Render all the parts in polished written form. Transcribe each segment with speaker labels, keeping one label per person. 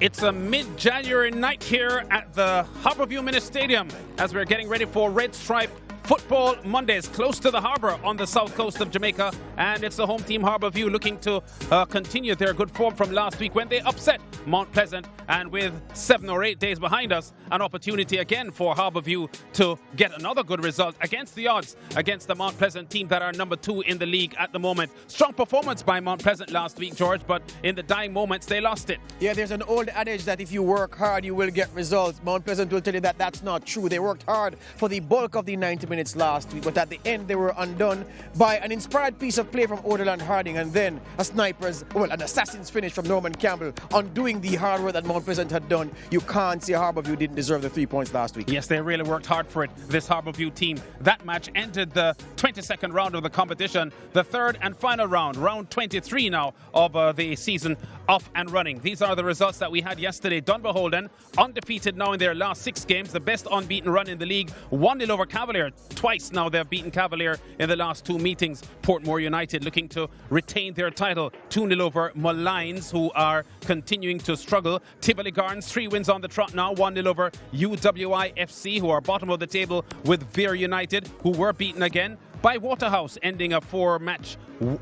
Speaker 1: It's a mid-January night here at the Harbour Mini Stadium as we're getting ready for Red Stripe Football Mondays close to the harbour on the south coast of Jamaica, and it's the home team Harbourview looking to continue their good form from last week when they upset Mount Pleasant, and with 7 or 8 days behind us, an opportunity again for Harbourview to get another good result against the odds against the Mount Pleasant team that are number 2 in the league at the moment. Strong performance by Mount Pleasant last week, George, but in the dying moments they lost it.
Speaker 2: Yeah, there's an old adage that if you work hard you will get results. Mount Pleasant will tell you that that's not true. They worked hard for the bulk of the 90 minutes last week, but at the end they were undone by an inspired piece of play from Oderland Harding, and then an assassin's finish from Norman Campbell, undoing the hard work that Mount Pleasant had done. You can't say Harbourview didn't deserve the 3 points last week.
Speaker 1: Yes, they really worked hard for it, this Harbourview team. That match entered the 22nd round of the competition, the third and final round, round 23 now of the season off and running. These are the results that we had yesterday. Dunbeholden, undefeated now in their last 6 games, the best unbeaten run in the league, 1-0 over Cavalier. Twice now they've beaten Cavalier in the last 2 meetings. Portmore United looking to retain their title, 2-0 over Malines, who are continuing to struggle. Tivoli Gardens, 3 wins on the trot now, 1-0 over UWI FC, who are bottom of the table with Veer United, who were beaten again by Waterhouse, ending a 4-match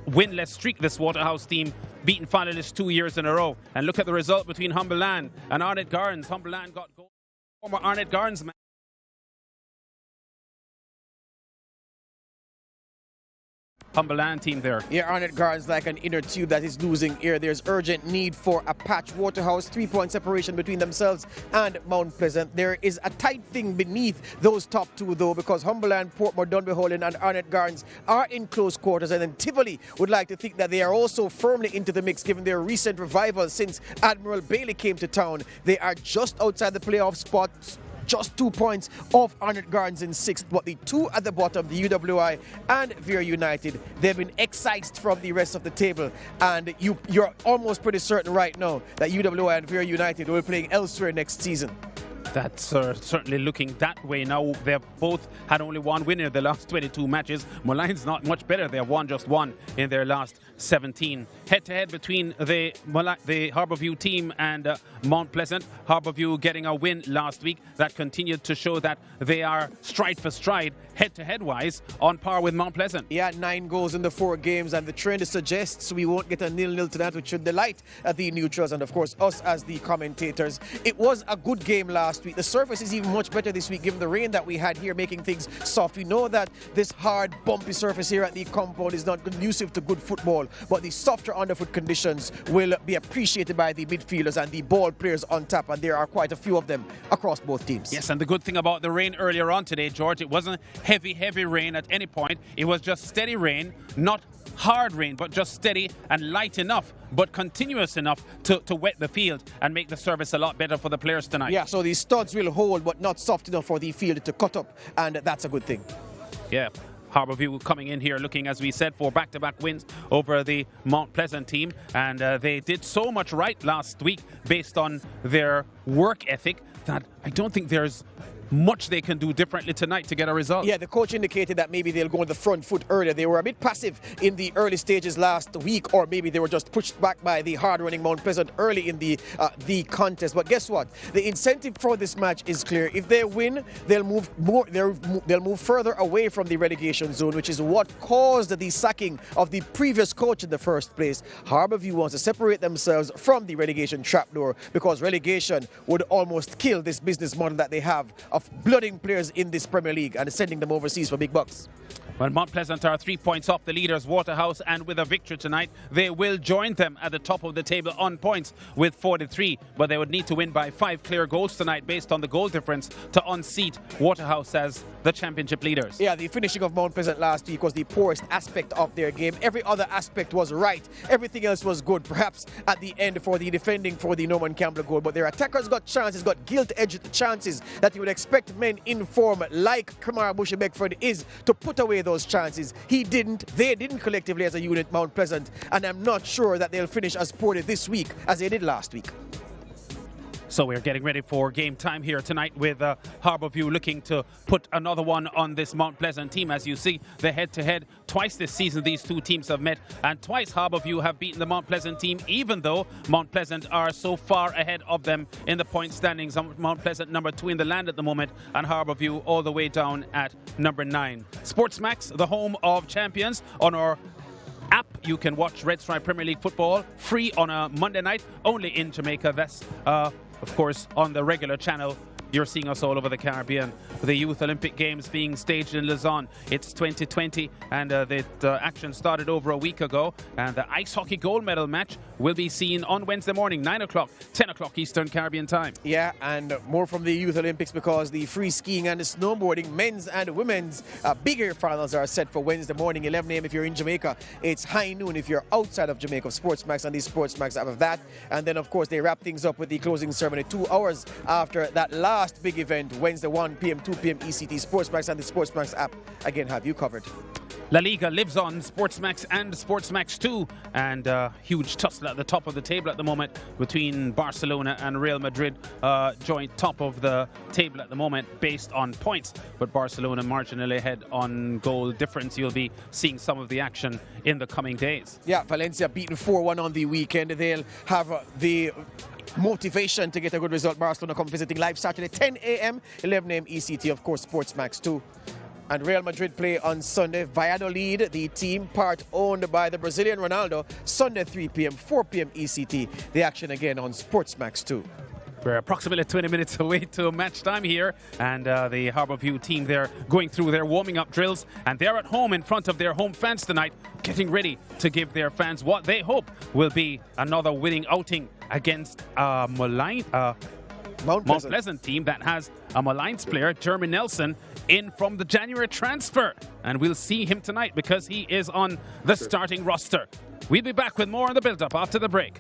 Speaker 1: winless streak. This Waterhouse team beaten finalists 2 years in a row. And look at the result between Humberland and Arnett Gardens. Humberland got goal. Former Arnett Gardens man. Humberland team there.
Speaker 2: Yeah, Arnett Gardens like an inner tube that is losing air. There's urgent need for a patch. Waterhouse, 3-point separation between themselves and Mount Pleasant. There is a tight thing beneath those top 2 though, because Humberland, Portmore, Dunbeholden and Arnett Gardens are in close quarters, and then Tivoli would like to think that they are also firmly into the mix given their recent revival since Admiral Bailey came to town. They are just outside the playoff spots, just 2 points off Arnett Gardens in 6th, but the 2 at the bottom, the UWI and Veer United, they've been excised from the rest of the table, and you're almost pretty certain right now that UWI and Veer United will be playing elsewhere next season.
Speaker 1: That's certainly looking that way now. They've both had only 1 win in the last 22 matches. Malines not much better. They have won just 1 in their last 17. Head-to-head between the Harbourview team and Mount Pleasant. Harbourview getting a win last week. That continued to show that they are stride for stride, head-to-head wise, on par with Mount Pleasant.
Speaker 2: Yeah, 9 goals in the 4 games, and the trend suggests we won't get a 0-0 tonight, which should delight the neutrals and of course us as the commentators. It was a good game last week. The surface is even much better this week given the rain that we had here, making things soft. We know that this hard, bumpy surface here at the compound is not conducive to good football, but the softer underfoot conditions will be appreciated by the midfielders and the ball players on tap, and there are quite a few of them across both teams.
Speaker 1: Yes, and the good thing about the rain earlier on today, George, it wasn't heavy rain at any point. It was just steady rain, not hard rain, but just steady and light enough, but continuous enough to wet the field and make the service a lot better for the players tonight.
Speaker 2: Yeah, so the studs will hold, but not soft enough for the field to cut up, and that's a good thing.
Speaker 1: Yeah. Harbourview coming in here looking, as we said, for back-to-back wins over the Mount Pleasant team, and they did so much right last week based on their work ethic that I don't think there's much they can do differently tonight to get a result. Yeah,
Speaker 2: the coach indicated that maybe they'll go on the front foot earlier. They were a bit passive in the early stages last week, or maybe they were just pushed back by the hard-running Mount Pleasant early in the contest. But guess what? The incentive for this match is clear. If they win, they'll move further away from the relegation zone, which is what caused the sacking of the previous coach in the first place. Harbourview wants to separate themselves from the relegation trapdoor, because relegation would almost kill this business model that they have of blooding players in this Premier League and sending them overseas for big bucks.
Speaker 1: Well, Mount Pleasant are 3 points off the leaders, Waterhouse, and with a victory tonight, they will join them at the top of the table on points with 43, but they would need to win by 5 clear goals tonight based on the goal difference to unseat Waterhouse as the championship leaders.
Speaker 2: Yeah, the finishing of Mount Pleasant last week was the poorest aspect of their game. Every other aspect was right. Everything else was good, perhaps at the end for the defending for the Norman Campbell goal, but their attackers got chances, got gilt-edged chances that you would expect men in form like Kamara Bushy-Beckford is to put away those chances. He didn't. They didn't collectively as a unit, Mount Pleasant, and I'm not sure that they'll finish as poorly this week as they did last week.
Speaker 1: So we're getting ready for game time here tonight with Harbourview looking to put another one on this Mount Pleasant team. As you see, the head-to-head Twice this season these two teams have met, and twice Harbourview have beaten the Mount Pleasant team, even though Mount Pleasant are so far ahead of them in the point standings. Mount Pleasant number 2 in the land at the moment, and Harbourview all the way down at number 9. Sportsmax, the home of champions. On our app, you can watch Red Stripe Premier League football free on a Monday night, only in Jamaica. That's, of course, on the regular channel. You're seeing us all over the Caribbean. The Youth Olympic Games being staged in Lausanne. It's 2020, and the action started over a week ago. And the ice hockey gold medal match will be seen on Wednesday morning, 9 o'clock, 10 o'clock Eastern Caribbean time.
Speaker 2: Yeah, and more from the Youth Olympics, because the free skiing and the snowboarding men's and women's big air finals are set for Wednesday morning, 11 a.m. if you're in Jamaica. It's high noon if you're outside of Jamaica. Sportsmax and the Sportsmax app of that. And then, of course, they wrap things up with the closing ceremony 2 hours after that last big event, Wednesday 1 p.m., 2 p.m. ECT. Sportsmax and the Sportsmax app, again, have you covered.
Speaker 1: La Liga lives on Sportsmax and Sportsmax 2, and huge tussle at the top of the table at the moment between Barcelona and Real Madrid, joint top of the table at the moment based on points, but Barcelona marginally ahead on goal difference. You'll be seeing some of the action in the coming days. Yeah,
Speaker 2: Valencia beaten 4-1 on the weekend. They'll have the motivation to get a good result. Barcelona come visiting live Saturday 10 a.m., 11 a.m. ECT, of course, Sportsmax 2. And Real Madrid play on Sunday. Valladolid, the team part owned by the Brazilian Ronaldo, Sunday 3 p.m., 4 p.m. ECT. The action again on Sportsmax 2.
Speaker 1: We're approximately 20 minutes away to match time here, and the Harbourview team, they're going through their warming up drills, and they're at home in front of their home fans tonight, getting ready to give their fans what they hope will be another winning outing against Mount Pleasant team that has a Malines player, Jeremy Nelson, in from the January transfer. And we'll see him tonight because he is on the starting roster. We'll be back with more on the build-up after the break.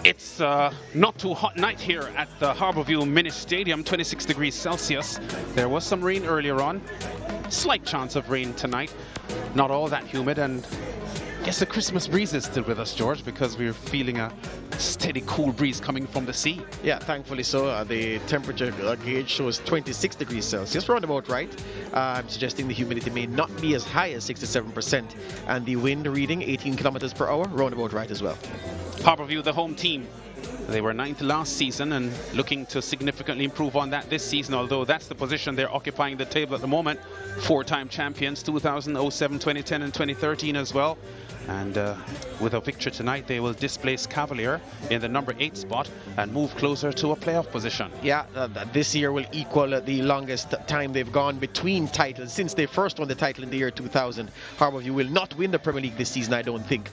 Speaker 1: It's not too hot night here at the Harbourview Mini Stadium, 26 degrees Celsius. There was some rain earlier on. Slight chance of rain tonight. Not all that humid, and I guess the Christmas breeze is still with us, George, because we're feeling a steady cool breeze coming from the sea.
Speaker 2: Yeah, thankfully so. The temperature gauge shows 26 degrees Celsius, roundabout right. I'm suggesting the humidity may not be as high as 67%, and the wind reading 18 kilometers per hour, roundabout right as well.
Speaker 1: Harbourview, the home team, They were 9th last season and looking to significantly improve on that this season, although that's the position they're occupying the table at the moment. 4-time champions, 2000, 07, 2010 and 2013 as well. And with a victory tonight, they will displace Cavalier in the number 8 spot and move closer to a playoff position.
Speaker 2: Yeah, this year will equal the longest time they've gone between titles since they first won the title in the year 2000. Harbourview will not win the Premier League this season, I don't think.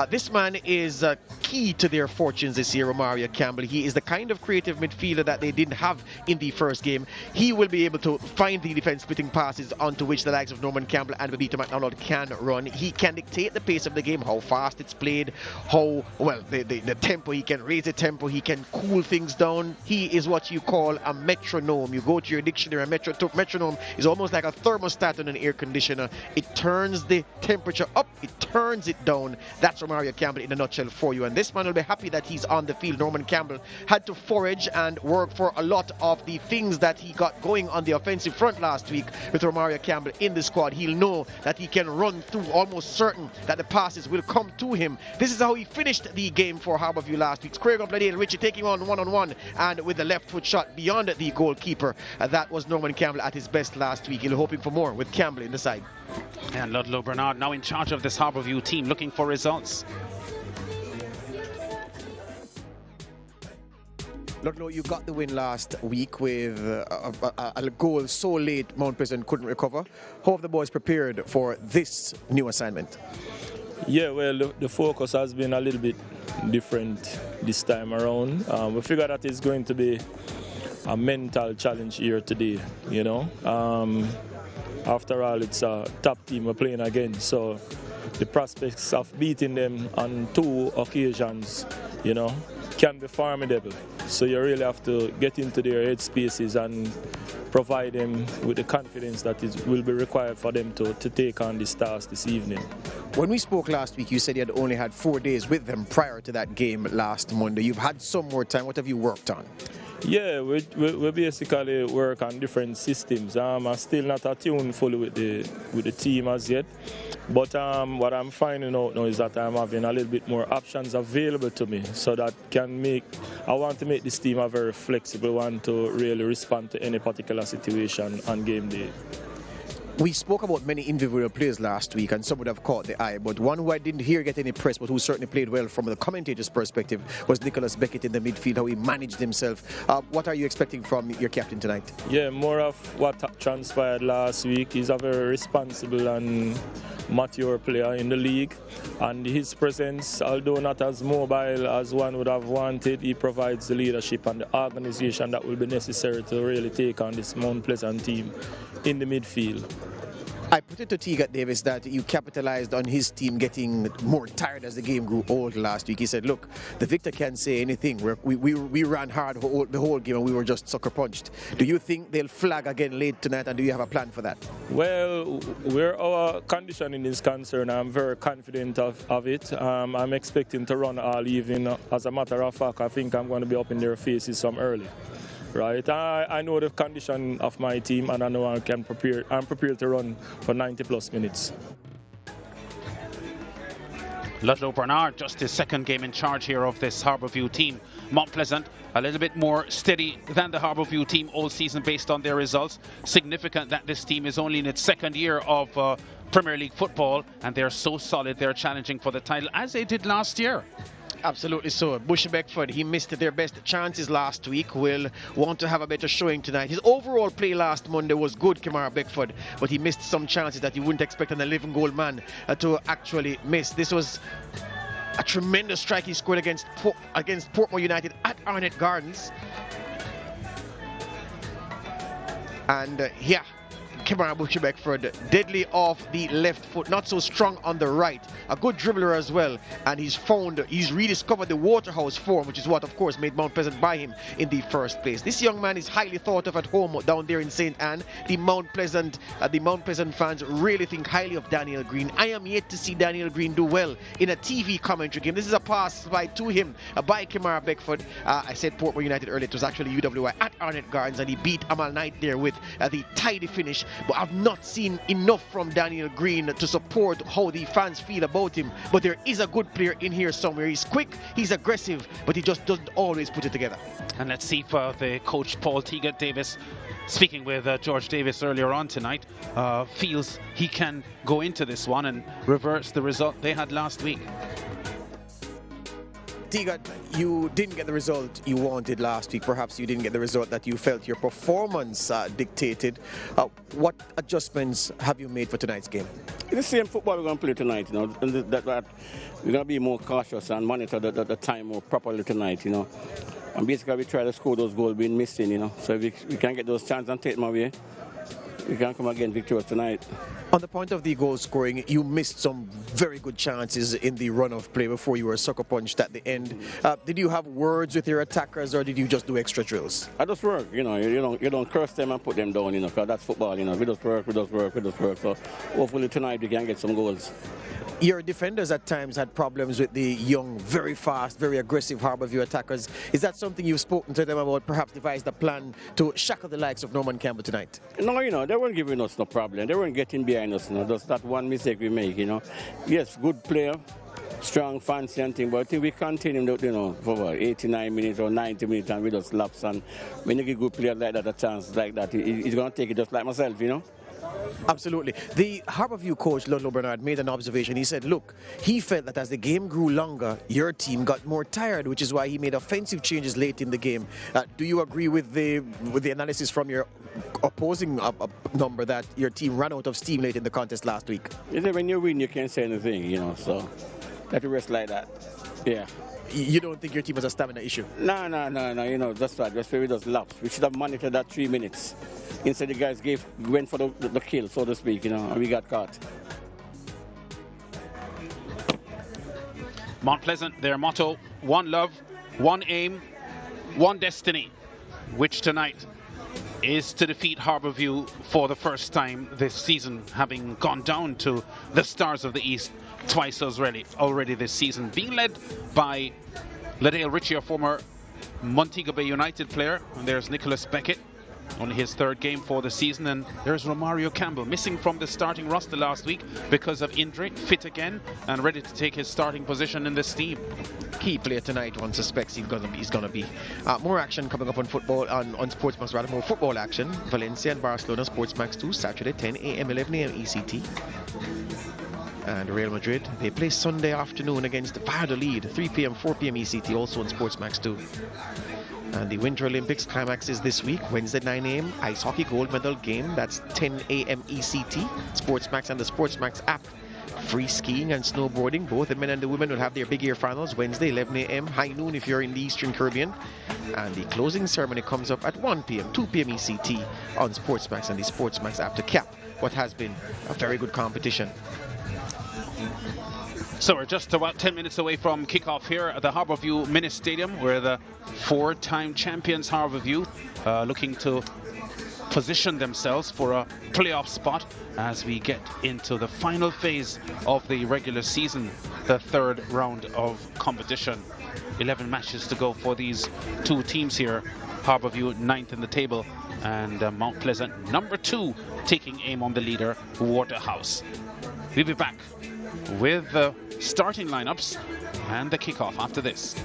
Speaker 2: This man is key to their fortunes this year, Romario Campbell. He is the kind of creative midfielder that they didn't have in the first game. He will be able to find the defense-splitting passes onto which the likes of Norman Campbell and Babito McDonald can run. He can dictate the pace of the game, how fast it's played, how well the tempo. He can raise the tempo, he can cool things down. He is what you call a metronome. You go to your dictionary, a metronome is almost like a thermostat on an air conditioner. It turns the temperature up, it turns it down. That's Romario Campbell in a nutshell for you, and this man will be happy that he's on the field. Norman Campbell had to forage and work for a lot of the things that he got going on the offensive front last week. With Romario Campbell in the squad, he'll know that he can run through, almost certain that the passes will come to him. This is how he finished the game for Harbourview last week. Craig O'Bladale Richie taking on one-on-one and with the left foot shot beyond the goalkeeper. That was Norman Campbell at his best last week. He'll hoping for more with Campbell in the side.
Speaker 1: And Ludlow Bernard now in charge of this Harbourview team, looking for results.
Speaker 2: Ludlow, you got the win last week with a goal so late Mount Pleasant couldn't recover. How have the boys prepared for this new assignment?
Speaker 3: Yeah, well, the focus has been a little bit different this time around. We figured that it's going to be a mental challenge here today, you know. After all, it's a top team we're playing against, so the prospects of beating them on 2 occasions, you know, can be formidable. So you really have to get into their head spaces and provide them with the confidence that it will be required for them to take on this task this evening.
Speaker 2: When we spoke last week, you said you had only had 4 days with them prior to that game last Monday. You've had some more time. What have you worked on?
Speaker 3: Yeah, we basically work on different systems. I'm still not attuned fully with the team as yet. But what I'm finding out now is that I'm having a little bit more options available to me, so that I want to make this team a very flexible one to really respond to any particular situation on game day.
Speaker 2: We spoke about many individual players last week, and some would have caught the eye, but one who I didn't hear get any press, but who certainly played well from the commentator's perspective, was Nicholas Beckett in the midfield, how he managed himself. What are you expecting from your captain tonight?
Speaker 3: Yeah, more of what transpired last week. He's a very responsible and mature player in the league, and his presence, although not as mobile as one would have wanted, he provides the leadership and the organization that will be necessary to really take on this Mount Pleasant team in the midfield.
Speaker 2: I put it to Teagat Davis that you capitalized on his team getting more tired as the game grew old last week. He said, look, the victor can't say anything. We ran hard the whole game and we were just sucker punched. Do you think they'll flag again late tonight, and do you have a plan for that?
Speaker 3: Well, where our conditioning is concerned, I'm very confident of it. I'm expecting to run all evening. As a matter of fact, I think I'm going to be up in their faces some early. Right, I know the condition of my team, and I know I'm prepared to run for 90+ minutes.
Speaker 1: Ludlow Bernard, just his second game in charge here of this Harbourview team. Mount Pleasant, a little bit more steady than the Harbourview team all season based on their results. Significant that this team is only in its second year of Premier League football, and they're so solid, they're challenging for the title, as they did last year.
Speaker 2: Absolutely so. Bushy Beckford, he missed their best chances last week, will want to have a better showing tonight. His overall play last Monday was good, Kamara Beckford, but he missed some chances that you wouldn't expect an 11-goal man to actually miss. This was a tremendous strike he scored against Portmore United at Arnett Gardens. And yeah, Kamara Bushy Beckford, deadly off the left foot, not so strong on the right. A good dribbler as well, and he's rediscovered the Waterhouse form, which is what, of course, made Mount Pleasant buy him in the first place. This young man is highly thought of at home down there in St. Anne. The Mount Pleasant fans really think highly of Daniel Green. I am yet to see Daniel Green do well in a TV commentary game. This is a pass to him by Kamara Beckford. I said Portmore United earlier. It was actually UWI at Arnett Gardens, and he beat Amal Knight there with the tidy finish. but I've not seen enough from Daniel Green to support how the fans feel about him. But there is a good player in here somewhere. He's quick, he's aggressive, but he just doesn't always put it together.
Speaker 1: And let's see if the coach Paul Teagat Davis, speaking with George Davis earlier on tonight, feels he can go into this one and reverse the result they had last week.
Speaker 2: Teagat, you didn't get the result you wanted last week. Perhaps you didn't get the result that you felt your performance dictated. What adjustments have you made for tonight's game?
Speaker 4: It's the same football we're going to play tonight, you know. And that we're going to be more cautious and monitor the time more properly tonight, you know. And basically we try to score those goals we've been missing, you know. So if we can get those chances and take them away, we can come again victorious tonight.
Speaker 2: On the point of the goal scoring, you missed some very good chances in the run of play before you were sucker punched at the end. Did you have words with your attackers, or did you just do extra drills?
Speaker 4: I just work, you know. You don't curse them and put them down, you know, because that's football, you know. We just work. So hopefully tonight we can get some goals.
Speaker 2: Your defenders at times had problems with the young, very fast, very aggressive Harbourview attackers. Is that something you've spoken to them about, perhaps devised a plan to shackle the likes of Norman Campbell tonight?
Speaker 4: No, you know, they weren't giving us no problem. They weren't getting behind us, you know. Just that one mistake we make, you know. Yes, good player, strong, fancy and thing, but I think we continue, you know, for what, 89 minutes or 90 minutes and we just lapse. And when you give good players like that a chance like that, he's going to take it just like myself, you know.
Speaker 2: Absolutely. The Harbourview coach, Ludlow Bernard, made an observation. He said, look, he felt that as the game grew longer, your team got more tired, which is why he made offensive changes late in the game. Do you agree with the analysis from your opposing number that your team ran out of steam late in the contest last week?
Speaker 4: You know, when you win, you can't say anything, you know, so let it rest like that. Yeah.
Speaker 2: You don't think your team has a stamina issue?
Speaker 4: No, you know, that's right. That's where we just laps. We should have monitored that 3 minutes. Instead, the guys went for the kill, so to speak, you know, and we got caught.
Speaker 1: Mount Pleasant, their motto, one love, one aim, one destiny, which tonight is to defeat Harbourview for the first time this season, having gone down to the Stars of the East twice already this season, being led by Ladale Ritchie, a former Montego Bay United player. And there's Nicholas Beckett, only his third game for the season, and there's Romario Campbell, missing from the starting roster last week because of injury, fit again and ready to take his starting position in this team.
Speaker 2: Key player tonight, one suspects he's gonna be. More action coming up on football, on Sportsmax, rather, more football action. Valencia and Barcelona, Sportsmax 2, Saturday 10 a.m. 11 a.m. ECT. And Real Madrid, they play Sunday afternoon against Valladolid, 3 p.m., 4 p.m. ECT, also on Sportsmax 2. And the Winter Olympics climax is this week, Wednesday 9 a.m. Ice hockey gold medal game, that's 10 a.m. ECT. Sportsmax and the Sportsmax app. Free skiing and snowboarding, both the men and the women will have their big air finals Wednesday 11 a.m. high noon if you're in the Eastern Caribbean. And the closing ceremony comes up at 1 p.m., 2 p.m. ECT on Sportsmax and the Sportsmax app to cap what has been a very good competition.
Speaker 1: So we're just about 10 minutes away from kickoff here at the Harbourview Mini Stadium, where the four-time champions Harbourview looking to position themselves for a playoff spot as we get into the final phase of the regular season, the third round of competition. 11 matches to go for these two teams here. Harbourview 9th in the table, and Mount Pleasant number 2, taking aim on the leader, Waterhouse. We'll be back with the starting lineups and the kickoff after this.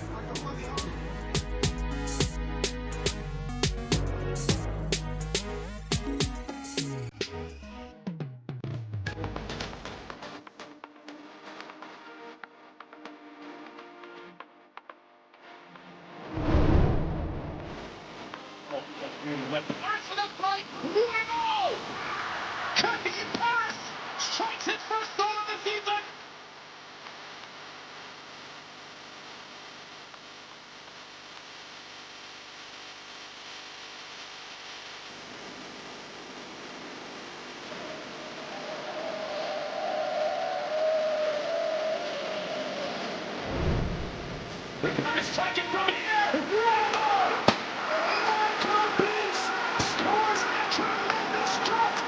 Speaker 1: Strikes his first goal of the season. Striking from here. Michael Beach scores a tremendous strike.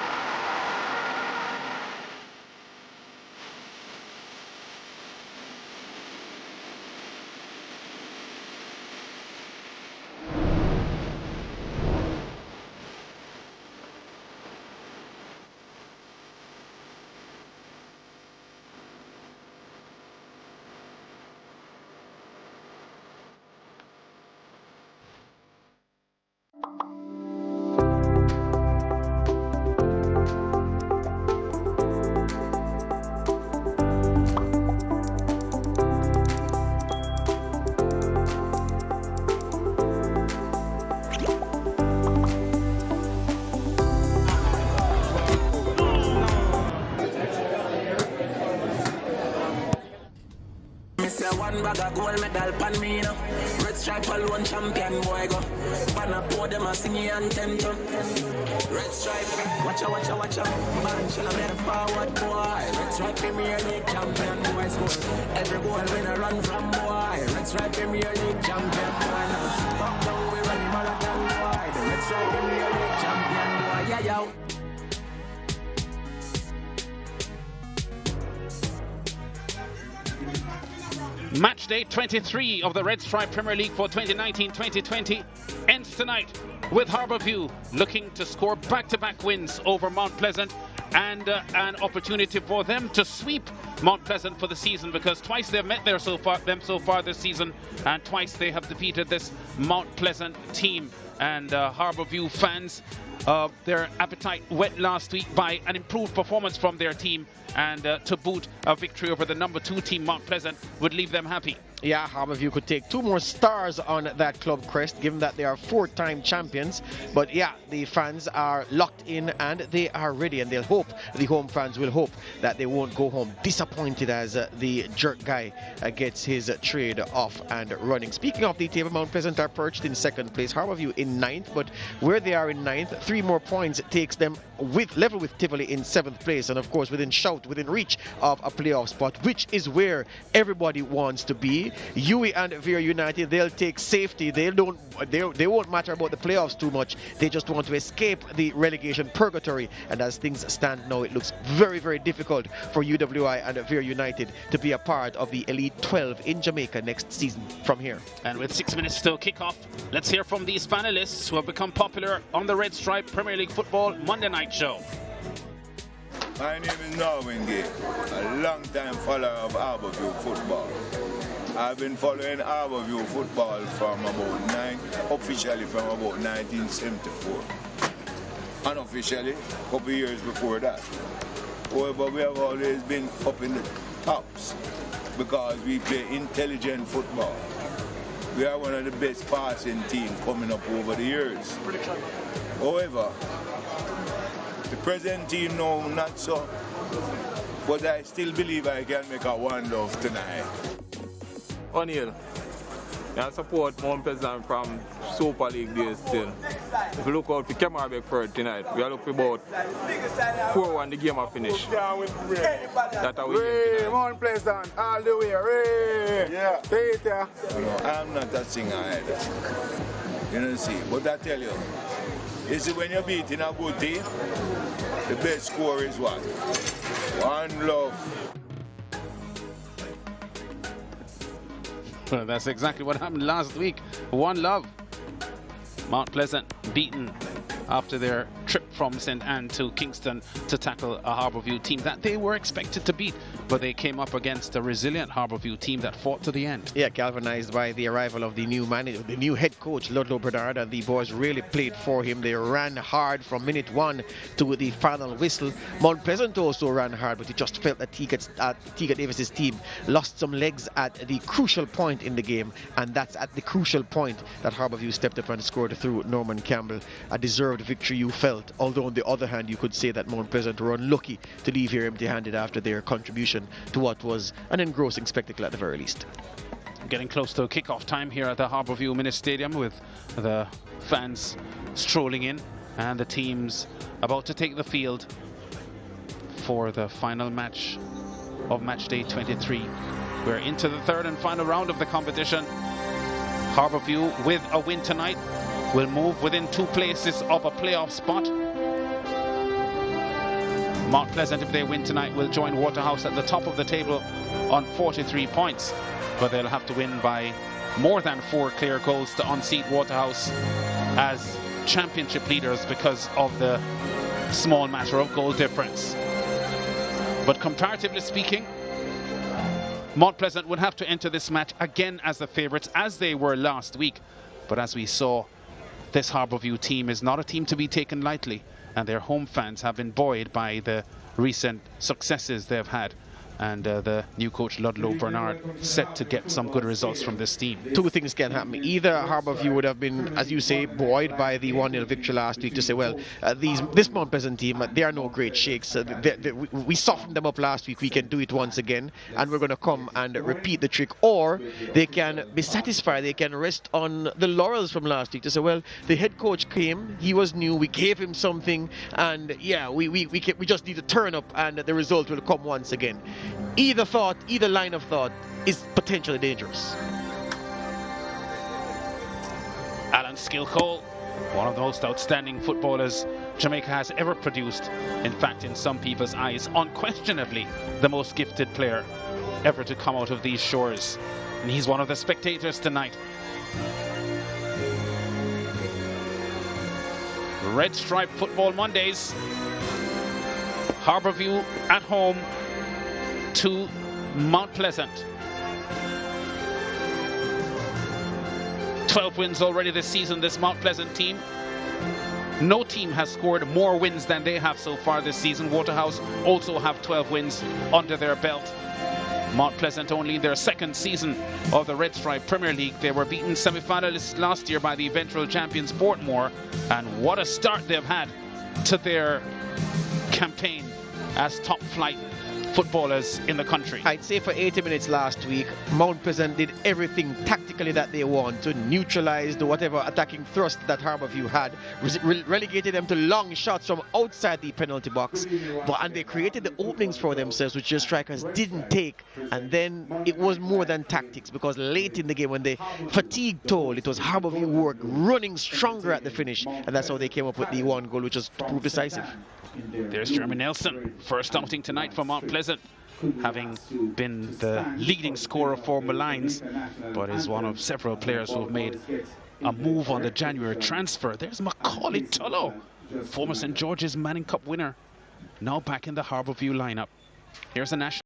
Speaker 5: one bag of gold medal pan me, you know. Red stripe alone champion boy go. Banner pour them a sing anthem to. Red stripe, watch out. Man, shall I make forward boy. Red stripe Premier League champion boy score. Every goal winner run from boy. Red stripe Premier League champion boy. Back down we run marathon boy. The Red stripe Premier League champion boy. Yeah, yo.
Speaker 1: Match day 23 of the Red Stripe Premier League for 2019-2020 ends tonight with Harbourview looking to score back-to-back wins over Mount Pleasant and an opportunity for them to sweep Mount Pleasant for the season, because twice they've met them so far this season, and twice they have defeated this Mount Pleasant team. And Harbourview fans, their appetite whet last week by an improved performance from their team, and to boot a victory over the number 2 team Mount Pleasant would leave them happy.
Speaker 2: Yeah, Harbourview could take 2 more stars on that club crest, given that they are 4-time champions. But yeah, the fans are locked in and they are ready, and they'll hope, the home fans will hope, that they won't go home disappointed as the jerk guy gets his trade off and running. Speaking of the table, Mount Pleasant are perched in 2nd place, Harbourview in 9th, but where they are in 9th, 3 more points takes them level with Tivoli in 7th place, and of course within reach of a playoff spot, which is where everybody wants to be. Huey and Veer United, they'll take safety. They won't matter about the playoffs too much. They just want to escape the relegation purgatory, and as things stand now, it looks very, very difficult for UWI and Veer United to be a part of the Elite 12 in Jamaica next season from here.
Speaker 1: And with 6 minutes till kick-off, let's hear from these panelists who have become popular on the Red Stripe Premier League Football Monday Night Show.
Speaker 6: My name is Norman Gay, a long-time follower of Harbourview football. I've been following Harbourview football officially from about 1974. Unofficially, a couple of years before that. However, we have always been up in the tops because we play intelligent football. We are one of the best passing teams coming up over the years. However, the present team now not so, but I still believe I can make a one-love tonight.
Speaker 7: O'Neill, I support Mount Pleasant from Super League days still. If you look out for Kemarbeck for tonight, we are looking about 4-1 the game of finish. That's how we get
Speaker 8: Mount Pleasant, all the way, Ray!
Speaker 6: Yeah.
Speaker 8: Peter.
Speaker 6: You know, I'm not a singer either. You know, see, but I tell you, when you're beating a good team, the best score is what? One love.
Speaker 1: Well, that's exactly what happened last week. One love. Mount Pleasant beaten after their trip from St. Anne to Kingston to tackle a Harbourview team that they were expected to beat, but they came up against a resilient Harbourview team that fought to the end.
Speaker 2: Yeah, galvanized by the arrival of the new manager, the new head coach, Ludlow Bernard, and the boys really played for him. They ran hard from minute 1 to the final whistle. Mount Pleasant also ran hard, but he just felt that Teagat Davis's team lost some legs at the crucial point in the game, and that's at the crucial point that Harbourview stepped up and scored through Norman Campbell. A deserved victory, you felt, although on the other hand you could say that Mount Pleasant were unlucky to leave here empty-handed after their contribution to what was an engrossing spectacle at the very least.
Speaker 1: Getting close to kick-off time here at the Harbourview Mini Stadium, with the fans strolling in and the teams about to take the field for the final match of match day 23. We're into the 3rd and final round of the competition. Harbourview, with a win tonight, will move within 2 places of a playoff spot. Mount Pleasant, if they win tonight, will join Waterhouse at the top of the table on 43 points, but they'll have to win by more than 4 clear goals to unseat Waterhouse as championship leaders because of the small matter of goal difference. But comparatively speaking, Mount Pleasant would have to enter this match again as the favourites, as they were last week. But as we saw, this Harbourview team is not a team to be taken lightly, and their home fans have been buoyed by the recent successes they've had. and the new coach Ludlow Bernard set to get some good results from this team.
Speaker 2: Two things can happen. Either Harbourview would have been, as you say, buoyed by the 1-0 victory last week to say, well, this Mount Pleasant team, they are no great shakes. We softened them up last week. We can do it once again, and we're going to come and repeat the trick. Or they can be satisfied. They can rest on the laurels from last week to say, well, the head coach came, he was new, we gave him something, and yeah, we just need to turn up, and the result will come once again. Either line of thought is potentially dangerous.
Speaker 1: Alan Skilcole, one of the most outstanding footballers Jamaica has ever produced. In fact, in some people's eyes, unquestionably the most gifted player ever to come out of these shores. And he's one of the spectators tonight. Red Stripe Football Mondays. Harbourview at home to Mount Pleasant. 12 wins already this season, this Mount Pleasant team. No team has scored more wins than they have so far this season. Waterhouse also have 12 wins under their belt. Mount Pleasant only in their second season of the Red Stripe Premier League. They were beaten semi-finalists last year by the eventual champions Portmore, and what a start they've had to their campaign as top flight footballers in the country.
Speaker 2: I'd say for 80 minutes last week, Mount Pleasant did everything tactically that they want to neutralize the whatever attacking thrust that Harbourview had, relegated them to long shots from outside the penalty box, and they created the openings for themselves which the strikers didn't take, and then it was more than tactics, because late in the game when the fatigue told, it was Harbourview work running stronger at the finish, and that's how they came up with the one goal which was proved decisive.
Speaker 1: There's Jeremy Nelson, first outing tonight for Mount Pleasant, having been the leading scorer for Malines, but is one of several players who have made a move on the January transfer. There's Macaulay Tullow, former St. George's Manning Cup winner, now back in the Harbourview lineup. Here's a national.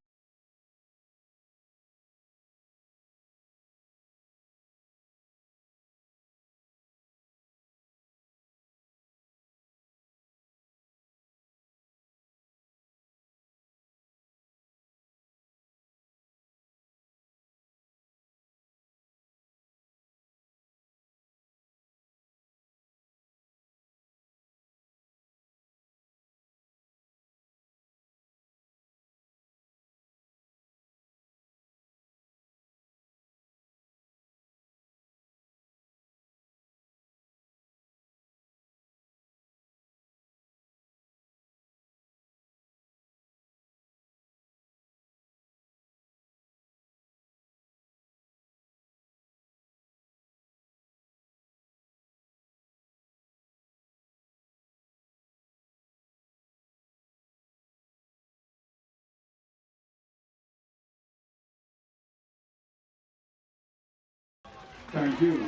Speaker 9: Thank you.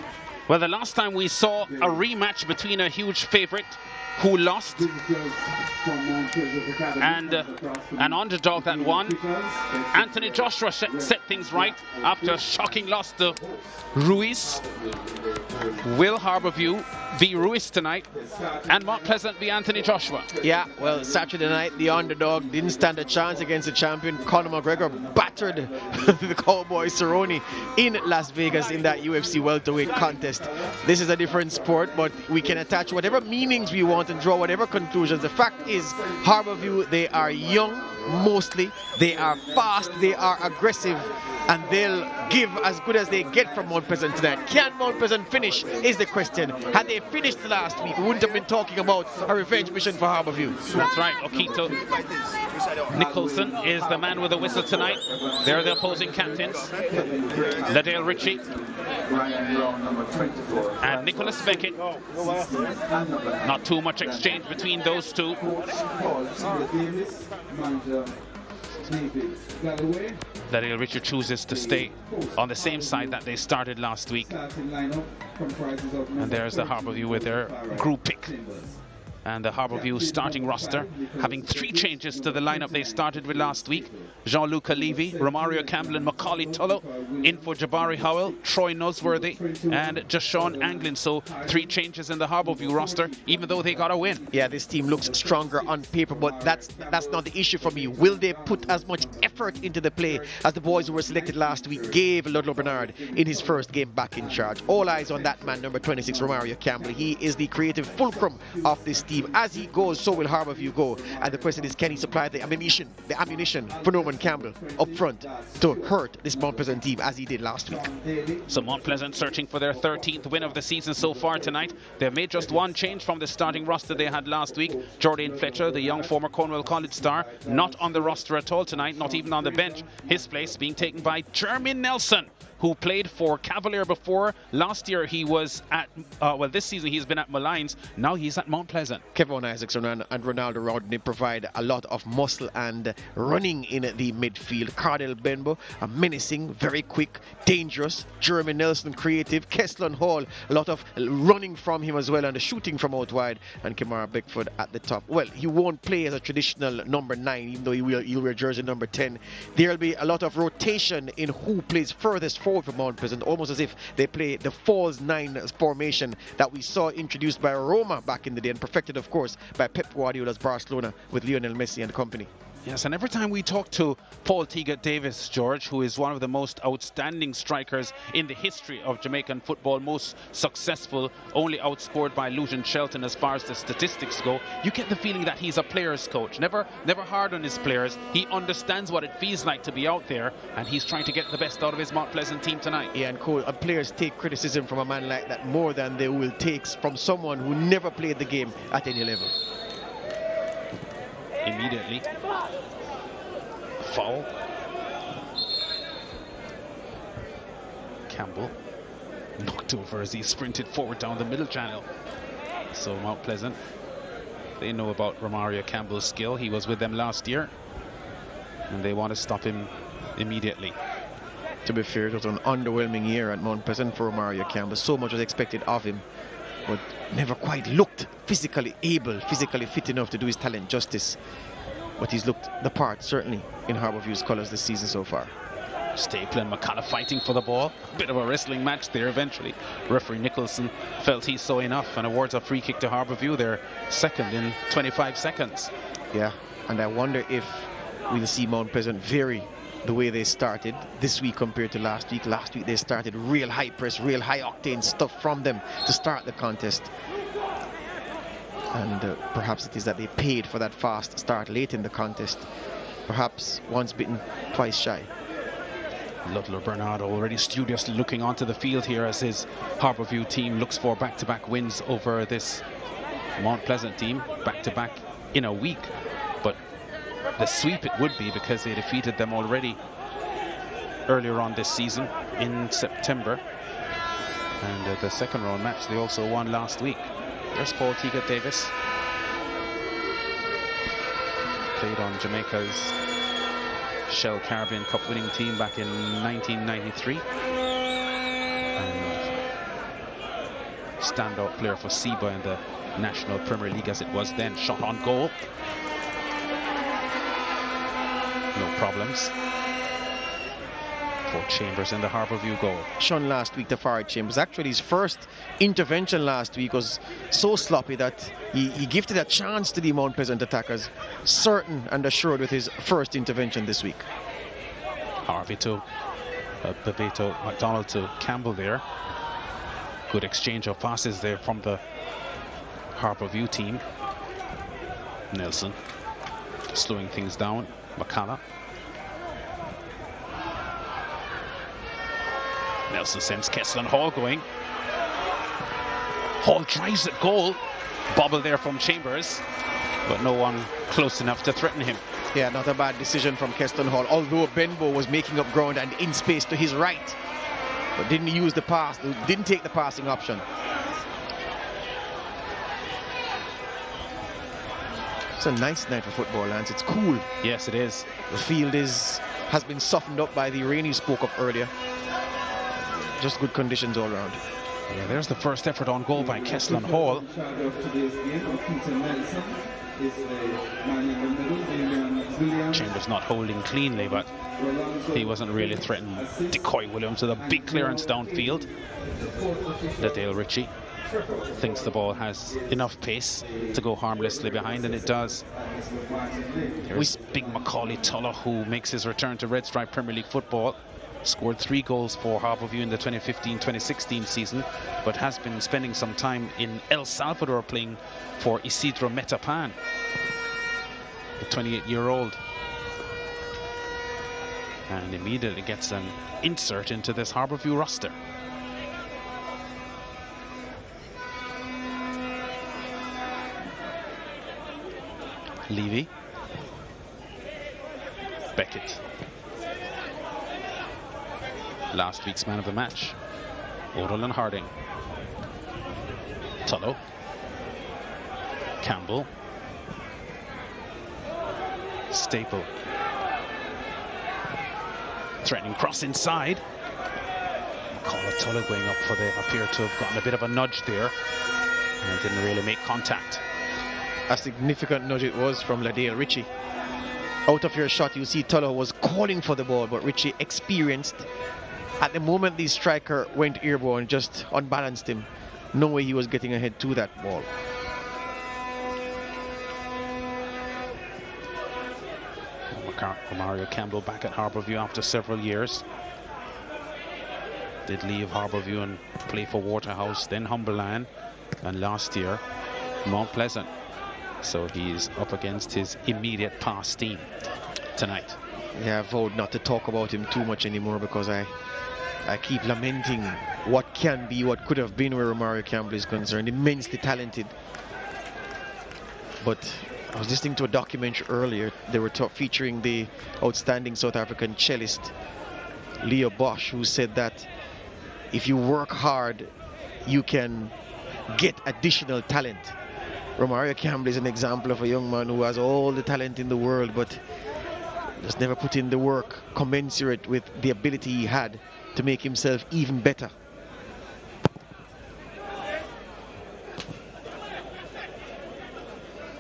Speaker 1: Well, the last time we saw a rematch between a huge favourite who lost and an underdog that won, Anthony Joshua set things right after a shocking loss to Ruiz. Will Harbourview be Ruiz tonight and Mount Pleasant be Anthony Joshua?
Speaker 2: Yeah, well, Saturday night the underdog didn't stand a chance against the champion. Conor McGregor battered the Cowboy Cerrone in Las Vegas in that UFC welterweight contest. This is a different sport, but we can attach whatever meanings we want and draw whatever conclusions. The fact is, Harbourview, they are young mostly, they are fast, they are aggressive, and they'll give as good as they get from Mount Pleasant tonight. Can Mount Pleasant finish is the question. Had they finished last week, we wouldn't have been talking about a revenge mission for Harbourview.
Speaker 1: That's right. Okito Nicholson is the man with the whistle tonight. They're the opposing captains, Ladale Ritchie and Nicholas Beckett. Not too much exchange between those two. Ladale Ritchie chooses to stay on the same side that they started last week. And there's the Harbourview with their group pick. And the Harbourview starting roster having 3 changes to the lineup they started with last week. Jean-Luc Levy, Romario Campbell and Macaulay Tullow. In for Jabari Howell, Troy Nosworthy and Jashawn Anglin. So 3 changes in the Harbourview roster, even though they got a win.
Speaker 2: Yeah, this team looks stronger on paper, but that's not the issue for me. Will they put as much effort into the play as the boys who were selected last week gave Ludlow Bernard in his first game back in charge? All eyes on that man, number 26, Romario Campbell. He is the creative fulcrum of this team. As he goes, so will Harbourview go. And the question is, can he supply the ammunition for Norman Campbell up front to hurt this Mount Pleasant team as he did last week?
Speaker 1: So Mount Pleasant searching for their 13th win of the season so far tonight. They've made just 1 change from the starting roster they had last week. Jordan Fletcher, the young former Cornwall College star, not on the roster at all tonight, not even on the bench. His place being taken by Jermaine Nelson, who played for Cavalier before. Last year he was at, this season he's been at Malines. Now he's at Mount Pleasant.
Speaker 2: Kevin Isaacson and Ronaldo Rodney provide a lot of muscle and running in the midfield. Cardell Benbow, a menacing, very quick, dangerous. Jeremy Nelson, creative. Kesslon Hall, a lot of running from him as well, and the shooting from out wide. And Kamara Beckford at the top. Well, he won't play as a traditional number 9, even though he'll wear jersey number 10. There'll be a lot of rotation in who plays furthest forward for Mount Pleasant, almost as if they play the false 9 formation that we saw introduced by Roma back in the day and perfected, of course, by Pep Guardiola's Barcelona with Lionel Messi and company.
Speaker 1: Yes, and every time we talk to Paul Teagat Davis, George, who is one of the most outstanding strikers in the history of Jamaican football, most successful, only outscored by Luton Shelton as far as the statistics go, you get the feeling that he's a player's coach. Never hard on his players. He understands what it feels like to be out there, and he's trying to get the best out of his Mount Pleasant team tonight.
Speaker 2: Yeah, and Cole, players take criticism from a man like that more than they will take from someone who never played the game at any level.
Speaker 1: Immediately. Foul. Campbell knocked over as he sprinted forward down the middle channel. So Mount Pleasant, they know about Romario Campbell's skill. He was with them last year, and they want to stop him immediately.
Speaker 2: To be fair, it was an underwhelming year at Mount Pleasant for Romario Campbell. So much was expected of him, but never quite looked physically able, physically fit enough to do his talent justice. But he's looked the part, certainly, in Harbourview's colours this season so far.
Speaker 1: Staple and McCullough fighting for the ball. Bit of a wrestling match there eventually. Referee Nicholson felt he saw enough and awards a free kick to Harbourview. They're second in 25 seconds.
Speaker 2: Yeah, and I wonder if we'll see Mount Pleasant vary the way they started this week compared to last week. Last week they started real high press, real high octane stuff from them to start the contest. And perhaps it is that they paid for that fast start late in the contest. Perhaps once bitten, twice shy.
Speaker 1: Ludlow Bernard already studiously looking onto the field here as his Harbourview team looks for back-to-back wins over this Mount Pleasant team. Back-to-back in a week. But the sweep it would be, because they defeated them already earlier on this season in September. And the second round match they also won last week. There's Paul Teagat Davis. Played on Jamaica's Shell Caribbean Cup winning team back in 1993. And standout player for SEBA in the National Premier League as it was then. Shot on goal. No problems for Chambers in the Harbourview goal.
Speaker 2: Sean last week, the forward Chambers. Actually, his first intervention last week was so sloppy that he gifted a chance to the Mount Pleasant attackers, certain and assured with his first intervention this week.
Speaker 1: Harvey to Bebeto McDonald to Campbell there. Good exchange of passes there from the Harbourview team. Nelson slowing things down. McCullough. Nelson sends Kesslon Hall going. Hall drives at goal. Bobble there from Chambers, but no one close enough to threaten him.
Speaker 2: Yeah, not a bad decision from Keston Hall, although Benbow was making up ground and in space to his right, but didn't use the pass, didn't take the passing option. It's a nice night for football, Lance. It's cool.
Speaker 1: Yes, it is.
Speaker 2: The field has been softened up by the rain you spoke of earlier. Just good conditions all around.
Speaker 1: Yeah, there's the first effort on goal by Keslan Hall. Chambers not holding cleanly, but he wasn't really threatened. Decoy Williams with a big clearance downfield. Dale Ritchie thinks the ball has enough pace to go harmlessly behind, and it does. There's big Macaulay Tulloh, who makes his return to Red Stripe Premier League football. Scored 3 goals for Harbourview in the 2015-2016 season, but has been spending some time in El Salvador playing for Isidro Metapan, the 28-year-old. And immediately gets an insert into this Harbourview roster. Levy. Beckett. Last week's man of the match, Odell and Harding. Tulloh. Campbell. Staple. Threatening cross inside. Macaulay Tulloh going up for the, appear to have gotten a bit of a nudge there, and didn't really make contact.
Speaker 2: A significant nudge it was from Dale Ritchie. Out of your shot, you see Tulloh was calling for the ball, but Ritchie experienced. At the moment the striker went airborne, just unbalanced him. No way he was getting ahead to that ball.
Speaker 1: Mario Campbell back at Harbourview after several years. Did leave Harbourview and play for Waterhouse, then Humberland, and last year Mount Pleasant. So he's up against his immediate past team tonight.
Speaker 2: Yeah, I vowed not to talk about him too much anymore, because I keep lamenting what can be, what could have been where Mario Campbell is concerned. Immensely talented. But I was listening to a documentary earlier. They were featuring the outstanding South African cellist Leo Bosch, who said that if you work hard, you can get additional talent. Mario Campbell is an example of a young man who has all the talent in the world, but just never put in the work commensurate with the ability he had to make himself even better.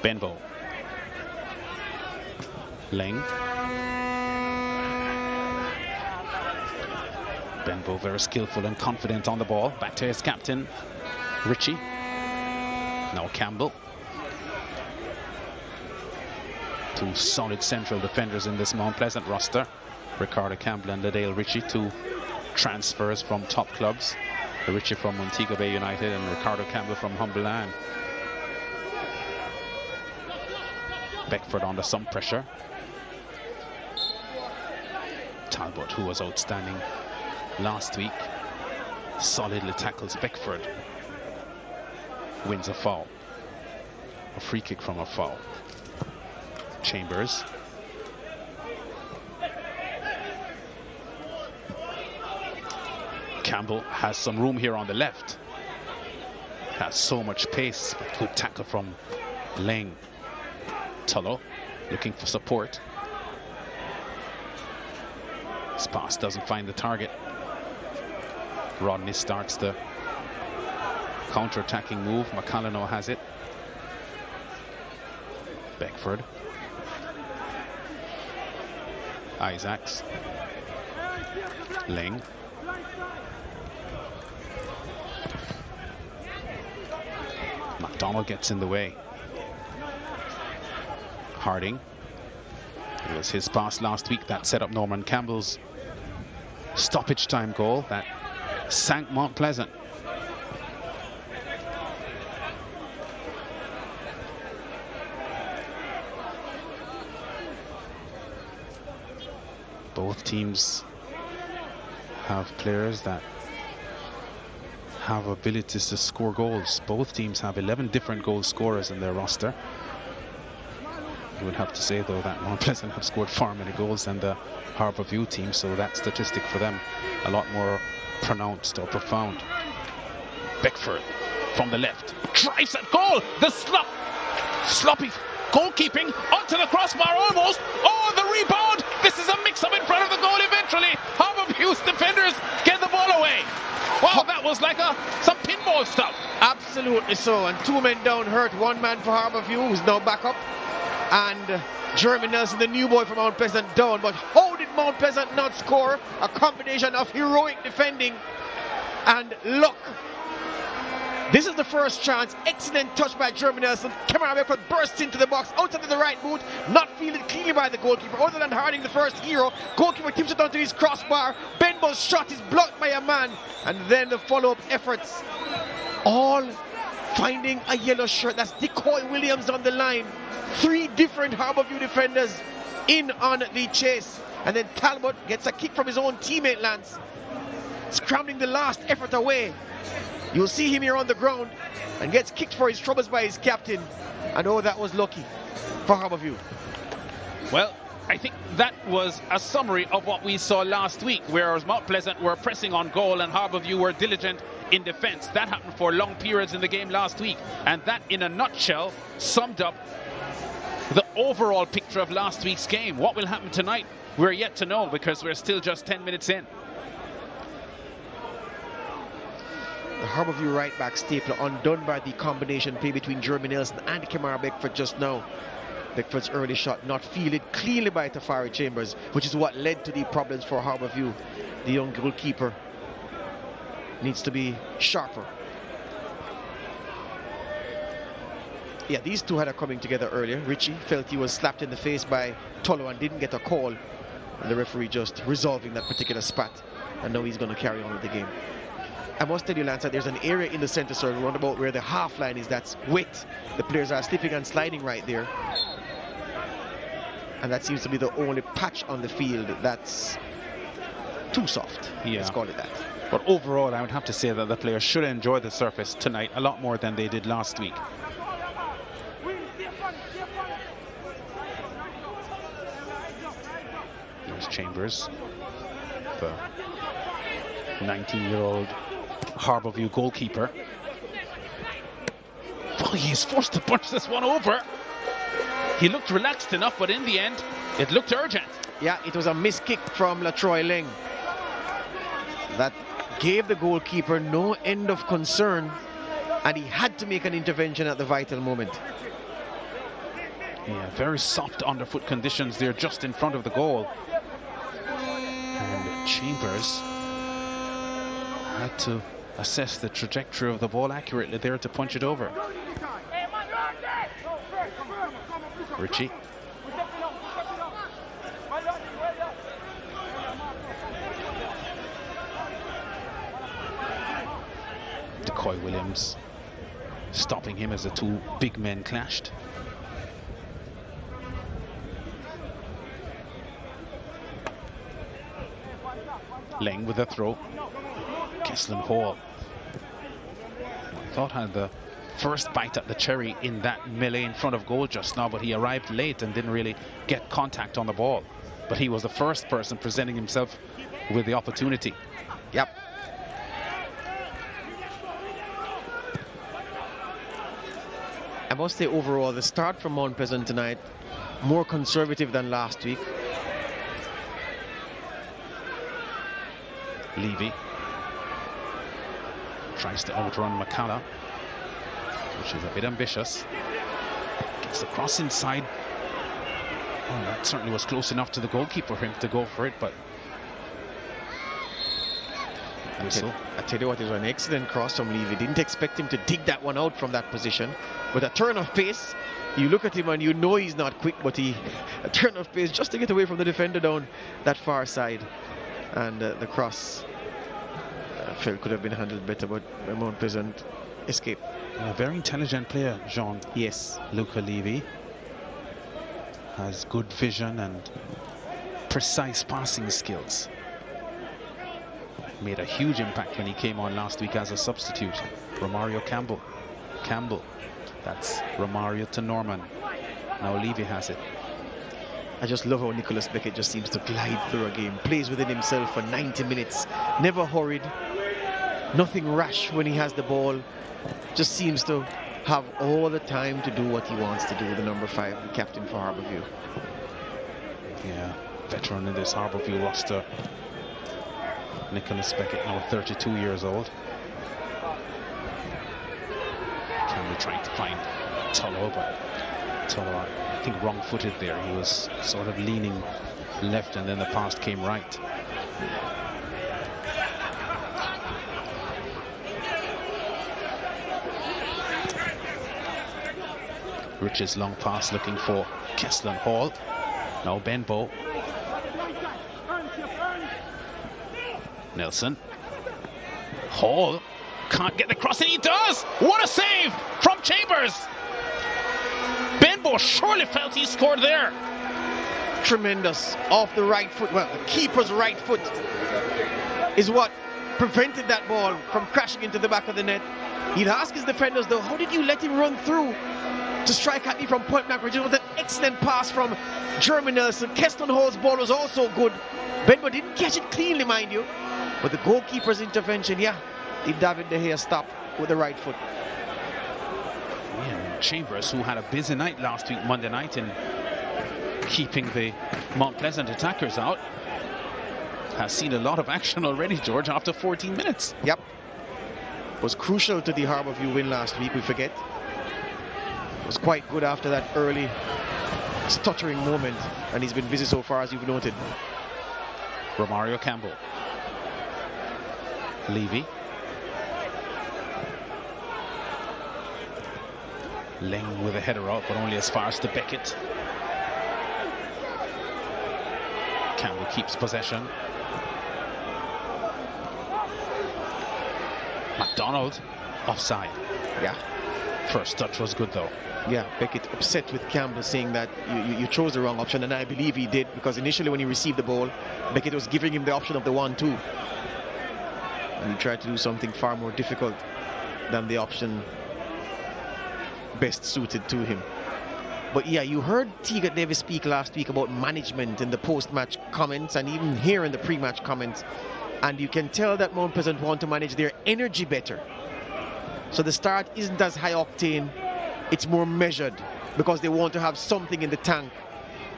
Speaker 1: Benbow. Leng. Benbow very skillful and confident on the ball. Back to his captain, Ritchie. Now Campbell. 2 solid central defenders in this Mount Pleasant roster. Ricardo Campbell and Dale Ritchie, 2 transfers from top clubs. Ritchie from Montego Bay United and Ricardo Campbell from Humberland. Beckford under some pressure. Talbot, who was outstanding last week, solidly tackles Beckford. Wins a foul. A free kick from a foul. Chambers. Campbell has some room here on the left. Has so much pace. Good tackle from Leng. Tulloh looking for support. His pass doesn't find the target. Rodney starts the counter-attacking move. McCallano has it. Beckford. Isaacs. Leng. McDonald gets in the way. Harding. It was his pass last week that set up Norman Campbell's stoppage time goal that sank Mount Pleasant. Both teams have players that have abilities to score goals. Both teams have 11 different goal scorers in their roster. I would have to say, though, that Mount Pleasant have scored far many goals than the Harbourview team, so that statistic for them a lot more pronounced or profound. Beckford from the left drives at goal. The sloppy goalkeeping onto the crossbar almost. Oh, the rebound. This is a mix-up in front of the goal eventually. Harbourview's defenders get the ball away. Wow, that was like some ball stop.
Speaker 2: Absolutely so. And 2 men down hurt. 1 man for Harbourview, who's now back up. And Jeremy Nelson, the new boy from Mount Pleasant, down. But how did Mount Pleasant not score? A combination of heroic defending and luck. This is the first chance. Excellent touch by Jeremy Nelson. Cameron Beckford bursts into the box outside of the right boot, not fielded cleanly by the goalkeeper. Other than Harding, the first hero, goalkeeper tips it onto his crossbar. Benbo's shot is blocked by a man, and then the follow-up efforts, all finding a yellow shirt. That's Decoy Williams on the line. 3 different Harbourview defenders in on the chase, and then Talbot gets a kick from his own teammate Lance, scrambling the last effort away. You'll see him here on the ground and gets kicked for his troubles by his captain. And oh, that was lucky for Harbourview.
Speaker 1: Well, I think that was a summary of what we saw last week, whereas Mount Pleasant were pressing on goal and Harbourview were diligent in defence. That happened for long periods in the game last week, and that in a nutshell summed up the overall picture of last week's game. What will happen tonight, we're yet to know, because we're still just 10 minutes in.
Speaker 2: The Harbourview right back Stapler undone by the combination play between Jeremy Nelson and Kamara Beckford just now. Beckford's early shot not fielded cleanly by Tafari Chambers, which is what led to the problems for Harbourview. The young goalkeeper needs to be sharper. Yeah, these two had a coming together earlier. Richie felt he was slapped in the face by Tolo and didn't get a call. And the referee just resolving that particular spat. And now he's going to carry on with the game. I must tell you, Lance, that there's an area in the centre circle roundabout where the half line is that's wet. The players are slipping and sliding right there. And that seems to be the only patch on the field that's too soft.
Speaker 1: Yeah.
Speaker 2: Let's call it that.
Speaker 1: But overall, I would have to say that the players should enjoy the surface tonight a lot more than they did last week. There's Chambers, the 19-year-old Harbourview goalkeeper. Well, he's forced to punch this one over. He looked relaxed enough, but in the end, it looked urgent.
Speaker 2: Yeah, it was a missed kick from Latroy Leng. That gave the goalkeeper no end of concern, and he had to make an intervention at the vital moment.
Speaker 1: Yeah, very soft underfoot conditions there just in front of the goal. And Chambers had to assess the trajectory of the ball accurately there to punch it over. Richie. Decoy Williams stopping him as the 2 big men clashed. Leng with a throw. Kesslin Hall thought had the first bite at the cherry in that melee in front of goal just now, but he arrived late and didn't really get contact on the ball. But he was the first person presenting himself with the opportunity.
Speaker 2: Yep. I must say overall, the start from Mount Pleasant tonight, more conservative than last week.
Speaker 1: Levy tries to outrun McCalla, which is a bit ambitious. Gets the cross inside. Oh, that certainly was close enough to the goalkeeper for him to go for it, but whistle.
Speaker 2: I tell you what, it was an excellent cross from Levy. Didn't expect him to dig that one out from that position. With a turn of pace, you look at him and you know he's not quick, but a turn of pace just to get away from the defender down that far side. And the cross felt could have been handled better, but Mount Pleasant escaped.
Speaker 1: A very intelligent player, Jean.
Speaker 2: Yes.
Speaker 1: Luca Levy has good vision and precise passing skills. Made a huge impact when he came on last week as a substitute. Romario Campbell. That's Romario to Norman. Now Levy has it.
Speaker 2: I just love how Nicholas Beckett just seems to glide through a game. Plays within himself for 90 minutes. Never hurried. Nothing rash when he has the ball. Just seems to have all the time to do what he wants to do. The number 5, the captain for Harbourview.
Speaker 1: Yeah, veteran in this Harbourview roster. Nicholas Beckett, now 32 years old. trying to find Tullow, but Tullow, I think, wrong-footed there. He was sort of leaning left, and then the pass came right. Rich's long pass looking for Kesslin Hall. Now Benbow. Nelson. Hall can't get the cross, and he does! What a save from Chambers! Benbow surely felt he scored there.
Speaker 2: Tremendous. Off the right foot. Well, the keeper's right foot is what prevented that ball from crashing into the back of the net. He'd ask his defenders, though, how did you let him run through to strike at me from point blank range? It was an excellent pass from Jeremy Nelson. Keston Hall's ball was also good. Benbow didn't catch it cleanly, mind you. But the goalkeeper's intervention, yeah, did David De Gea stop with the right foot.
Speaker 1: Yeah, Chambers, who had a busy night last week, Monday night, in keeping the Mount Pleasant attackers out, has seen a lot of action already, George, after 14 minutes.
Speaker 2: Yep. Was crucial to the Harbourview win last week, we forget. Was quite good after that early stuttering moment, and he's been busy so far, as you've noted.
Speaker 1: Romario Campbell. Levy. Ling with a header out, but only as far as to Beckett. Campbell keeps possession. McDonald offside.
Speaker 2: Yeah.
Speaker 1: First touch was good though.
Speaker 2: Yeah, Beckett upset with Campbell, saying that you chose the wrong option, and I believe he did, because initially when he received the ball, Beckett was giving him the option of the 1-2. And he tried to do something far more difficult than the option best suited to him. But yeah, you heard Teagat Davis speak last week about management in the post-match comments, and even here in the pre-match comments, and you can tell that Mount Pleasant want to manage their energy better. So the start isn't as high octane, it's more measured, because they want to have something in the tank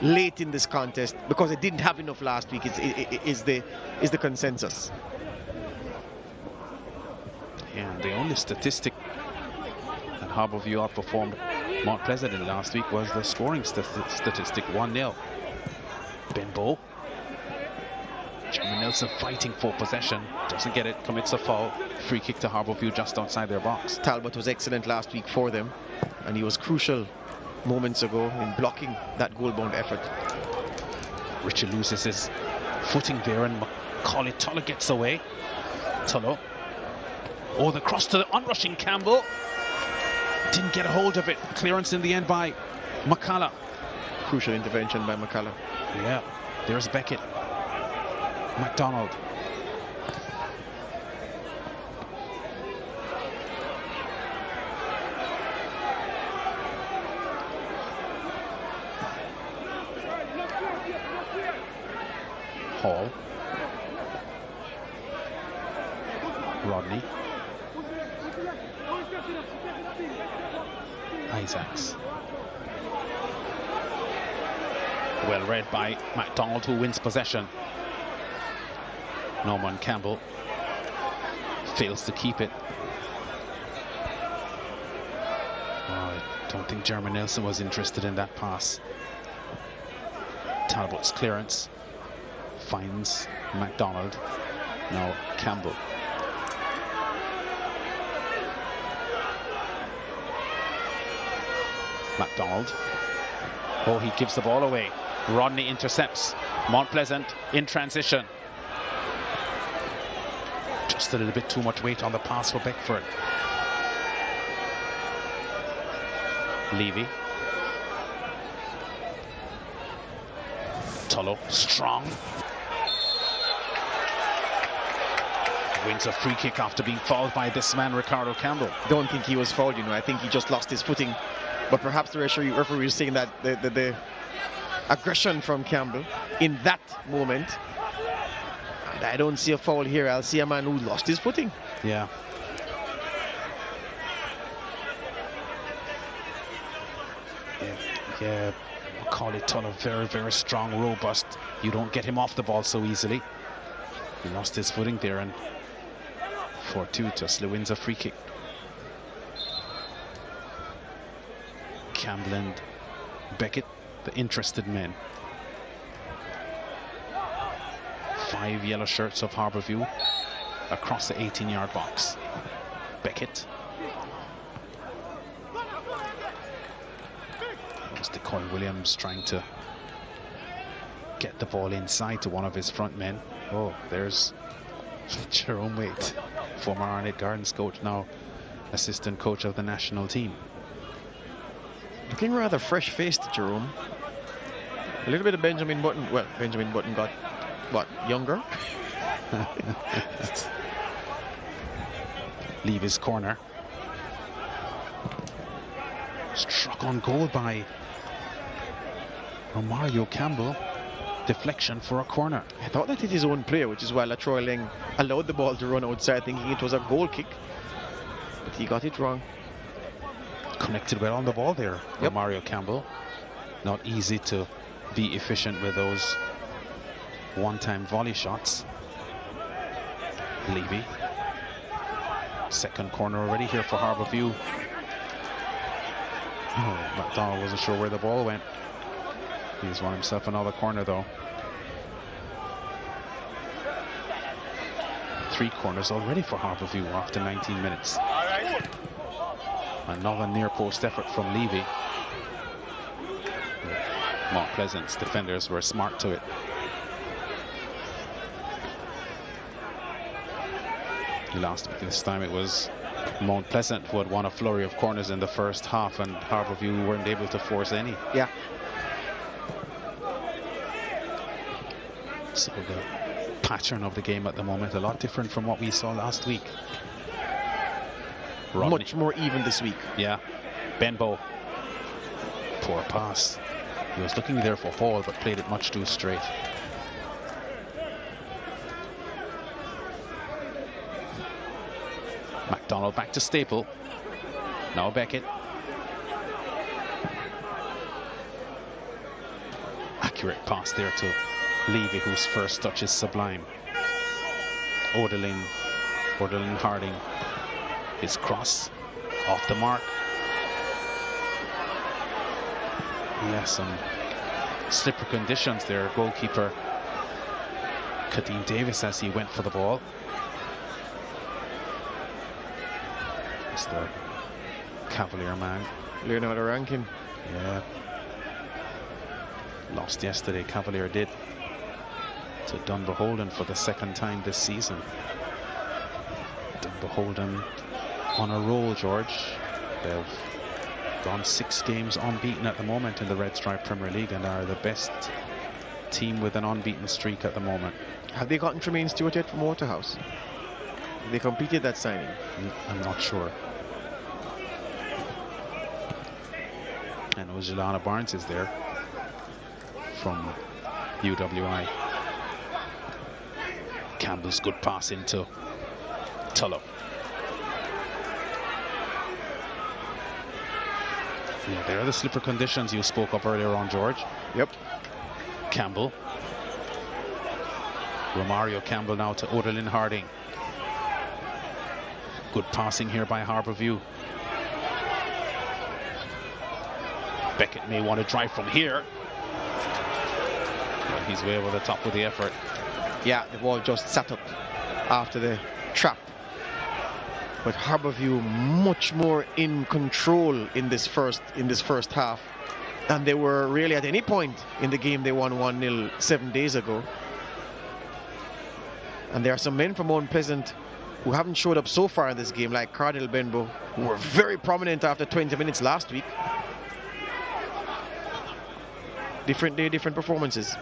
Speaker 2: late in this contest, because they didn't have enough last week, is the consensus.
Speaker 1: And the only statistic that Harbourview outperformed Mount Pleasant in last week was the scoring statistic, 1-0. Benbow. Jeremy Nelson fighting for possession, doesn't get it, commits a foul. Free kick to Harbourview just outside their box.
Speaker 2: Talbot was excellent last week for them, and he was crucial moments ago in blocking that goal-bound effort.
Speaker 1: Richard loses his footing there, and Macaulay Tullow gets away. Tullow. Oh, the cross to the onrushing Campbell. Didn't get a hold of it. Clearance in the end by McCullough.
Speaker 2: Crucial intervention by McCullough.
Speaker 1: Yeah, there's Beckett. McDonald. Hall. Rodney. Isaacs. Well read by McDonald, who wins possession. Norman Campbell fails to keep it. I don't think Jeremy Nelson was interested in that pass. Talbot's clearance finds McDonald. Now Campbell. McDonald. Oh, he gives the ball away. Rodney intercepts. Mount Pleasant in transition. Just a little bit too much weight on the pass for Beckford. Levy. Tullow, strong. Wins a free kick after being fouled by this man, Ricardo Campbell.
Speaker 2: Don't think he was fouled, you know. I think he just lost his footing. But perhaps the referee was saying that the aggression from Campbell in that moment. And I don't see a foul here. I'll see a man who lost his footing.
Speaker 1: Yeah. Yeah. Macaulay Tullow, very, very strong, robust. You don't get him off the ball so easily. He lost his footing there, and fortuitous, wins a free kick. Campbell and Beckett, the interested men. 5 yellow shirts of Harbourview across the 18-yard box. Beckett. It's Decoy Williams trying to get the ball inside to one of his front men. Oh, there's Jerome Waite, former Arnett Gardens coach, now assistant coach of the national team.
Speaker 2: Looking rather fresh-faced, Jerome. A little bit of Benjamin Button. Well, Benjamin Button got, what, younger?
Speaker 1: Leave his corner. Struck on goal by Romario Campbell. Deflection for a corner.
Speaker 2: I thought that it is his own player, which is why Latroy Lang allowed the ball to run outside, thinking it was a goal kick. But he got it wrong.
Speaker 1: Connected well on the ball there,
Speaker 2: yep.
Speaker 1: Romario Campbell. Not easy to be efficient with those one-time volley shots. Levy. Second corner already here for Harbourview. Oh, McDonald wasn't sure where the ball went. He's won himself another corner though. 3 corners already for Harbourview after 19 minutes. Another near post effort from Levy. Mount Pleasant's defenders were smart to it. Last week this time it was Mount Pleasant who had won a flurry of corners in the first half, and Harbourview weren't able to force any.
Speaker 2: Yeah.
Speaker 1: So the pattern of the game at the moment a lot different from what we saw last week. Rodney.
Speaker 2: Much more even this week.
Speaker 1: Yeah. Benbow. Poor pass. He was looking there for Hall but played it much too straight. McDonald back to Staple. Now Beckett. Accurate pass there to Levy, whose first touch is sublime. Oderlin Harding. His cross off the mark. Yeah, some slippery conditions there. Goalkeeper Kadeem Davis as he went for the ball. It's the Cavalier man.
Speaker 2: Leonardo Rankin.
Speaker 1: Yeah. Lost yesterday, Cavalier did, to Dunbeholden for the second time this season. Dunbeholden on a roll, George. They've gone 6 games unbeaten at the moment in the Red Stripe Premier League and are the best team with an unbeaten streak at the moment.
Speaker 2: Have they gotten Tremaine Stewart yet from Waterhouse? They completed that signing?
Speaker 1: I'm not sure. I know Jelana Barnes is there from UWI. Campbell's good pass into Tullow. Yeah, there are the slipper conditions you spoke of earlier on, George.
Speaker 2: Yep.
Speaker 1: Campbell. Romario Campbell now to Oderlin Harding. Good passing here by Harbourview. Beckett may want to drive from here. But he's way over the top with the effort.
Speaker 2: Yeah, the ball just sat up after the trap. But Harbourview much more in control in this first half than they were really at any point in the game they won 1-0 7 days ago. And there are some men from Mount Pleasant who haven't showed up so far in this game, like Cardinal Benbow, who were very prominent after 20 minutes last week. Different day, different performances.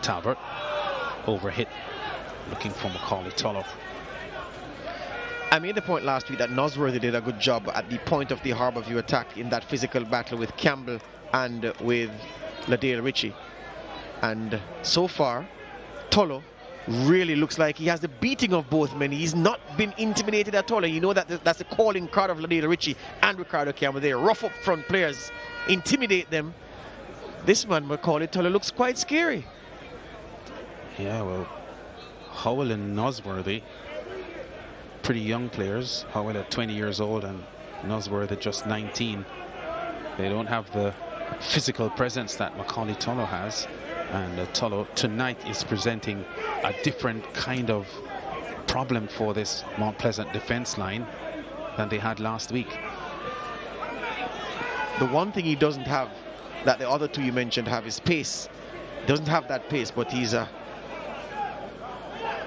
Speaker 1: Talbot overhit, looking for Macaulay Tullow.
Speaker 2: I made the point last week that Nosworthy did a good job at the point of the Harbourview attack in that physical battle with Campbell and with Ladale Ritchie. And so far, Tullow really looks like he has the beating of both men. He's not been intimidated at all. And you know that that's the calling card of Ladale Ritchie and Ricardo Campbell. They rough up front players, intimidate them. This man, Macaulay Tullow, looks quite scary.
Speaker 1: Yeah, well, Howell and Nosworthy, pretty young players. Howell at 20 years old and Nosworth just 19. They don't have the physical presence that Macaulay Tullow has, and Tullow tonight is presenting a different kind of problem for this Mount Pleasant defense line than they had last week.
Speaker 2: The one thing he doesn't have that the other two you mentioned have is pace. He doesn't have that pace, but he's a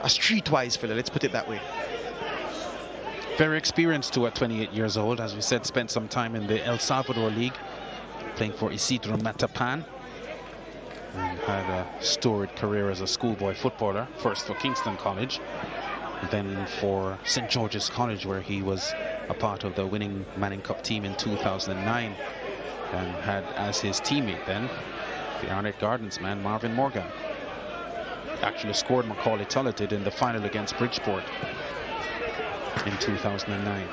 Speaker 2: streetwise fella, let's put it that way.
Speaker 1: Very experienced too at 28 years old. As we said, spent some time in the El Salvador League playing for Isidro Matapan, and had a storied career as a schoolboy footballer, first for Kingston College, then for St. George's College, where he was a part of the winning Manning Cup team in 2009, and had as his teammate then the Arnett Gardens man Marvin Morgan. Actually scored Macaulay Tullow did in the final against Bridgeport in 2009.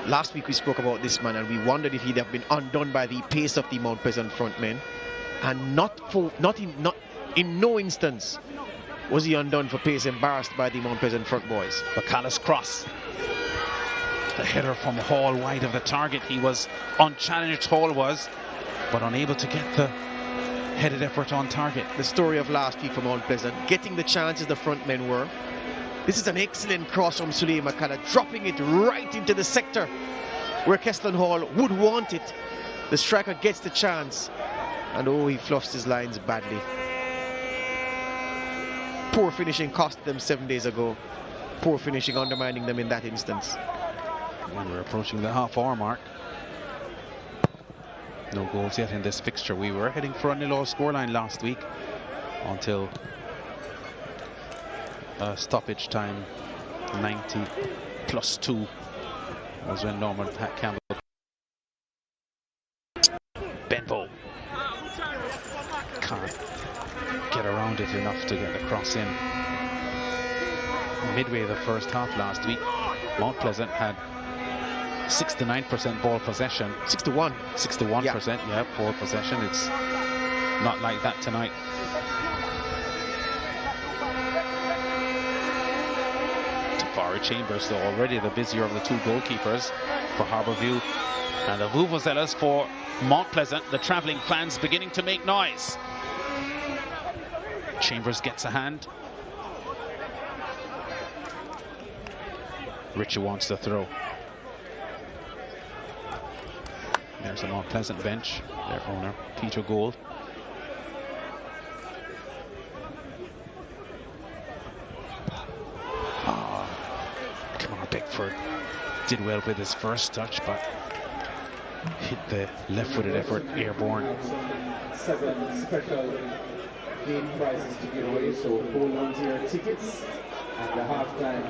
Speaker 2: Last week we spoke about this man and we wondered if he'd have been undone by the pace of the Mount Pleasant front men, and not in no instance was he undone for pace, embarrassed by the Mount Pleasant front boys.
Speaker 1: Bacalus cross, the header from Hall wide of the target. He was unchallenged, Hall was, but unable to get the headed effort on target.
Speaker 2: The story of last week for Mount Pleasant, getting the chances the front men were. This is an excellent cross from Suley Makala, dropping it right into the sector where Keston Hall would want it. The striker gets the chance, and oh, he fluffs his lines badly. Poor finishing cost them 7 days ago. Poor finishing undermining them in that instance.
Speaker 1: And we're approaching the half-hour mark. No goals yet in this fixture. We were heading for a 0-0 scoreline last week until stoppage time 90 plus 2 was when Norman Campbell. Benbow can't get around it enough to get the cross in. Midway the first half last week, Mount Pleasant had 69% ball possession.
Speaker 2: 61%.
Speaker 1: 61%, yeah, ball possession. It's not like that tonight. Tafari Chambers, though, already the busier of the two goalkeepers for Harbourview. And the Vuvuzelas for Mount Pleasant, the travelling fans beginning to make noise. Chambers gets a hand. Richie wants to throw. There's the Mount Pleasant bench, their owner, Peter Gould. Kamar Beckford did well with his first touch, but hit the left-footed effort airborne.
Speaker 9: 7 special game prizes to give away, so hold on to your tickets. At the halftime,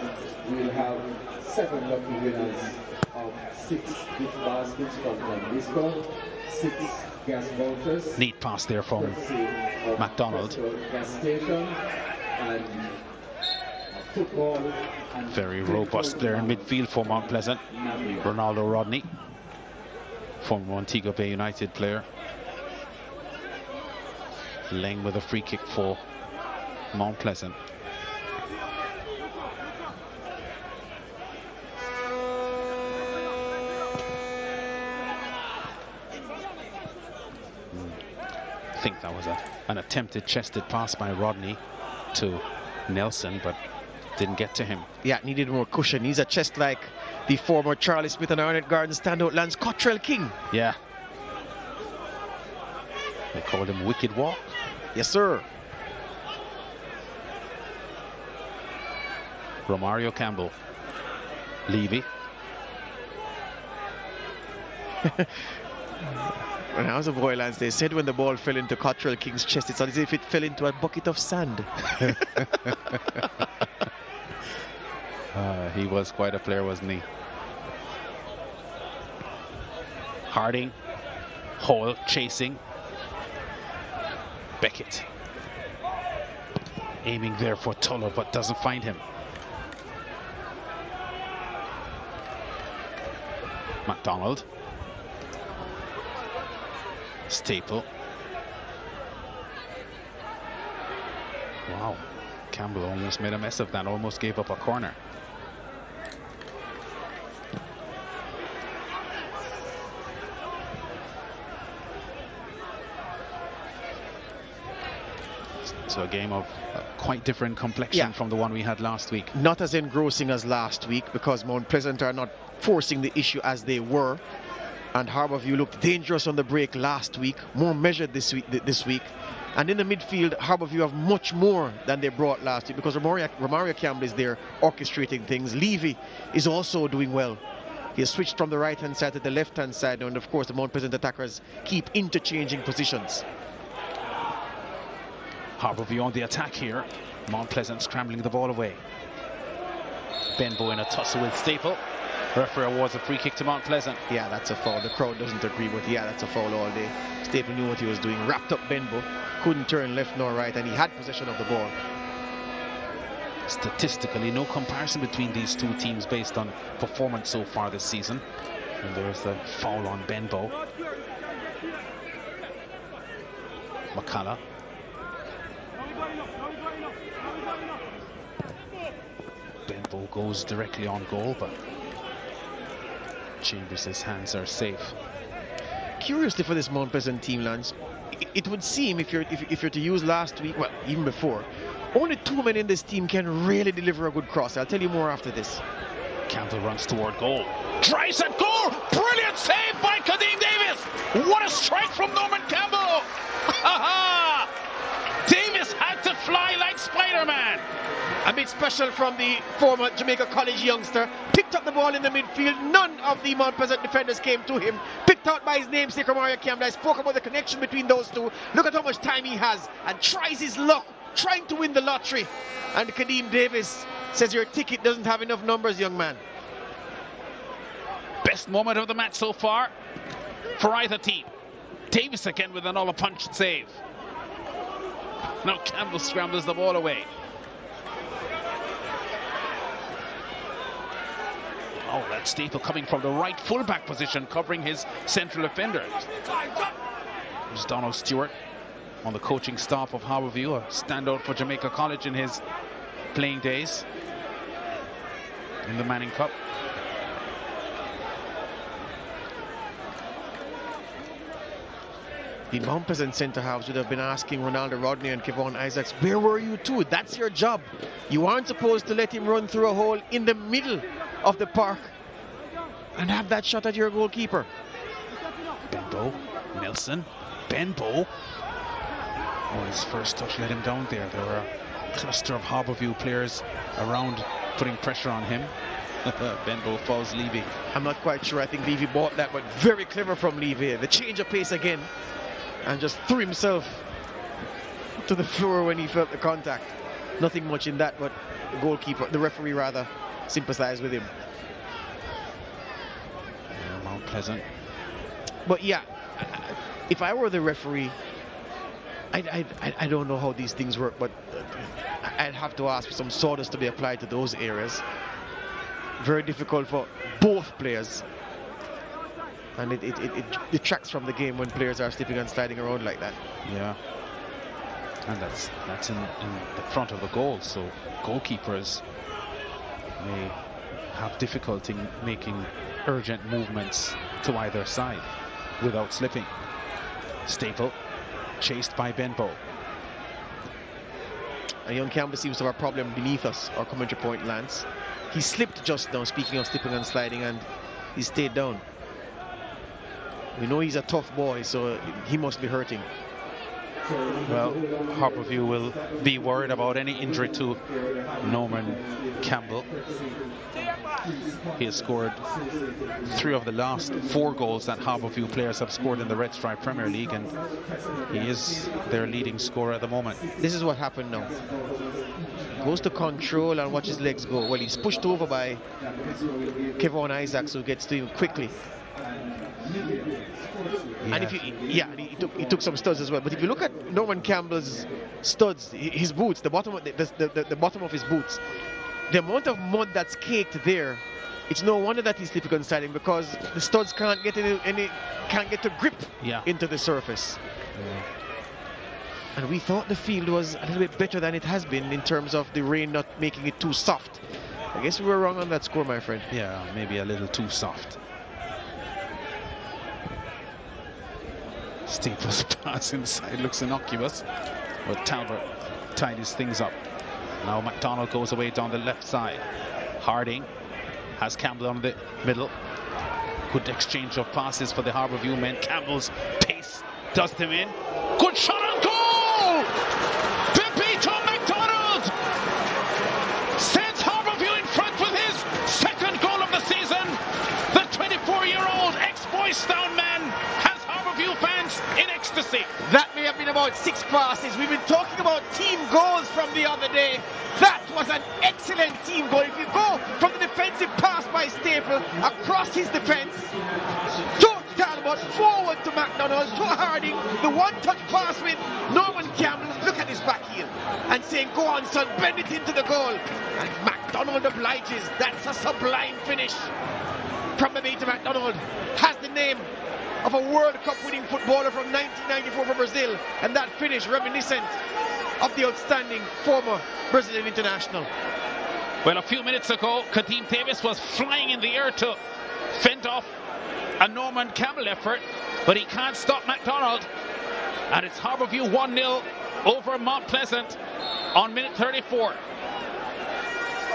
Speaker 9: we'll have 7 lucky winners of 6 gift baskets from John Disco, 6 gas vouchers.
Speaker 1: Neat pass there from MacDonald.
Speaker 9: Gas station and football. And
Speaker 1: very robust player in midfield for Mount Pleasant. Ronaldo Rodney, former Montego Bay United player. Laying with a free kick for Mount Pleasant. I think that was an attempted chested pass by Rodney to Nelson, but didn't get to him.
Speaker 2: Yeah, needed more cushion. He's a chest like the former Charlie Smith and Arnett Garden standout Lance Cottrell King.
Speaker 1: Yeah. They called him Wicked Walk.
Speaker 2: Yes, sir.
Speaker 1: Romario Campbell. Levy.
Speaker 2: When I was a boy, Lance, they said when the ball fell into Cottrell King's chest, it's as if it fell into a bucket of sand.
Speaker 1: He was quite a player, wasn't he? Harding. Hall chasing. Beckett. Aiming there for Tullow, but doesn't find him. MacDonald. Staple. Wow. Campbell almost made a mess of that, almost gave up a corner. So a game of quite different complexion from the one we had last week.
Speaker 2: Not as engrossing as last week because Mount Pleasant are not forcing the issue as they were. And Harbourview looked dangerous on the break last week, more measured this week. And in the midfield, Harbourview have much more than they brought last week because Romario Campbell is there orchestrating things. Levy is also doing well. He has switched from the right-hand side to the left-hand side, and of course the Mount Pleasant attackers keep interchanging positions.
Speaker 1: Harbourview on the attack here. Mount Pleasant scrambling the ball away. Benbow in a tussle with Staple. Referee awards a free kick to Mount Pleasant.
Speaker 2: Yeah, that's a foul. The crowd doesn't agree with that's a foul all day. Staple knew what he was doing. Wrapped up Benbow. Couldn't turn left nor right, and he had possession of the ball.
Speaker 1: Statistically, no comparison between these two teams based on performance so far this season. And there's the foul on Benbow. McCullough. Benbow goes directly on goal, but Chambers' hands are safe.
Speaker 2: Curiously for this Mount Pleasant team, Lance, it would seem if you're to use last week, well, even before, only 2 men in this team can really deliver a good cross. I'll tell you more after this.
Speaker 1: Campbell runs toward goal. Tries at goal! Brilliant save by Kadeem Davis! What a strike from Norman Campbell! Davis had to fly like Spider-Man.
Speaker 2: A bit special from the former Jamaica College youngster. Picked up the ball in the midfield. None of the Mount Pleasant defenders came to him. Picked out by his namesake, Romario Campbell. I spoke about the connection between those two. Look at how much time he has and tries his luck, trying to win the lottery. And Kadeem Davis says your ticket doesn't have enough numbers, young man.
Speaker 1: Best moment of the match so far for either team. Davis again with another punch save. Now Campbell scrambles the ball away. Oh, that's Staple coming from the right fullback position, covering his central defender. There's Donald Stewart on the coaching staff of Harbourview, a standout for Jamaica College in his playing days in the Manning Cup.
Speaker 2: The Mount Pleasant centre halves would have been asking Ronaldo Rodney and Kevon Isaacs, where were you two? That's your job. You aren't supposed to let him run through a hole in the middle of the park and have that shot at your goalkeeper.
Speaker 1: Benbow, Nelson, Benbow. Oh, his first touch let him down there. There were a cluster of Harbourview players around putting pressure on him. Benbow falls Levy.
Speaker 2: I'm not quite sure. I think Levy bought that, but very clever from Levy. The change of pace again, and just threw himself to the floor when he felt the contact. Nothing much in that, but the referee rather, sympathized with him.
Speaker 1: Mount Pleasant.
Speaker 2: But yeah, if I were the referee, I don't know how these things work, but I'd have to ask for some sawdust to be applied to those areas. Very difficult for both players, and it detracts from the game when players are slipping and sliding around like that.
Speaker 1: Yeah, and that's in the front of the goal, so goalkeepers may have difficulty making urgent movements to either side without slipping. Staple chased by Benbow.
Speaker 2: And young Campbell seems to have a problem beneath us, our commentary point, Lance. He slipped just now, speaking of slipping and sliding, and he stayed down. We know he's a tough boy, so he must be hurting.
Speaker 1: Well, Harbourview will be worried about any injury to Norman Campbell. He has scored 3 of the last 4 goals that Harbourview players have scored in the Red Stripe Premier League, and he is their leading scorer at the moment.
Speaker 2: This is what happened now. Goes to control and watch his legs go. Well, he's pushed over by Kevon Isaacs, who gets to him quickly. Yeah. And if he took some studs as well. But if you look at Norman Campbell's studs, his boots, the bottom of his boots, the amount of mud that's caked there, it's no wonder that he's slipping and sliding, because the studs can't get to grip into the surface.
Speaker 1: Yeah.
Speaker 2: And we thought the field was a little bit better than it has been in terms of the rain not making it too soft. I guess we were wrong on that score, my friend.
Speaker 1: Yeah, maybe a little too soft. Staples pass inside looks innocuous. But Talbot tidies things up. Now McDonald goes away down the left side. Harding has Campbell on the middle. Good exchange of passes for the Harbourview men. Campbell's pace does them in. Good shot on goal! Pepito McDonald sends Harbourview in front with his second goal of the season. The 24-year-old ex-Boys Town man has Harbourview fans in ecstasy.
Speaker 2: That may have been about 6 passes. We've been talking about team goals from the other day. That was an excellent team goal. If you go from the defensive pass by Staple across his defense to Talbot, forward to McDonald, to Harding, the one-touch pass with Norman Campbell, look at his back heel, and saying, go on son, bend it into the goal. And McDonald obliges. That's a sublime finish from the mate. McDonald has the name of a World Cup winning footballer from 1994 for Brazil, and that finish reminiscent of the outstanding former Brazilian international.
Speaker 1: Well, a few minutes ago, Kadeem Davis was flying in the air to fend off a Norman Campbell effort, but he can't stop McDonald, and it's Harbourview 1-0 over Mount Pleasant on minute 34.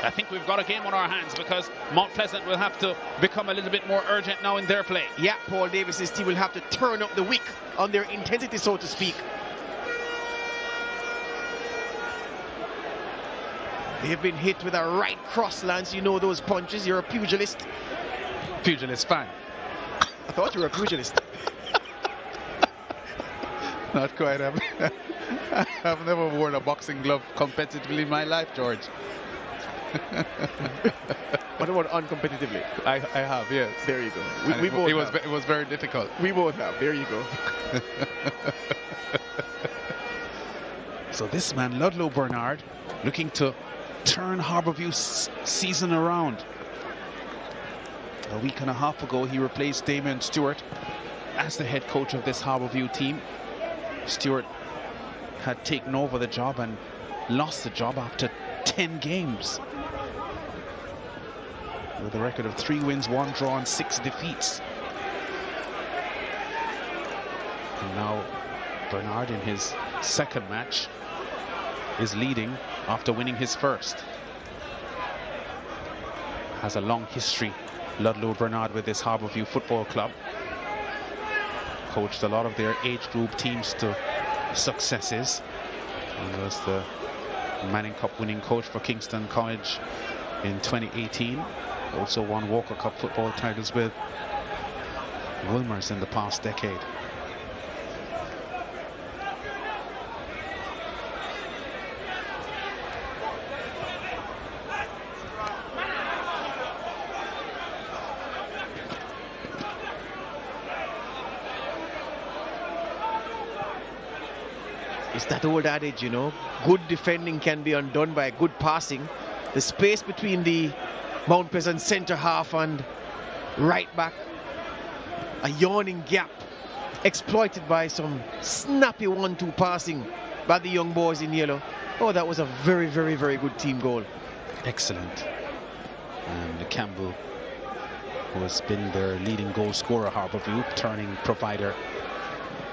Speaker 1: I think we've got a game on our hands because Mount Pleasant will have to become a little bit more urgent now in their play.
Speaker 2: Yeah, Paul Davis's team will have to turn up the wick on their intensity, so to speak. They've been hit with a right cross, Lance. You know those punches. You're a pugilist.
Speaker 1: Pugilist fan.
Speaker 2: I thought you were a pugilist.
Speaker 10: Not quite. I've never worn a boxing glove competitively in my life, George.
Speaker 2: What about uncompetitively?
Speaker 10: I have, yes.
Speaker 2: There you go. We both have.
Speaker 10: It was very difficult.
Speaker 2: We both have. There you go.
Speaker 1: So this man, Ludlow Bernard, looking to turn Harbourview's season around. A week and a half ago, he replaced Damien Stewart as the head coach of this Harbourview team. Stewart had taken over the job and lost the job after 10 games. With a record of 3 wins, 1 draw and 6 defeats. And now Bernard in his second match is leading after winning his first. Has a long history, Ludlow Bernard, with this Harbourview Football Club. Coached a lot of their age group teams to successes. And was the Manning Cup winning coach for Kingston College in 2018. Also won Walker Cup football titles with Wilmers in the past decade.
Speaker 2: It's that old adage, you know, good defending can be undone by good passing. The space between the Mount Pleasant centre half and right back, a yawning gap exploited by some snappy 1-2 passing by the young boys in yellow. Oh, that was a very, very, very good team goal.
Speaker 1: Excellent. And Campbell, who has been their leading goal scorer, Harbourview, turning provider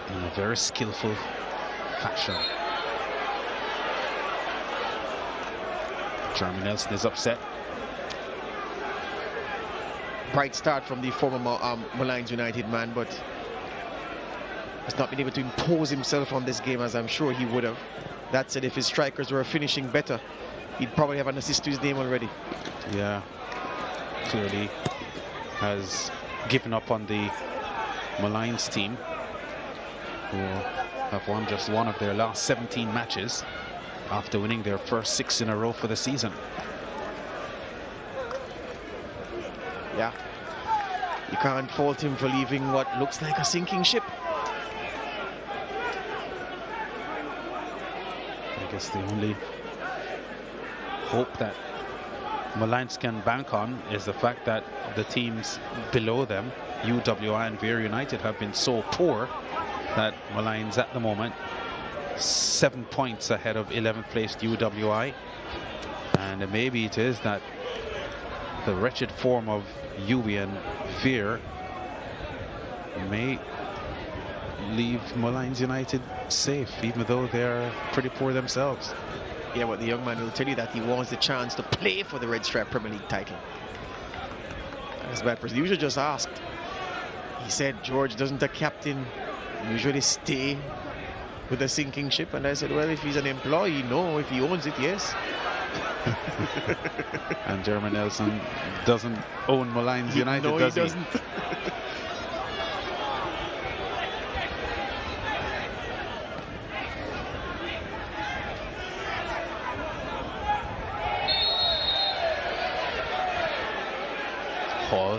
Speaker 1: in a very skillful fashion. Jeremy Nelson is upset.
Speaker 2: Bright start from the former Malines United man, but has not been able to impose himself on this game as I'm sure he would have. That said, if his strikers were finishing better, he'd probably have an assist to his name already.
Speaker 1: Yeah, clearly has given up on the Malines team, who have won just one of their last 17 matches after winning their first 6 in a row for the season.
Speaker 2: Yeah, you can't fault him for leaving what looks like a sinking ship.
Speaker 1: I guess the only hope that Malines can bank on is the fact that the teams below them, UWI and Vere United, have been so poor that Malines at the moment 7 points ahead of 11th placed UWI, and maybe it is that the wretched form of UWI and Vere may leave Mullines United safe, even though they're pretty poor themselves.
Speaker 2: Yeah, but the young man will tell you that he wants the chance to play for the Red Stripe Premier League title. As bad person usually just asked. He said, George, doesn't a captain usually stay with a sinking ship? And I said, well, if he's an employee, no. If he owns it, yes.
Speaker 1: And Jeremy Nelson doesn't own Mullines United,
Speaker 2: no,
Speaker 1: does
Speaker 2: he doesn't.
Speaker 1: Hall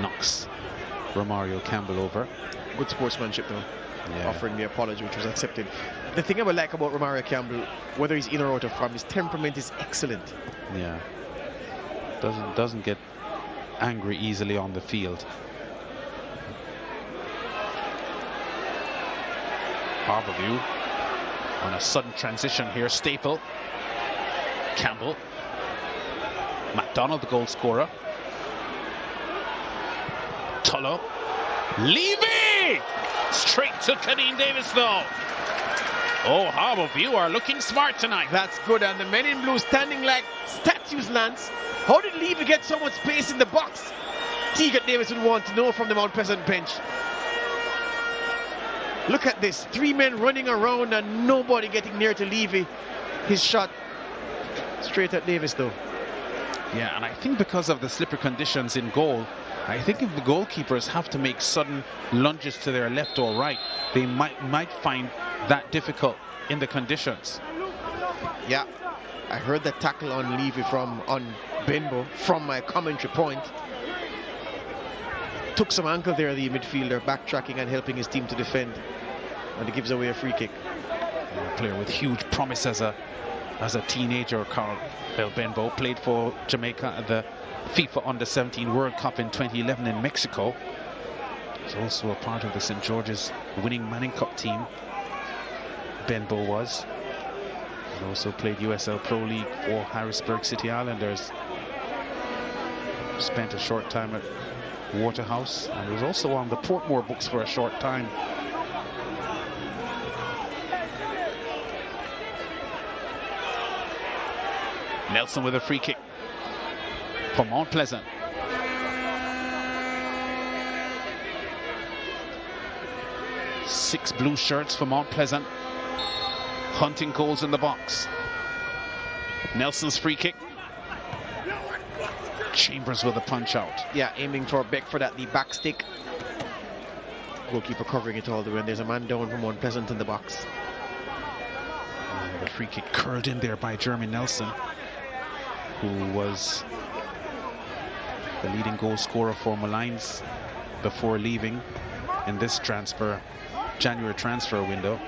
Speaker 1: knocks Romario Campbell over.
Speaker 2: Good sportsmanship, though.
Speaker 1: Yeah.
Speaker 2: Offering the apology, which was accepted. The thing I would like about Romario Campbell, whether he's in or out of form, his temperament is excellent.
Speaker 1: Yeah. Doesn't get angry easily on the field. Harbourview on a sudden transition here. Staple. Campbell. McDonald, the goal scorer. Tullow. Levy! Straight to Kadeem Davis, though. Oh, Harbourview are looking smart tonight.
Speaker 2: That's good. And the men in blue standing like statues, Lance. How did Levy get so much space in the box? Tegan Davis would want to know from the Mount Pleasant bench. Look at this. 3 men running around and nobody getting near to Levy. His shot straight at Davis, though.
Speaker 1: Yeah, and I think because of the slippery conditions in goal, I think if the goalkeepers have to make sudden lunges to their left or right, they might find that difficult in the conditions.
Speaker 2: Yeah, I heard the tackle on Levy on Benbow from my commentary point. Took some ankle there, the midfielder, backtracking and helping his team to defend. And he gives away a free kick.
Speaker 1: A player with huge promise as a teenager, Carl Benbow, played for Jamaica at the FIFA Under-17 World Cup in 2011 in Mexico. He's also a part of the St. George's winning Manning Cup team. Benbow was. He also played USL Pro League for Harrisburg City Islanders. Spent a short time at Waterhouse and was also on the Portmore books for a short time. Nelson with a free kick for Mount Pleasant. Six blue shirts for Mount Pleasant. Hunting goals in the box. Nelson's free kick. Chambers with a punch out.
Speaker 2: Yeah, aiming for Beckford at the back stick. Goalkeeper covering it all the way. And there's a man down from Mount Pleasant in the box.
Speaker 1: And the free kick curled in there by Jeremy Nelson, who was the leading goal scorer for Mullines before leaving in this January transfer window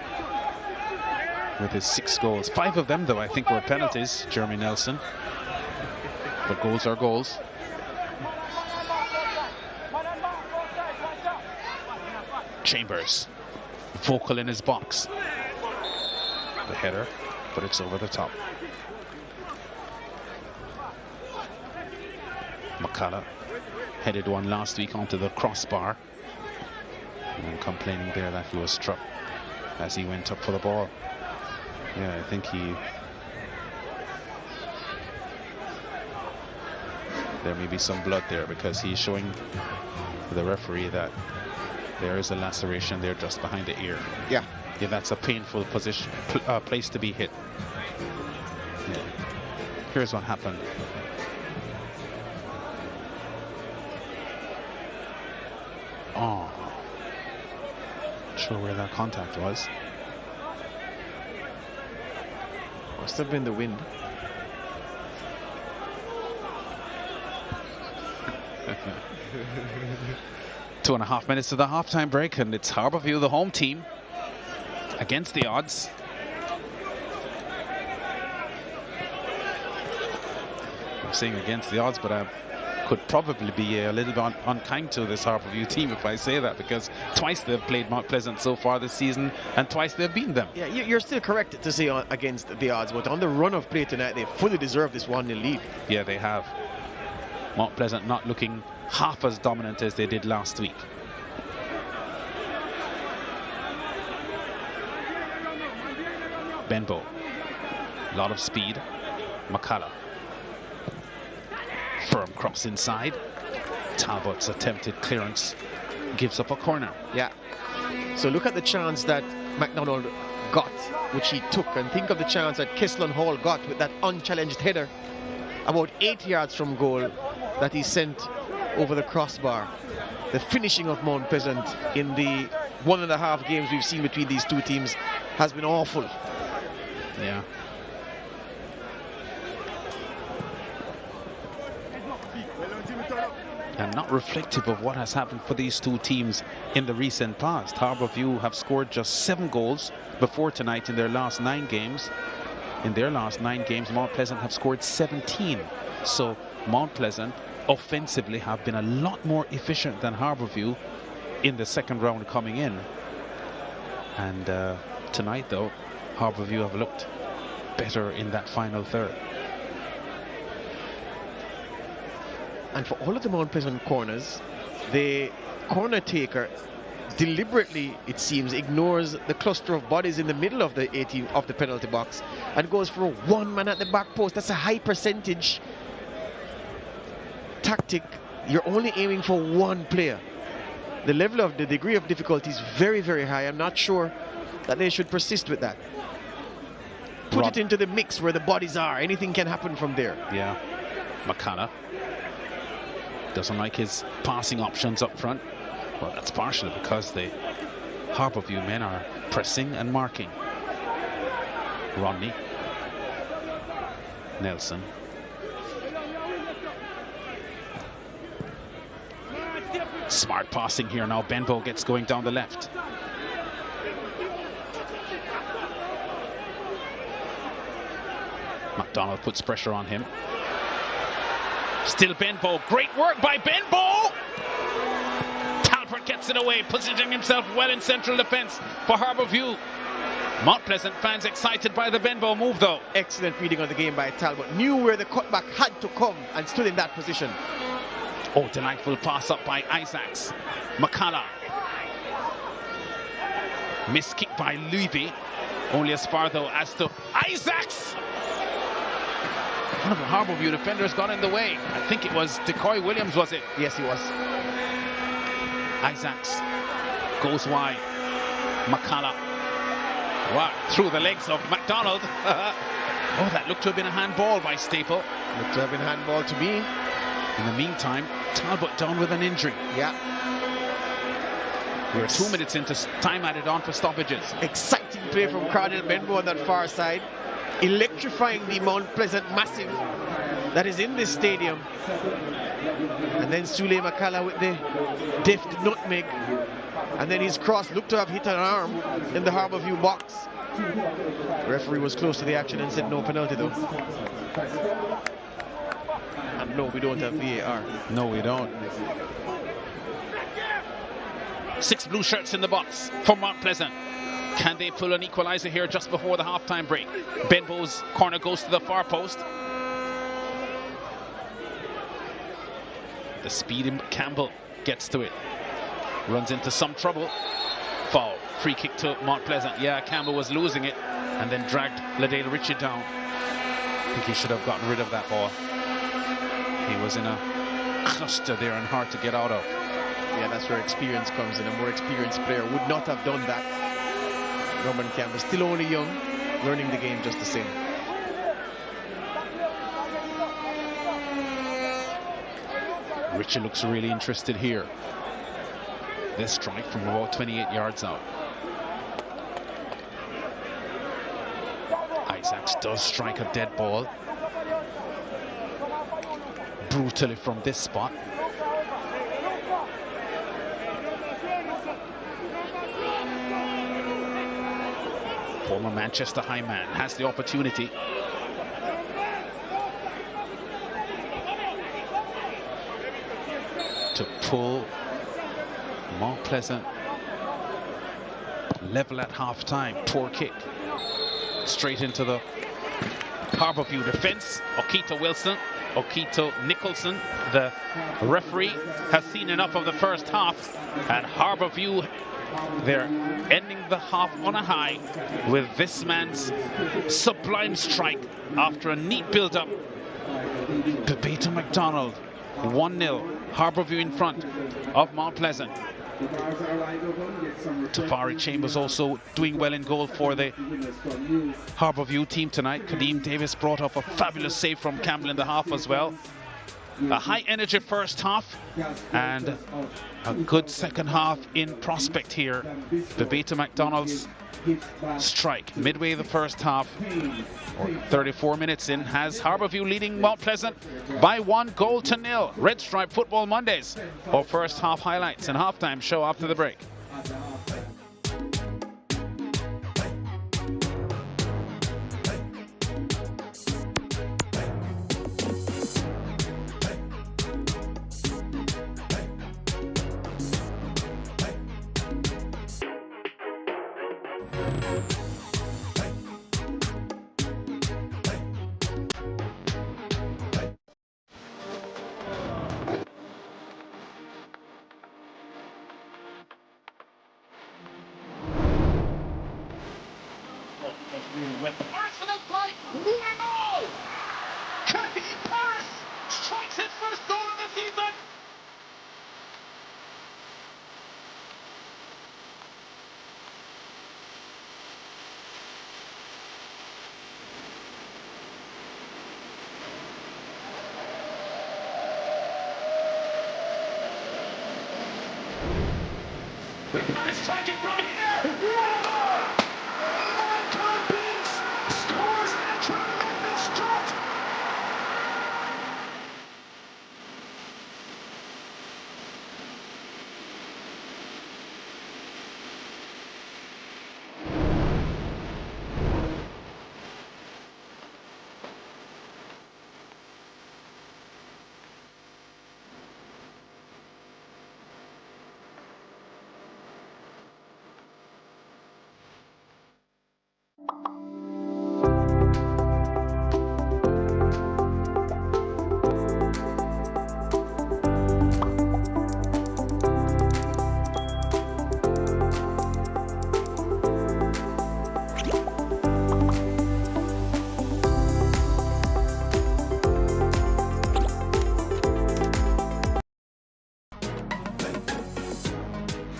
Speaker 1: with his 6 goals. 5 of them, though, I think were penalties, Jeremy Nelson. But goals are goals. Chambers, vocal in his box. The header, but it's over the top. McCullough headed one last week onto the crossbar, and then complaining there that he was struck as he went up for the ball. Yeah, I think there may be some blood there, because he's showing the referee that there is a laceration there just behind the ear.
Speaker 2: Yeah.
Speaker 1: Yeah, that's a painful position, place to be hit. Yeah. Here's what happened. Oh, not sure where that contact was.
Speaker 2: Must have been the wind.
Speaker 1: Two and a half minutes to the halftime break, and it's Harbourview, the home team, against the odds. I'm saying against the odds, but I could probably be a little bit unkind to this Harbourview team if I say that, because twice they've played Mount Pleasant so far this season, and twice they've beaten them.
Speaker 2: Yeah, you're still correct to say against the odds, but on the run of play tonight, they fully deserve this 1-0 lead.
Speaker 1: Yeah, they have. Mount Pleasant not looking half as dominant as they did last week. Benbow. A lot of speed. McCullough. Firm cross inside. Talbot's attempted clearance gives up a corner.
Speaker 2: Yeah. So look at the chance that McDonald got, which he took, and think of the chance that Kesslon Hall got with that unchallenged header about 8 yards from goal that he sent over the crossbar. The finishing of Mount Pleasant in the 1.5 games we've seen between these two teams has been awful.
Speaker 1: Yeah. And not reflective of what has happened for these two teams in the recent past. Harbourview have scored just 7 goals before tonight in their last 9 games. In their last 9 games, Mount Pleasant have scored 17. So Mount Pleasant offensively have been a lot more efficient than Harbourview in the second round coming in. And tonight, though, Harbourview have looked better in that final third.
Speaker 2: And for all of the Mount Pleasant corners, the corner taker deliberately, it seems, ignores the cluster of bodies in the middle of the 18 of the penalty box and goes for one man at the back post. That's a high percentage tactic. You're only aiming for one player. The level of the degree of difficulty is very, very high. I'm not sure that they should persist with that. Put it into the mix where the bodies are. Anything can happen from there.
Speaker 1: Yeah. McCullough doesn't like his passing options up front. Well, that's partially because the Harbourview men are pressing and marking. Rodney. Nelson. Smart passing here now. Benbow gets going down the left. McDonald puts pressure on him. Still Benbow. Great work by Benbow! Talbot gets it away, positioning himself well in central defence for Harbourview. Mount Pleasant fans excited by the Benbow move, though.
Speaker 2: Excellent reading of the game by Talbot. Knew where the cutback had to come and stood in that position.
Speaker 1: Oh, delightful pass up by Isaacs. McCullough. Missed kick by Levy. Only as far, though, as to Isaacs! One of the Harbourview defenders got in the way. I think it was Decoy Williams, was it?
Speaker 2: Yes, he was.
Speaker 1: Isaacs goes wide. McCullough. Wow, through the legs of McDonald. Oh, that looked to have been a handball by Staple.
Speaker 2: Looked to have been a handball to me.
Speaker 1: In the meantime, Talbot down with an injury.
Speaker 2: Yeah.
Speaker 1: We're 2 minutes into time added on for stoppages.
Speaker 2: Exciting play from Cardinal Benbow on that far side. Electrifying the Mount Pleasant massive that is in this stadium. And then Sule McCullough with the deft nutmeg. And then his cross looked to have hit an arm in the Harbourview box. The referee was close to the action and said no penalty, though. And no, we don't have VAR.
Speaker 1: No, we don't. 6 blue shirts in the box for Mount Pleasant. Can they pull an equalizer here just before the half-time break? Benbow's corner goes to the far post. The speedy Campbell gets to it. Runs into some trouble. Foul. Free kick to Mount Pleasant. Yeah, Campbell was losing it and then dragged Ladale Ritchie down. I think he should have gotten rid of that ball. He was in a cluster there and hard to get out of.
Speaker 2: Yeah, that's where experience comes in. A more experienced player would not have done that. Norman Campbell, still only young, learning the game just the same.
Speaker 1: Ritchie looks really interested here. This strike from about 28 yards out. Isaacs does strike a dead ball. Brutally from this spot. Former Manchester High man has the opportunity. To pull Mount Pleasant level at half-time. Poor kick. Straight into the Harbourview defence. Okito Wilson. Okito Nicholson, the referee, has seen enough of the first half, and Harbourview They're ending the half on a high with this man's sublime strike after a neat build-up. Bebeto McDonald, 1-0. Harbourview in front of Mount Pleasant. Tafari Chambers also doing well in goal for the Harbourview team tonight. Kadeem Davis brought off a fabulous save from Campbell in the half as well. A high energy first half and a good second half in prospect here. Bebeto McDonald's strike midway the first half, or 34 minutes in, has Harbourview leading Mount Pleasant by 1-0. Red Stripe Football Mondays, our first half highlights and halftime show after the break.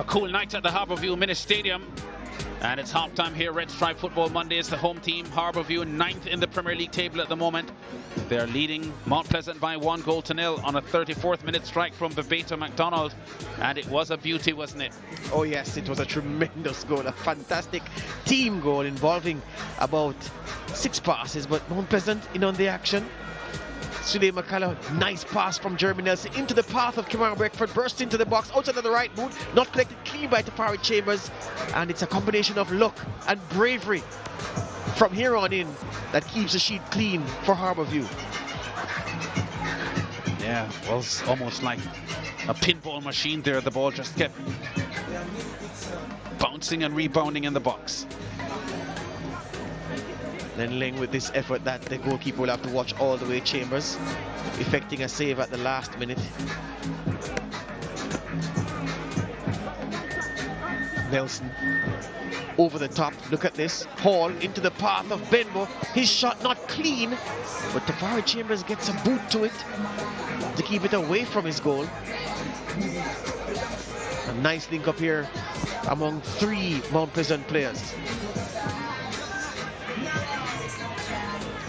Speaker 1: Cool night at the Harbourview Mini Stadium, and it's halftime here. Red Stripe Football Mondays, the home team. Harbourview 9th in the Premier League table at the moment. They're leading Mount Pleasant by 1-0 on a 34th minute strike from Bebeto McDonald, and it was a beauty, wasn't it?
Speaker 2: Oh yes, it was a tremendous goal, a fantastic team goal involving about 6 passes, but Mount Pleasant in on the action. Sule McCullough, nice pass from Jeremy Nelson into the path of Kamara Beckford, burst into the box, outside of the right boot, not collected clean by Tafari Chambers, and it's a combination of luck and bravery from here on in that keeps the sheet clean for Harbourview.
Speaker 1: Yeah, it was almost like a pinball machine there. The ball just kept bouncing and rebounding in the box.
Speaker 2: Then Ling with this effort that the goalkeeper will have to watch all the way. Chambers effecting a save at the last minute. Nelson over the top, look at this, Hall into the path of Benbow, his shot not clean, but Tafari Chambers gets a boot to it to keep it away from his goal. A nice link up here among 3 Mount Pleasant players.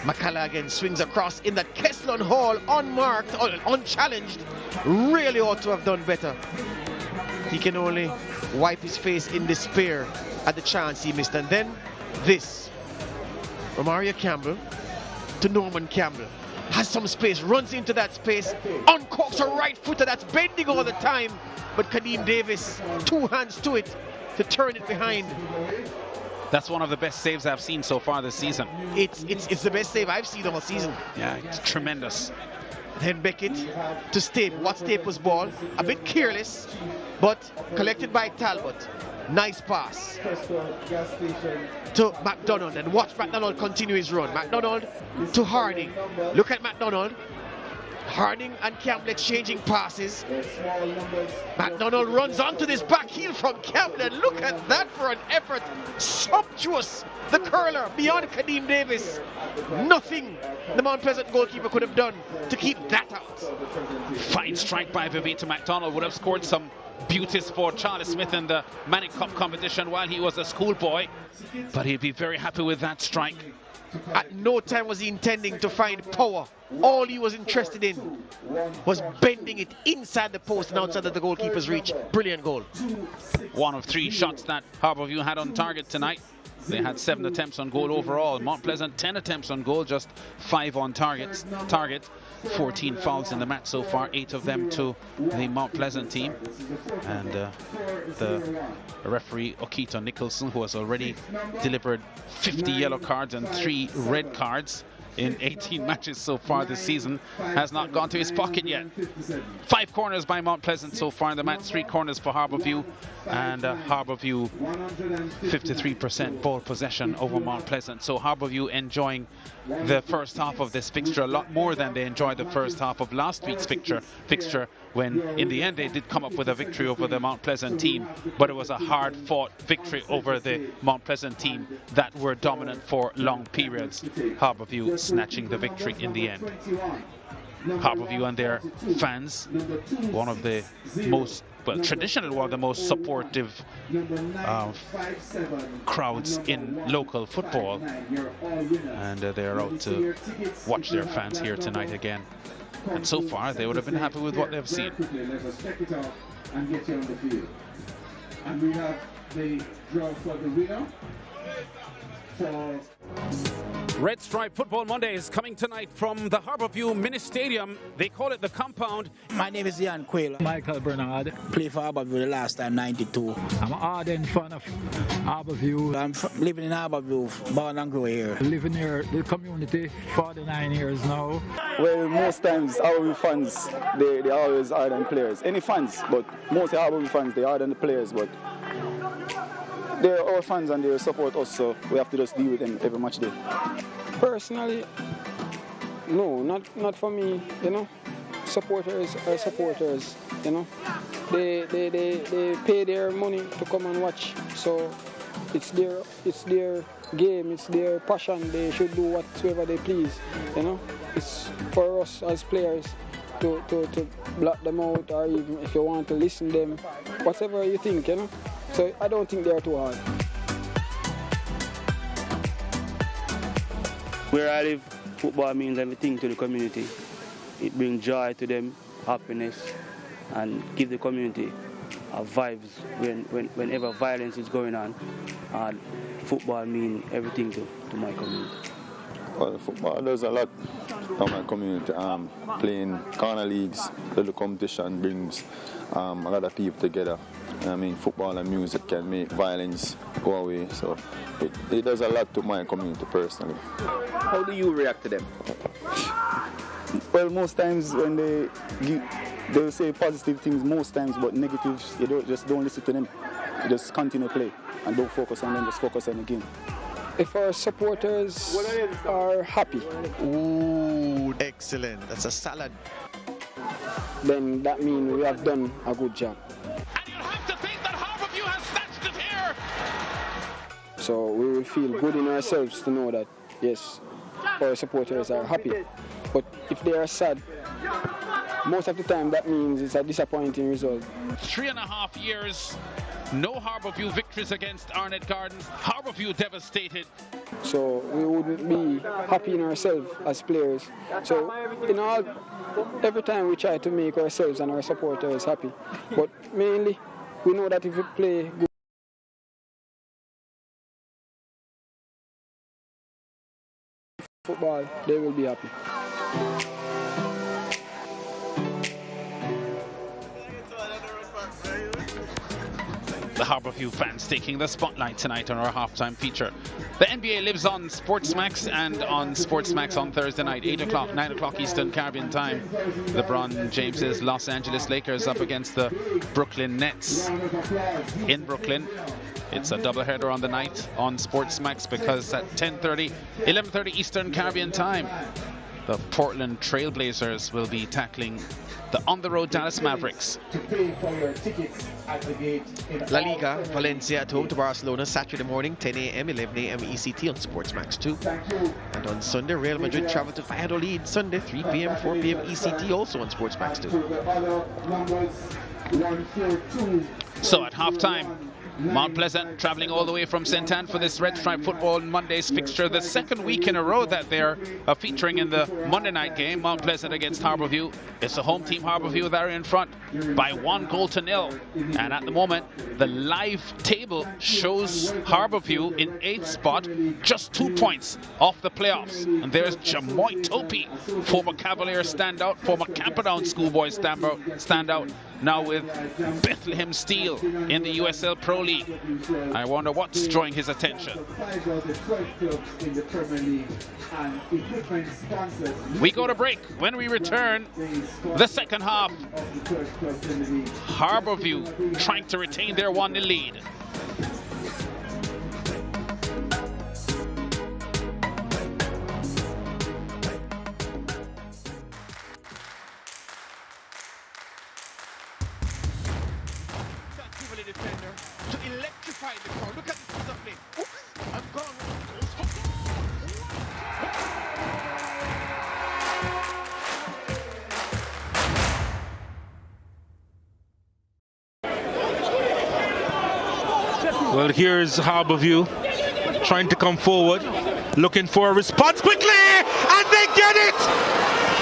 Speaker 2: McCullough again swings across in that Kesslon Hall, unmarked, unchallenged. Really ought to have done better. He can only wipe his face in despair at the chance he missed. And then this, Romario Campbell to Norman Campbell. Has some space, runs into that space, uncorks a right footer that's bending all the time. But Kadeem Davis, 2 hands to it to turn it behind.
Speaker 1: That's one of the best saves I've seen so far this season.
Speaker 2: It's the best save I've seen all season.
Speaker 1: Yeah, it's tremendous.
Speaker 2: Then Beckett to Stape. What's Staple's ball? A bit careless, but collected by Talbot. Nice pass to McDonald, and watch McDonald continue his run. McDonald to Harding. Look at McDonald. Harding and Campbell exchanging passes. McDonald runs onto this back heel from Campbell, and look at that for an effort. Sumptuous. The curler beyond Kadeem Davis. Nothing the Mount Pleasant goalkeeper could have done to keep that out.
Speaker 1: Fine strike by Vivita McDonald. Would have scored some beauties for Charlie Smith in the Manning Cup competition while he was a schoolboy, but he'd be very happy with that strike.
Speaker 2: At no time was he intending to find power. All he was interested in was bending it inside the post and outside of the goalkeeper's reach. Brilliant goal.
Speaker 1: One of 3 shots that Harbourview had on target tonight. They had 7 attempts on goal overall. Mount Pleasant 10 attempts on goal, just 5 on target. 14 fouls in the match so far, 8 of them to the Mount Pleasant team. And the referee Okito Nicholson, who has already delivered 50 yellow cards and 3 red cards in 18 matches so far this season, has not gone to his pocket yet. 5 corners by Mount Pleasant so far in the match, 3 corners for Harbourview, and Harbourview 53% ball possession over Mount Pleasant. So Harbourview enjoying the first half of this fixture a lot more than they enjoyed the first half of last week's fixture when in the end they did come up with a victory over the Mount Pleasant team, but it was a hard fought victory over the Mount Pleasant team that were dominant for long periods. Harbourview snatching the victory in the end. Harbourview and their fans, one of the most, well, traditionally one of the most supportive crowds in local football, and they're out to watch their fans here tonight again. And so far, they would have been happy with what they've seen.
Speaker 9: And we have the draw for the winner.
Speaker 1: Red Stripe Football Monday is coming tonight from the Harbourview Mini Stadium. They call it the Compound.
Speaker 11: My name is Ian Quayle.
Speaker 12: Michael Bernard.
Speaker 11: Played for Harbourview the last time, 92.
Speaker 12: I'm an ardent fan of Harbourview.
Speaker 11: I'm living in Harbourview, born and grow here.
Speaker 12: Living here, the community, 49 years now.
Speaker 13: Well, most times Harbourview fans, they always ardent players. Any fans, but most Harbourview fans, they ardent players, but they're our fans and they support us, so we have to just deal with them every match day.
Speaker 14: Personally, no, not for me, you know. Supporters are supporters, you know. They pay their money to come and watch, so it's their game, it's their passion. They should do whatever they please, you know. It's for us as players to block them out, or even if you want to listen to them, whatever you think, you know. So I don't think they are too hard.
Speaker 15: Where I live, football means everything to the community. It brings joy to them, happiness, and give the community vibes whenever violence is going on. Football means everything to my community.
Speaker 16: Well, football does a lot for my community. Playing corner leagues, little competition brings a lot of people together. I mean, football and music can make violence go away, so it does a lot to my community personally.
Speaker 17: How do you react to them?
Speaker 13: Well, most times when they say positive things most times, but negatives, you don't listen to them. You just continue to play and don't focus on them, just focus on the game.
Speaker 14: If our supporters are happy.
Speaker 2: Ooh, excellent. That's a salad.
Speaker 14: Then that means we have done a good job.
Speaker 1: And you'll have to think that Harbourview has snatched it here.
Speaker 14: So we will feel good in ourselves to know that, yes, our supporters are happy. But if they are sad, most of the time that means it's a disappointing result.
Speaker 1: 3.5 years, no Harbourview victories against Arnett Gardens. Harbourview devastated.
Speaker 14: So we wouldn't be happy in ourselves as players. So every time we try to make ourselves and our supporters happy. But mainly, we know that if we play good football, they will be happy.
Speaker 1: The Harbourview fans taking the spotlight tonight on our halftime feature. The NBA lives on Sportsmax and on Sportsmax on Thursday night, 8 o'clock, 9 o'clock Eastern Caribbean time. LeBron James's Los Angeles Lakers up against the Brooklyn Nets in Brooklyn. It's a doubleheader on the night on Sportsmax because at 10:30, 11:30 Eastern Caribbean time, The Portland Trailblazers will be tackling the on-the-road Dallas Mavericks.
Speaker 9: To pay for your tickets at the gate in
Speaker 2: La Liga, Valencia at home to Barcelona, Saturday morning, 10 a.m., 11 a.m. ECT on Sportsmax 2. And on Sunday, Real Madrid travel to Valladolid, Sunday, 3 p.m., 4 p.m. ECT, also on Sportsmax 2.
Speaker 1: So at halftime, Mount Pleasant traveling all the way from St. Anne for this Red Stripe Football Monday's fixture, the second week in a row that they're featuring in the Monday night game. Mount Pleasant against Harbourview. It's the home team Harbourview that are in front by 1-0. And at the moment, the live table shows Harbourview in 8th spot, just 2 points off the playoffs. And there's Jamoy Topi, former Cavalier standout, former Camperdown schoolboy standout, now with Bethlehem Steel in the USL Pro League. I wonder what's drawing his attention. We go to break. When we return, the second half, Harbourview trying to retain their 1-0 lead.
Speaker 2: To electrify the crowd. Look at this piece of play. Oops, I'm gone.
Speaker 18: Well, here's Harbourview trying to come forward, looking for a response quickly, and they get it!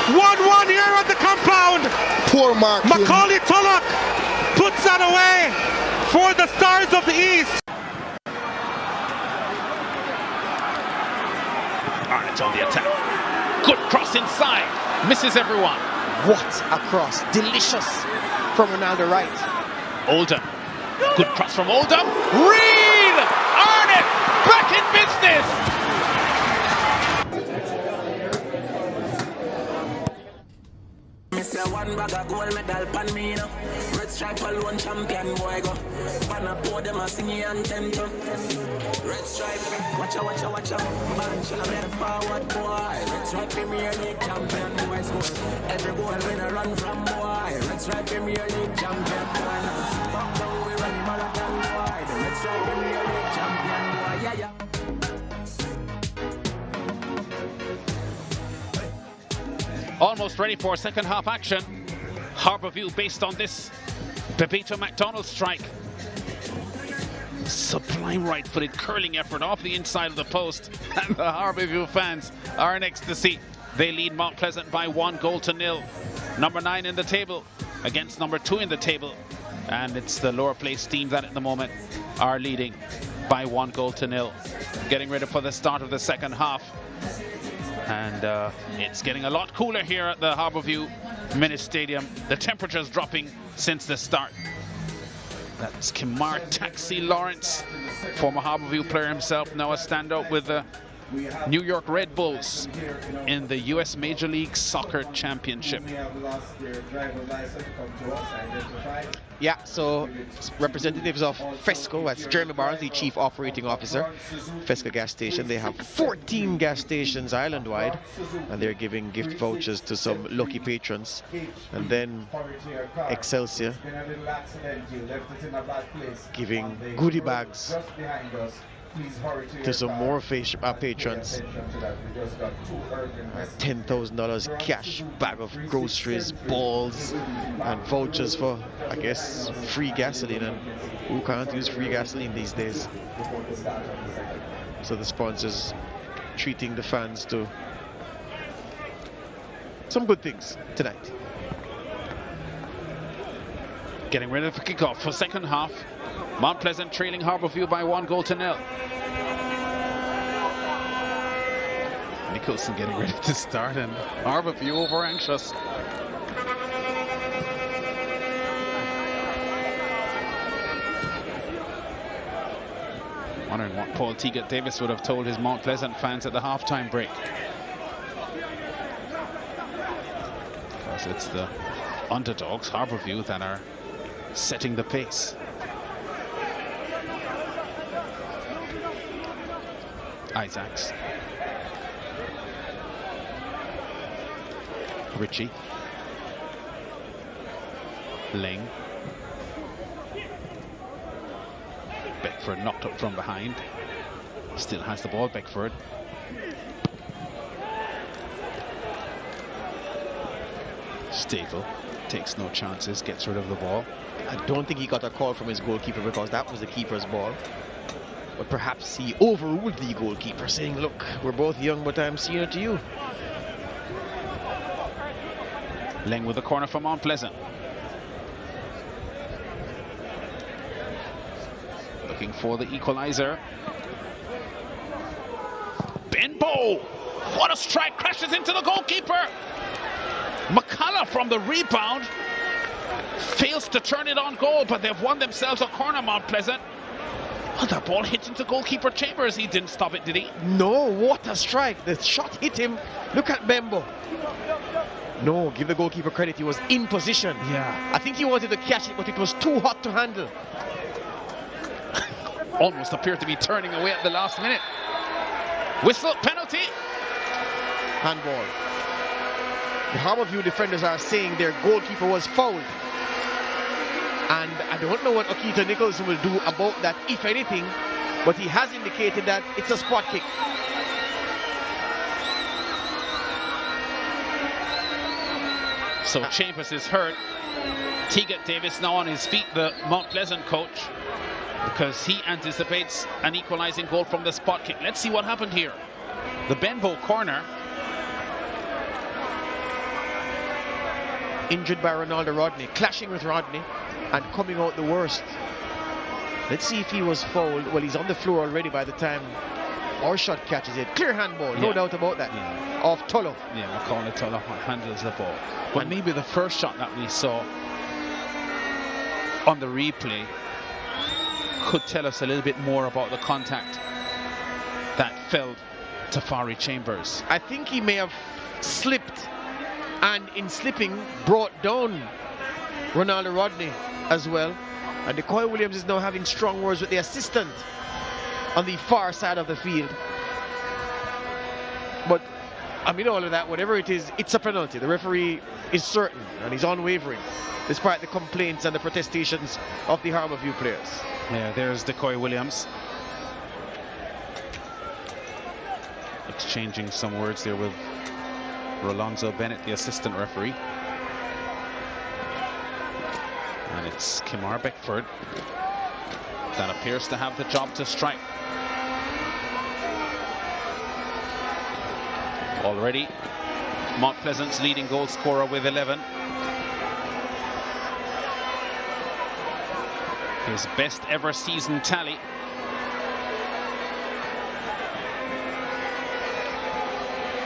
Speaker 18: 1-1 here at the compound.
Speaker 19: Poor mark.
Speaker 18: Macaulay Tulloch puts that away for the Stars of the East.
Speaker 1: Arnott's on the attack. Good cross inside. Misses everyone.
Speaker 2: What a cross. Delicious from Ronaldo Wright.
Speaker 1: Oldham. Good cross from Oldham. Reed! Arnott back in business.
Speaker 5: Mr. One bag of gold medal pan me now. Red stripe alone champion boy go. Pan a pour them a singing anthem to. Red stripe, watch out, watch out, watch out. Man, shall I make forward boy. Red stripe Premier League champion boy score. Every goal when I run from boy. Red stripe Premier League champion boy. Back down we run the marathon boy. The Red stripe Premier League champion boy. Yeah, yeah.
Speaker 1: Almost ready for second half action. Harbourview based on this Bebeto McDonald strike. Sublime right-footed curling effort off the inside of the post. And the Harbourview fans are in ecstasy. They lead Mount Pleasant by 1-0. Number 9 in the table against number 2 in the table. And it's the lower place team that at the moment are leading by 1-0. Getting ready for the start of the second half. And it's getting a lot cooler here at the Harbourview Mini Stadium. The temperature's dropping since the start. That's Kimar Taxi Lawrence, former Harbourview player himself, now a standout with the New York Red Bulls in the US Major League Soccer Championship.
Speaker 2: Yeah, so representatives of Fesco, that's Jeremy Barnes, the Chief Operating Officer, Fesco gas station. They have 14 gas stations island-wide, and they're giving gift vouchers to some lucky patrons. And then Excelsior giving goodie bags to some more patrons. $10,000 cash bag of groceries, balls, and vouchers for, I guess, free gasoline. And who can't use free gasoline these days? So the sponsors treating the fans to some good things tonight.
Speaker 1: Getting ready for kickoff for second half. Mount Pleasant trailing Harbourview by 1-0. Nicholson getting ready to start, and Harbourview over anxious. Wondering what Paul Teagat Davis would have told his Mount Pleasant fans at the halftime break. Because it's the underdogs, Harbourview, that are setting the pace. Isaacs. Richie. Ling. Beckford knocked up from behind. Still has the ball, Beckford. Staple takes no chances, gets rid of the ball.
Speaker 2: I don't think he got a call from his goalkeeper because that was the keeper's ball. But perhaps he overruled the goalkeeper, saying, look, we're both young, but I'm senior to you.
Speaker 1: Ling with the corner for Mount Pleasant. Looking for the equalizer. Benbow! What a strike! Crashes into the goalkeeper! McCullough from the rebound fails to turn it on goal, but they've won themselves a corner, Mount Pleasant. Oh, that ball hit into goalkeeper Chambers. He didn't stop it, did he?
Speaker 2: No, what a strike. The shot hit him. Look at Bembo. No, give the goalkeeper credit. He was in position.
Speaker 1: Yeah.
Speaker 2: I think he wanted to catch it, but it was too hot to handle.
Speaker 1: Almost appeared to be turning away at the last minute. Whistle, penalty.
Speaker 2: Handball. The Harbourview defenders are saying their goalkeeper was fouled. And I don't know what Okita Nicholson will do about that, if anything, but he has indicated that it's a spot kick.
Speaker 1: So Chambers is hurt. Teagat Davis now on his feet, the Mount Pleasant coach, because he anticipates an equalizing goal from the spot kick. Let's see what happened here. The Benbow corner.
Speaker 2: Injured by Ronaldo Rodney, clashing with Rodney and coming out the worst. Let's see if he was fouled. Well, he's on the floor already by the time our shot catches it. Clear handball, no doubt about that.
Speaker 1: Yeah.
Speaker 2: Of Tullow.
Speaker 1: Yeah, Macaulay Tullow handles the ball. But maybe the first shot that we saw on the replay could tell us a little bit more about the contact that fell to Fari Chambers.
Speaker 2: I think he may have slipped, and in slipping brought down Ronaldo Rodney as well. And Decoy Williams is now having strong words with the assistant on the far side of the field. But I mean, all of that, whatever it is, it's a penalty. The referee is certain and he's unwavering despite the complaints and the protestations of the Harbourview players.
Speaker 1: Yeah, there's Decoy Williams exchanging some words there with Rolonzo Bennett, the assistant referee. And it's Kimar Beckford that appears to have the job to strike. Already Mount Pleasant's leading goal scorer with 11. His best ever season tally.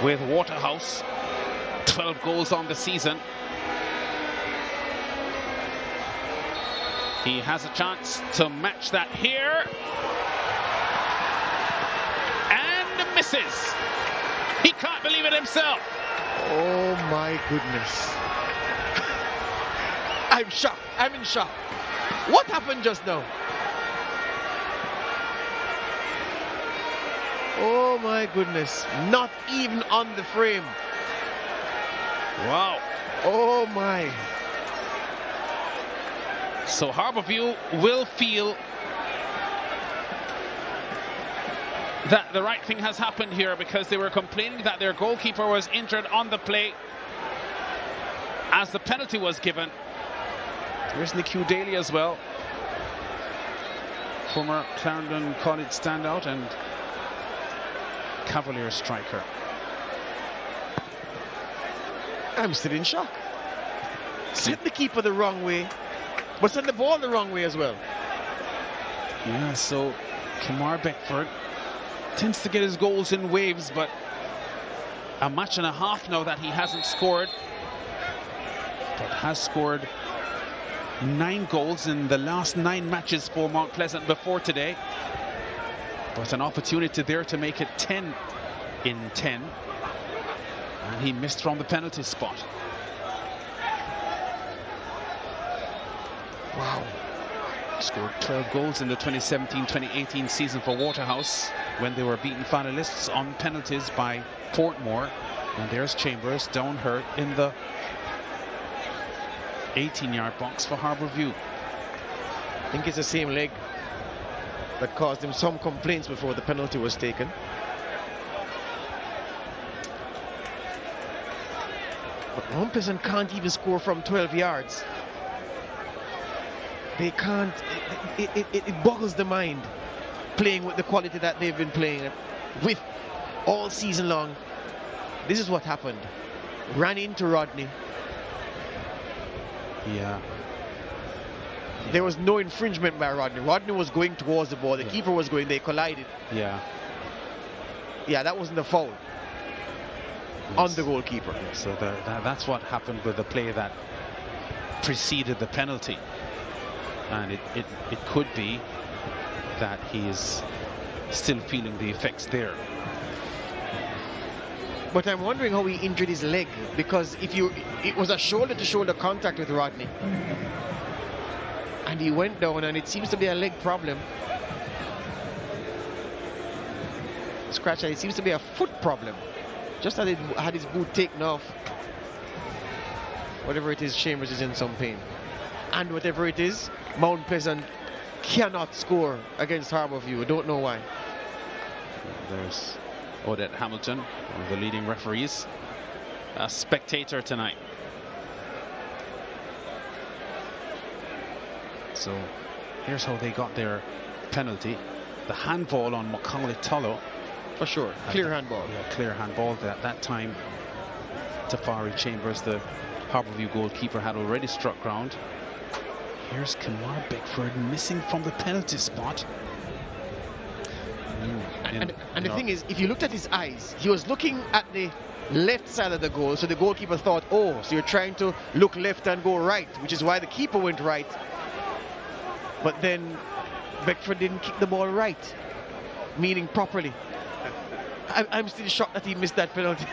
Speaker 1: With Waterhouse, 12 goals on the season. He has a chance to match that here. And misses. He can't believe it himself.
Speaker 2: Oh my goodness. I'm shocked. I'm in shock. What happened just now? Oh my goodness. Not even on the frame.
Speaker 1: Wow.
Speaker 2: Oh my.
Speaker 1: So Harbourview will feel that the right thing has happened here, because they were complaining that their goalkeeper was injured on the play as the penalty was given. There's Nicu Daly as well, former Clarendon College standout and Cavalier striker.
Speaker 2: I'm still in shock. Sent the keeper the wrong way, but sent the ball the wrong way as well.
Speaker 1: Yeah, so Kimar Beckford tends to get his goals in waves, but a match and a half now that he hasn't scored, but has scored 9 goals in the last 9 matches for Mount Pleasant before today. But an opportunity there to make it 10 in 10, and he missed from the penalty spot.
Speaker 2: Wow.
Speaker 1: Scored 12 goals in the 2017-2018 season for Waterhouse when they were beaten finalists on penalties by Portmore. And there's Chambers down hurt in the 18-yard box for Harbourview.
Speaker 2: I think it's the same leg that caused him some complaints before the penalty was taken. But Mount Pleasant can't even score from 12 yards. They can't. It boggles the mind playing with the quality that they've been playing with all season long. This is what happened. Ran into Rodney.
Speaker 1: Yeah.
Speaker 2: There was no infringement by Rodney. Rodney was going towards the ball. The keeper was going. They collided.
Speaker 1: Yeah.
Speaker 2: Yeah, that wasn't a foul on the goalkeeper.
Speaker 1: So that's what happened with the play that preceded the penalty. And it could be that he is still feeling the effects there.
Speaker 2: But I'm wondering how he injured his leg, because it was a shoulder-to-shoulder contact with Rodney. And he went down, and it seems to be a leg problem. Scratch that, it seems to be a foot problem. Just that it had his boot taken off. Whatever it is, Chambers is in some pain. And whatever it is, Mount Pleasant cannot score against Harbourview. I don't know why.
Speaker 1: There's Odette Hamilton, one of the leading referees, a spectator tonight. So here's how they got their penalty. The handball on Macaulay Tullow.
Speaker 2: For sure, clear handball.
Speaker 1: Yeah, clear handball. At that time, Tafari Chambers, the Harbourview goalkeeper, had already struck ground. Here's Kamar Beckford missing from the penalty spot.
Speaker 2: And the thing is, if you looked at his eyes, he was looking at the left side of the goal, so the goalkeeper thought, oh, so you're trying to look left and go right, which is why the keeper went right. But then Beckford didn't kick the ball right, meaning properly. I'm still shocked that he missed that penalty.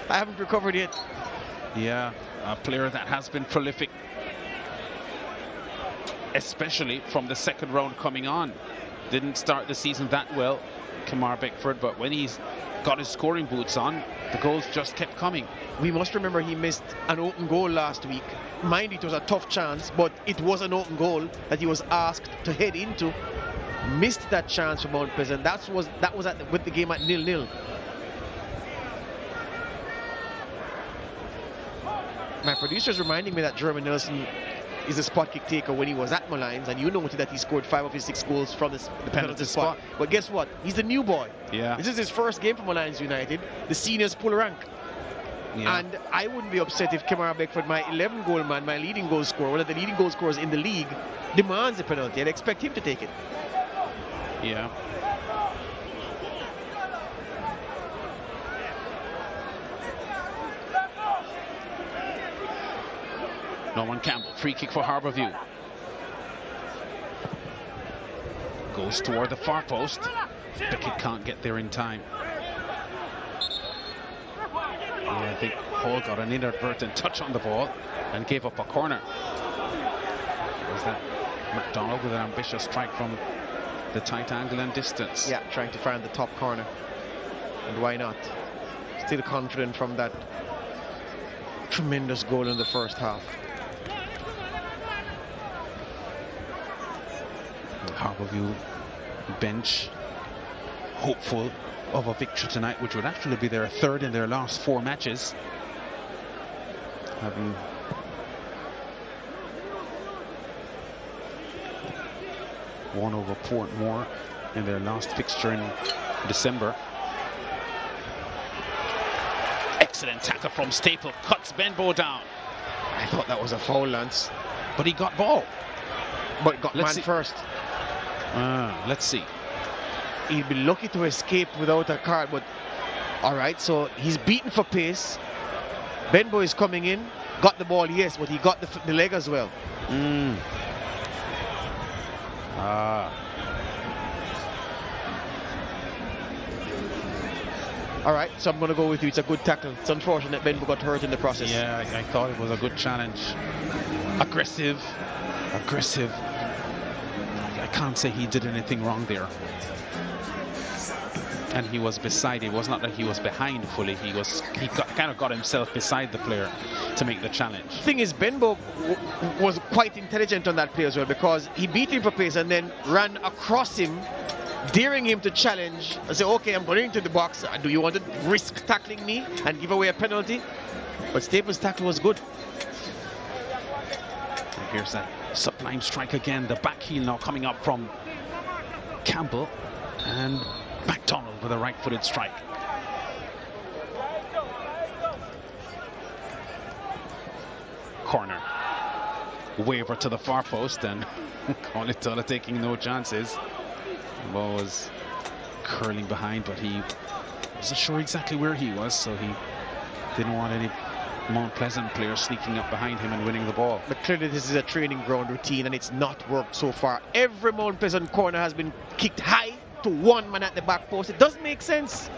Speaker 2: I haven't recovered yet.
Speaker 1: Yeah, a player that has been prolific, especially from the second round coming on. Didn't start the season that well, Kamar Beckford, but when he's got his scoring boots on, the goals just kept coming.
Speaker 2: We must remember he missed an open goal last week. Mind it was a tough chance, but it was an open goal that he was asked to head into. Missed that chance for Mount Pleasant. That was with the game at 0-0. My producer's reminding me that Jeremy Nelson is a spot kick taker when he was at Malines, and you noted that he scored 5 of his 6 goals from the penalty spot. But guess what? He's the new boy.
Speaker 1: Yeah.
Speaker 2: This is his first game for Malines United. The seniors pull rank. Yeah. And I wouldn't be upset if Kamara Beckford, my 11 goal man, my leading goal scorer, one of the leading goal scorers in the league, demands a penalty. I'd expect him to take it.
Speaker 1: Yeah. Norman Campbell, free kick for Harbourview. Goes toward the far post. Beckett can't get there in time. Yeah, I think Hall got an inadvertent touch on the ball and gave up a corner. Was that McDonald with an ambitious strike from the tight angle and distance?
Speaker 2: Yeah, trying to find the top corner. And why not? Still confident from that tremendous goal in the first half.
Speaker 1: Harbourview bench hopeful of a victory tonight, which would actually be their third in their last 4 matches. Having won over Portmore in their last fixture in December. Excellent tackle from Staple, cuts Benbow down.
Speaker 2: I thought that was a foul, Lance.
Speaker 1: But he got ball.
Speaker 2: But got man first.
Speaker 1: Let's see.
Speaker 2: He'd be lucky to escape without a card, but all right, so he's beaten for pace. Benbow is coming in, got the ball, yes, but he got the leg as well. All right, so I'm going to go with you. It's a good tackle. It's unfortunate Benbow got hurt in the process.
Speaker 1: Yeah, I thought it was a good challenge. Aggressive. I can't say he did anything wrong there. And he was beside. It was not that he was behind fully. He kind of got himself beside the player to make the challenge.
Speaker 2: Thing is, Benbow was quite intelligent on that play as well, because he beat him for pace and then ran across him, daring him to challenge and say, okay, I'm going into the box. Do you want to risk tackling me and give away a penalty? But Staples' tackle was good.
Speaker 1: And here's that sublime strike again. The back heel now coming up from Campbell, and McDonald with a right-footed strike. Corner. Waver to the far post, and Conitola taking no chances. The ball was curling behind, but he wasn't sure exactly where he was, so he didn't want any Mount Pleasant players sneaking up behind him and winning the ball.
Speaker 2: But clearly this is a training ground routine, and it's not worked so far. Every Mount Pleasant corner has been kicked high to one man at the back post. It doesn't make sense.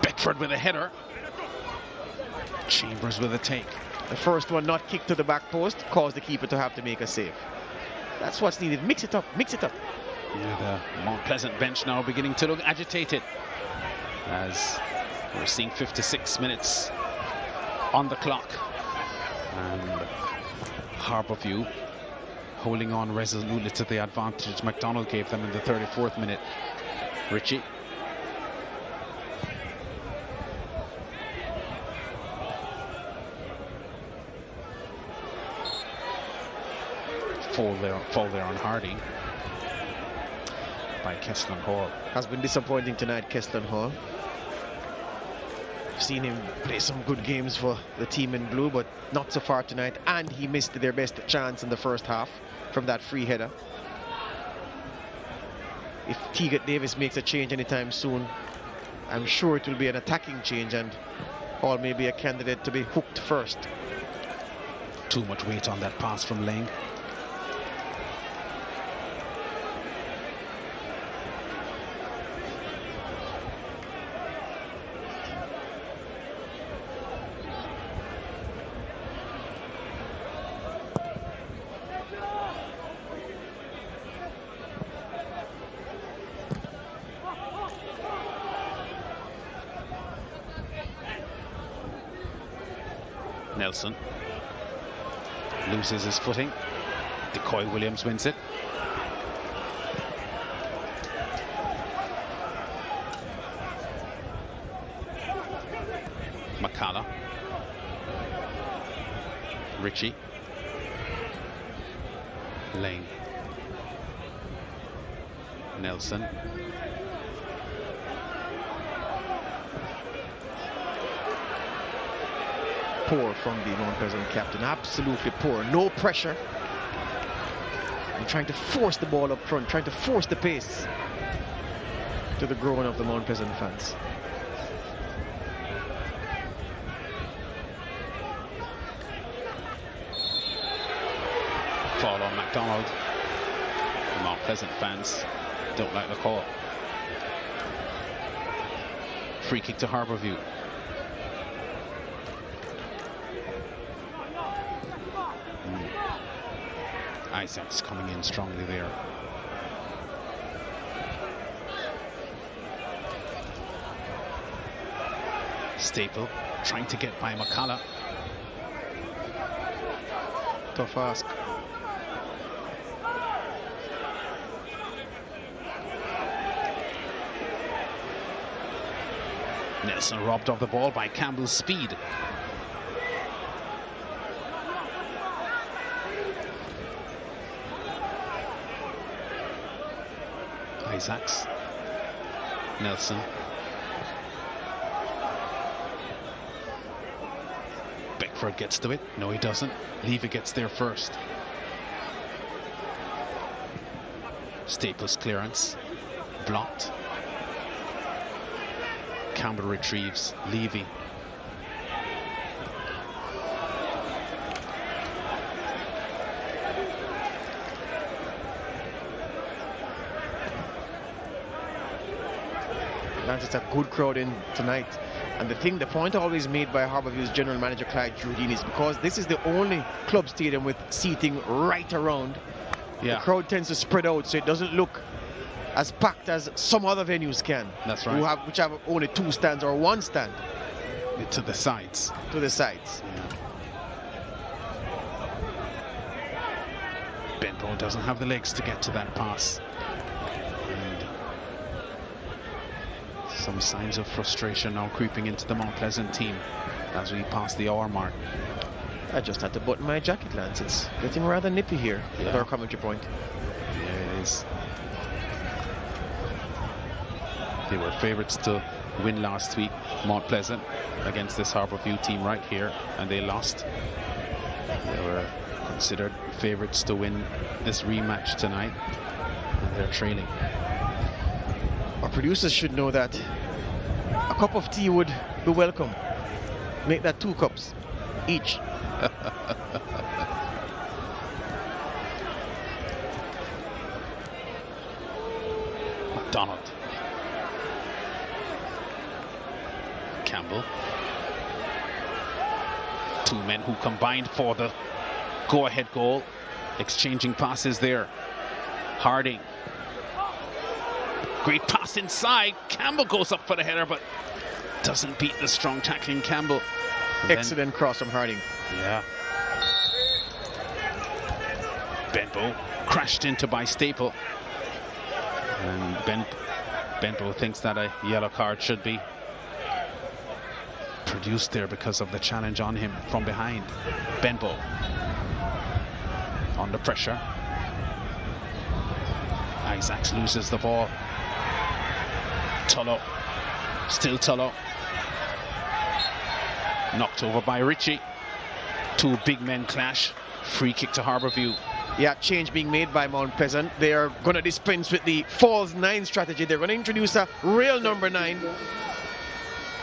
Speaker 1: Beckford with a header. Chambers with a take.
Speaker 2: The first one not kicked to the back post caused the keeper to have to make a save. That's what's needed. Mix it up, mix it up.
Speaker 1: Yeah, the Mount Pleasant bench now beginning to look agitated, as we're seeing 56 minutes on the clock. And Harbourview holding on resolutely to the advantage McDonald gave them in the 34th minute. Ritchie. Fall there on Hardy by Keston Hall.
Speaker 2: Has been disappointing tonight, Keston Hall. I've seen him play some good games for the team in blue, but not so far tonight. And he missed their best chance in the first half from that free header. If Teagat Davis makes a change anytime soon, I'm sure it will be an attacking change, and Hall may be a candidate to be hooked first.
Speaker 1: Too much weight on that pass from Lang. Nelson loses his footing. Decoy Williams wins it. McCalla. Ritchie. Lane. Nelson.
Speaker 2: Poor from the Mount Pleasant captain, absolutely poor, no pressure. And trying to force the ball up front, trying to force the pace to the groin of the Mount Pleasant fans.
Speaker 1: Fall on McDonald. The Mount Pleasant fans don't like the call. Free kick to Harbourview. Isaacs coming in strongly there. Staple trying to get by McCalla.
Speaker 2: Tough ask.
Speaker 1: Nelson robbed of the ball by Campbell's speed. Isaacs. Nelson. Beckford gets to it. No, he doesn't. Levy gets there first. Staples clearance. Blocked. Campbell retrieves. Levy.
Speaker 2: It's a good crowd in tonight, and the point always made by Harbourview's general manager Clyde Judine is because this is the only club stadium with seating right around The crowd tends to spread out, so it doesn't look as packed as some other venues can.
Speaker 1: That's right.
Speaker 2: Which have only 2 stands or 1 stand.
Speaker 1: To the sides.
Speaker 2: To the sides.
Speaker 1: Benbow doesn't have the legs to get to that pass. And some signs of frustration now creeping into the Mount Pleasant team as we pass the hour mark.
Speaker 2: I just had to button my jacket, Lance. It's getting rather nippy here at our commentary point.
Speaker 1: Yeah, it is. They were favourites to win last week, Mount Pleasant, against this Harbourview team right here, and they lost. They were considered favourites to win this rematch tonight, and they're trailing.
Speaker 2: Our producers should know that a cup of tea would be welcome. Make that 2 cups each.
Speaker 1: McDonald. Campbell. 2 men who combined for the go-ahead goal. Exchanging passes there. Harding. Great pass inside. Campbell goes up for the header, but doesn't beat the strong tackling Campbell. And
Speaker 2: excellent cross from Harding.
Speaker 1: Yeah. Benbow crashed into by Staple. And Benbow thinks that a yellow card should be produced there because of the challenge on him from behind. Benbow under pressure. Isaacs loses the ball. Tullow, still Tullow. Knocked over by Ritchie. 2 big men clash. Free kick to Harbourview.
Speaker 2: Yeah, change being made by Mount Pleasant. They are going to dispense with the false 9 strategy. They're going to introduce a real number 9.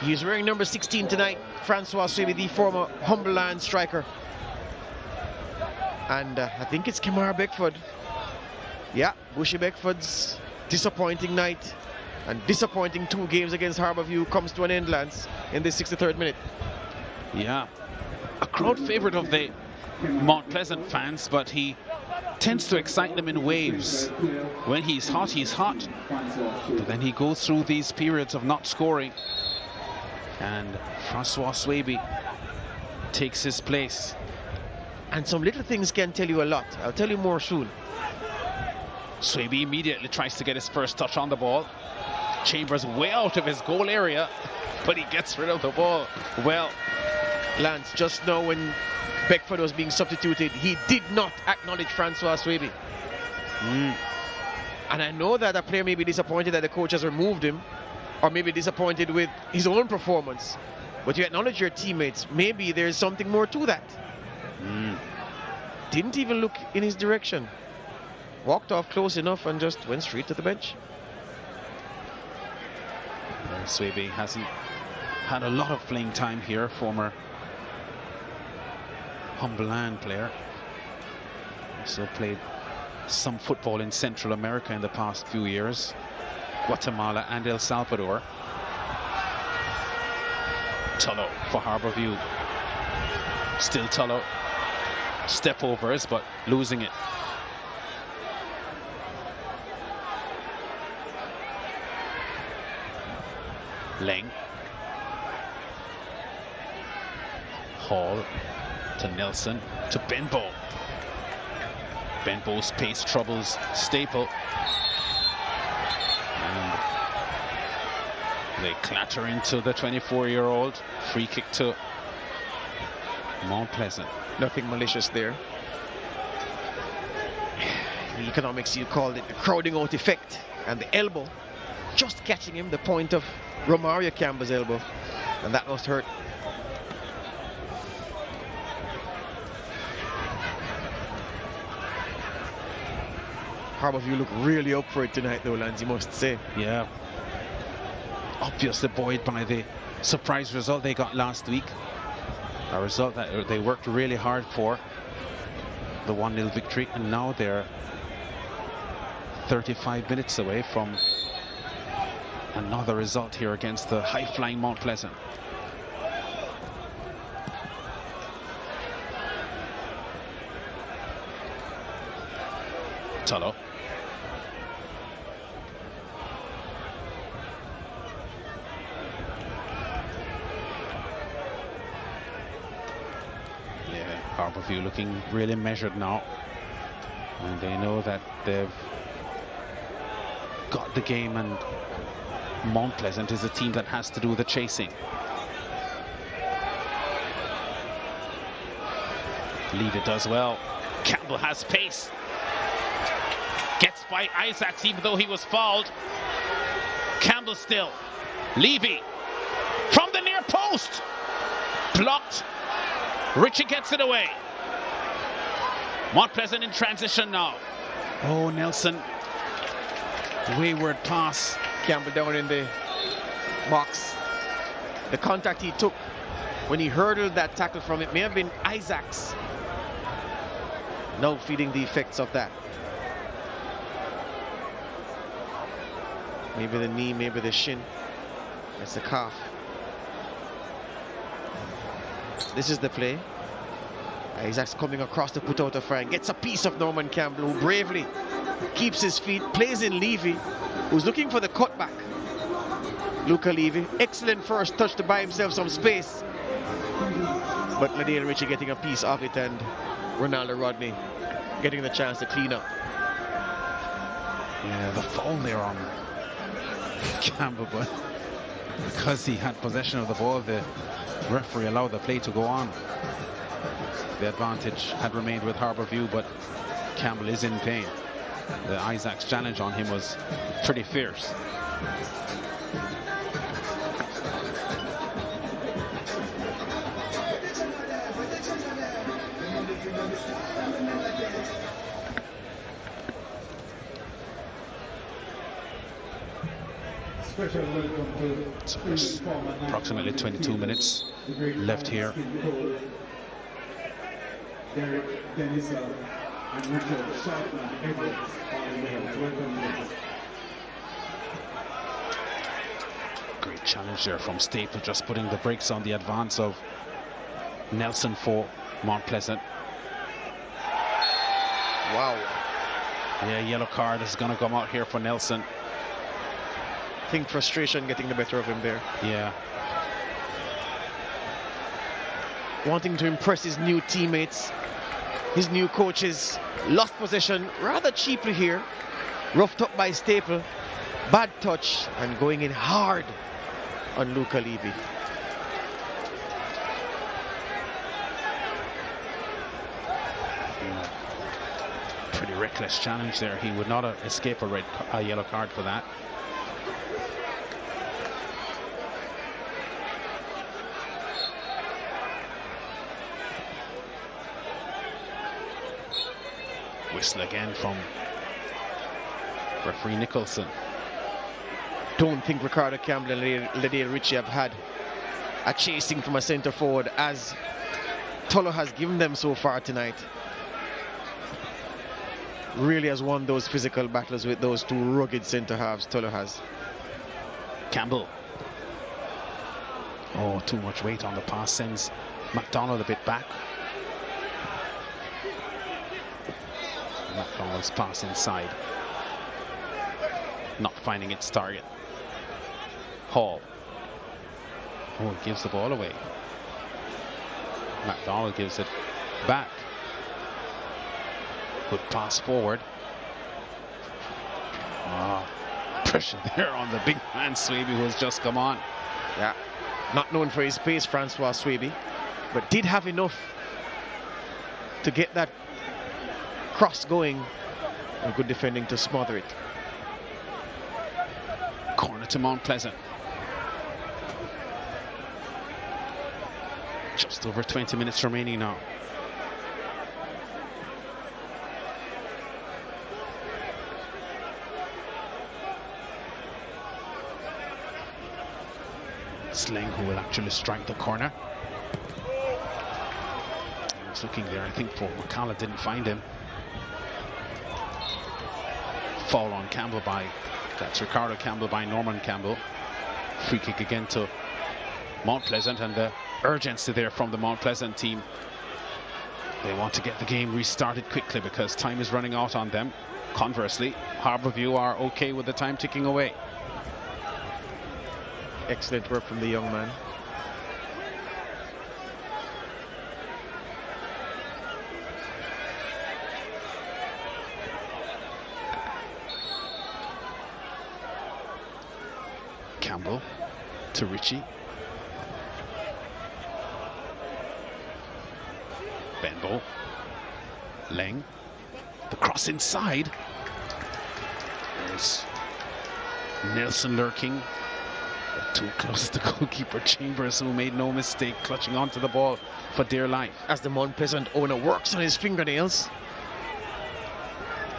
Speaker 2: He's wearing number 16 tonight. Francois Swaby, the former Humble Lions striker. And I think it's Kemar Beckford. Yeah, Bushy Beckford's disappointing night and disappointing 2 games against Harbourview comes to an end, Lance, in the 63rd minute.
Speaker 1: Yeah, a crowd favourite of the Mount Pleasant fans, but he tends to excite them in waves. When he's hot, he's hot. But then he goes through these periods of not scoring. And Francois Swaby takes his place.
Speaker 2: And some little things can tell you a lot. I'll tell you more soon.
Speaker 1: Swaby immediately tries to get his first touch on the ball. Chambers way out of his goal area, but he gets rid of the ball well.
Speaker 2: Lance, just now when Beckford was being substituted, he did not acknowledge Francois Swaby. And I know that a player may be disappointed that the coach has removed him, or maybe disappointed with his own performance. But you acknowledge your teammates. Maybe there's something more to that. Didn't even look in his direction. Walked off close enough and just went straight to the bench.
Speaker 1: Swaby hasn't had a lot of playing time here, former Humble Lion player. Also played some football in Central America in the past few years, Guatemala and El Salvador. Tullow for Harbourview. Still Tullow. Step overs, but losing it. Leng. Hall to Nelson to Benbow. Benbow's pace troubles Staple. And they clatter into the 24-year-old. Free kick to Mount Pleasant.
Speaker 2: Nothing malicious there. In economics, you called it the crowding out effect. And the elbow, just catching him, the point of Romario Campbell's elbow. And that must hurt. Harbourview look really up for it tonight, though, Lance, you must say.
Speaker 1: Yeah. Obviously buoyed by the surprise result they got last week. A result that they worked really hard for. The 1-0 victory. And now they're 35 minutes away from another result here against the high-flying Mount Pleasant. Tullow. Yeah, Harbourview looking really measured now. And they know that they've got the game, and Mount Pleasant is a team that has to do the chasing. Levy does well. Campbell has pace. Gets by Isaacs even though he was fouled. Campbell still. Levy from the near post. Blocked. Richie gets it away. Mount Pleasant in transition now. Oh, Nelson. Wayward pass.
Speaker 2: Campbell down in the box. The contact he took when he hurdled that tackle from it may have been Isaacs. Now feeling the effects of that. Maybe the knee, maybe the shin. That's the calf. This is the play. Isaacs coming across to put out a fire and gets a piece of Norman Campbell, who bravely keeps his feet, plays in Levy, who's looking for the cutback. Luca Levy, excellent first touch to buy himself some space. But Ladale Ritchie getting a piece of it, and Ronaldo Rodney getting the chance to clean up.
Speaker 1: Yeah, the foul there on Campbell, but because he had possession of the ball, the referee allowed the play to go on. The advantage had remained with Harbourview, but Campbell is in pain. The Isaacs challenge on him was pretty fierce. So there's approximately 22 minutes left here. Great challenge there from Staple, just putting the brakes on the advance of Nelson for Mount Pleasant.
Speaker 2: Wow.
Speaker 1: Yeah, yellow card is going to come out here for Nelson.
Speaker 2: I think frustration getting the better of him there.
Speaker 1: Yeah.
Speaker 2: Wanting to impress his new teammates, his new coaches. Lost possession rather cheaply here. Roughed up by Staple. Bad touch and going in hard on Luca Levy.
Speaker 1: Pretty reckless challenge there. He would not escape a yellow card for that. Whistle again from referee Nicholson.
Speaker 2: Don't think Ricardo Campbell and Ladale Ritchie have had a chasing from a centre forward as Tullow has given them so far tonight. Really has won those physical battles with those two rugged centre halves. Tullow has.
Speaker 1: Campbell. Oh, too much weight on the pass, sends McDonald a bit back. McDonald's pass inside, not finding its target. Hall. Oh, gives the ball away. McDonald gives it back. Good pass forward. Pressure there on the big man Swaby, who has just come on.
Speaker 2: Yeah, not known for his pace, Francois Swaby, but did have enough to get that cross going, and good defending to smother it.
Speaker 1: Corner to Mount Pleasant. Just over 20 minutes remaining now. Sling, who will actually strike the corner. I was looking there, I think, for McCalla, didn't find him. Foul on Campbell by, that's Ricardo Campbell by Norman Campbell. Free kick again to Mount Pleasant, and the urgency there from the Mount Pleasant team. They want to get the game restarted quickly because time is running out on them. Conversely, Harbourview are okay with the time ticking away.
Speaker 2: Excellent work from the young man.
Speaker 1: Campbell to Ritchie. Benbow. Leng. The cross inside. There's Nelson lurking. But too close to goalkeeper Chambers, who made no mistake, clutching onto the ball for dear life.
Speaker 2: As the Mount Pleasant owner works on his fingernails.